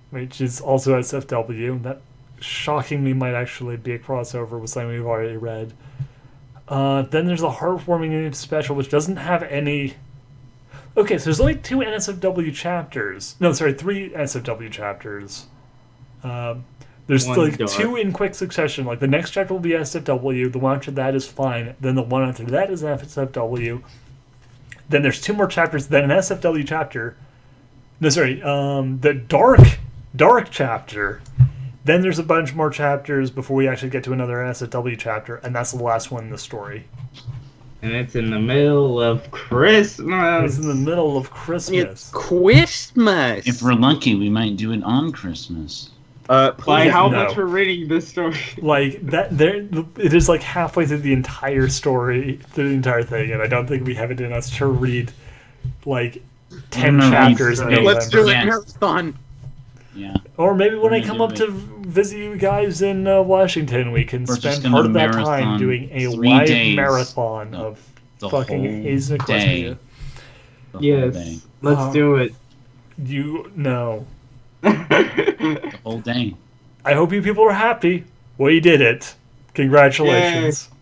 Speaker 2: which is also SFW. That shockingly might actually be a crossover with something we've already read. Then there's a Heartwarming Special, which doesn't have any... Okay, so there's only 2 NSFW chapters. No, sorry, 3 NSFW chapters. There's like 2 in quick succession. Like the next chapter will be SFW, the one after that is fine, then the one after that is SFW. Then there's 2 more chapters, then an SFW chapter. No, sorry, the dark chapter. Then there's a bunch more chapters before we actually get to another SFW chapter, and that's the last one in the story.
Speaker 8: And it's in the middle of Christmas.
Speaker 2: It's in the middle of Christmas.
Speaker 4: It's Christmas!
Speaker 1: If we're lucky, we might do it on Christmas.
Speaker 8: By how much we're reading this story?
Speaker 2: Like that, it is like halfway through the entire story, through the entire thing, and I don't think we have it in us to read like 10 chapters.
Speaker 4: Let's do a marathon.
Speaker 1: Yeah.
Speaker 2: Or maybe when I come up to visit you guys in Washington, we can spend part of that time doing a live marathon of fucking Haze and Equestria.
Speaker 8: Yes, let's do it.
Speaker 2: You know.
Speaker 1: The whole day.
Speaker 2: I hope you people are happy. We did it. Congratulations.
Speaker 8: Yay.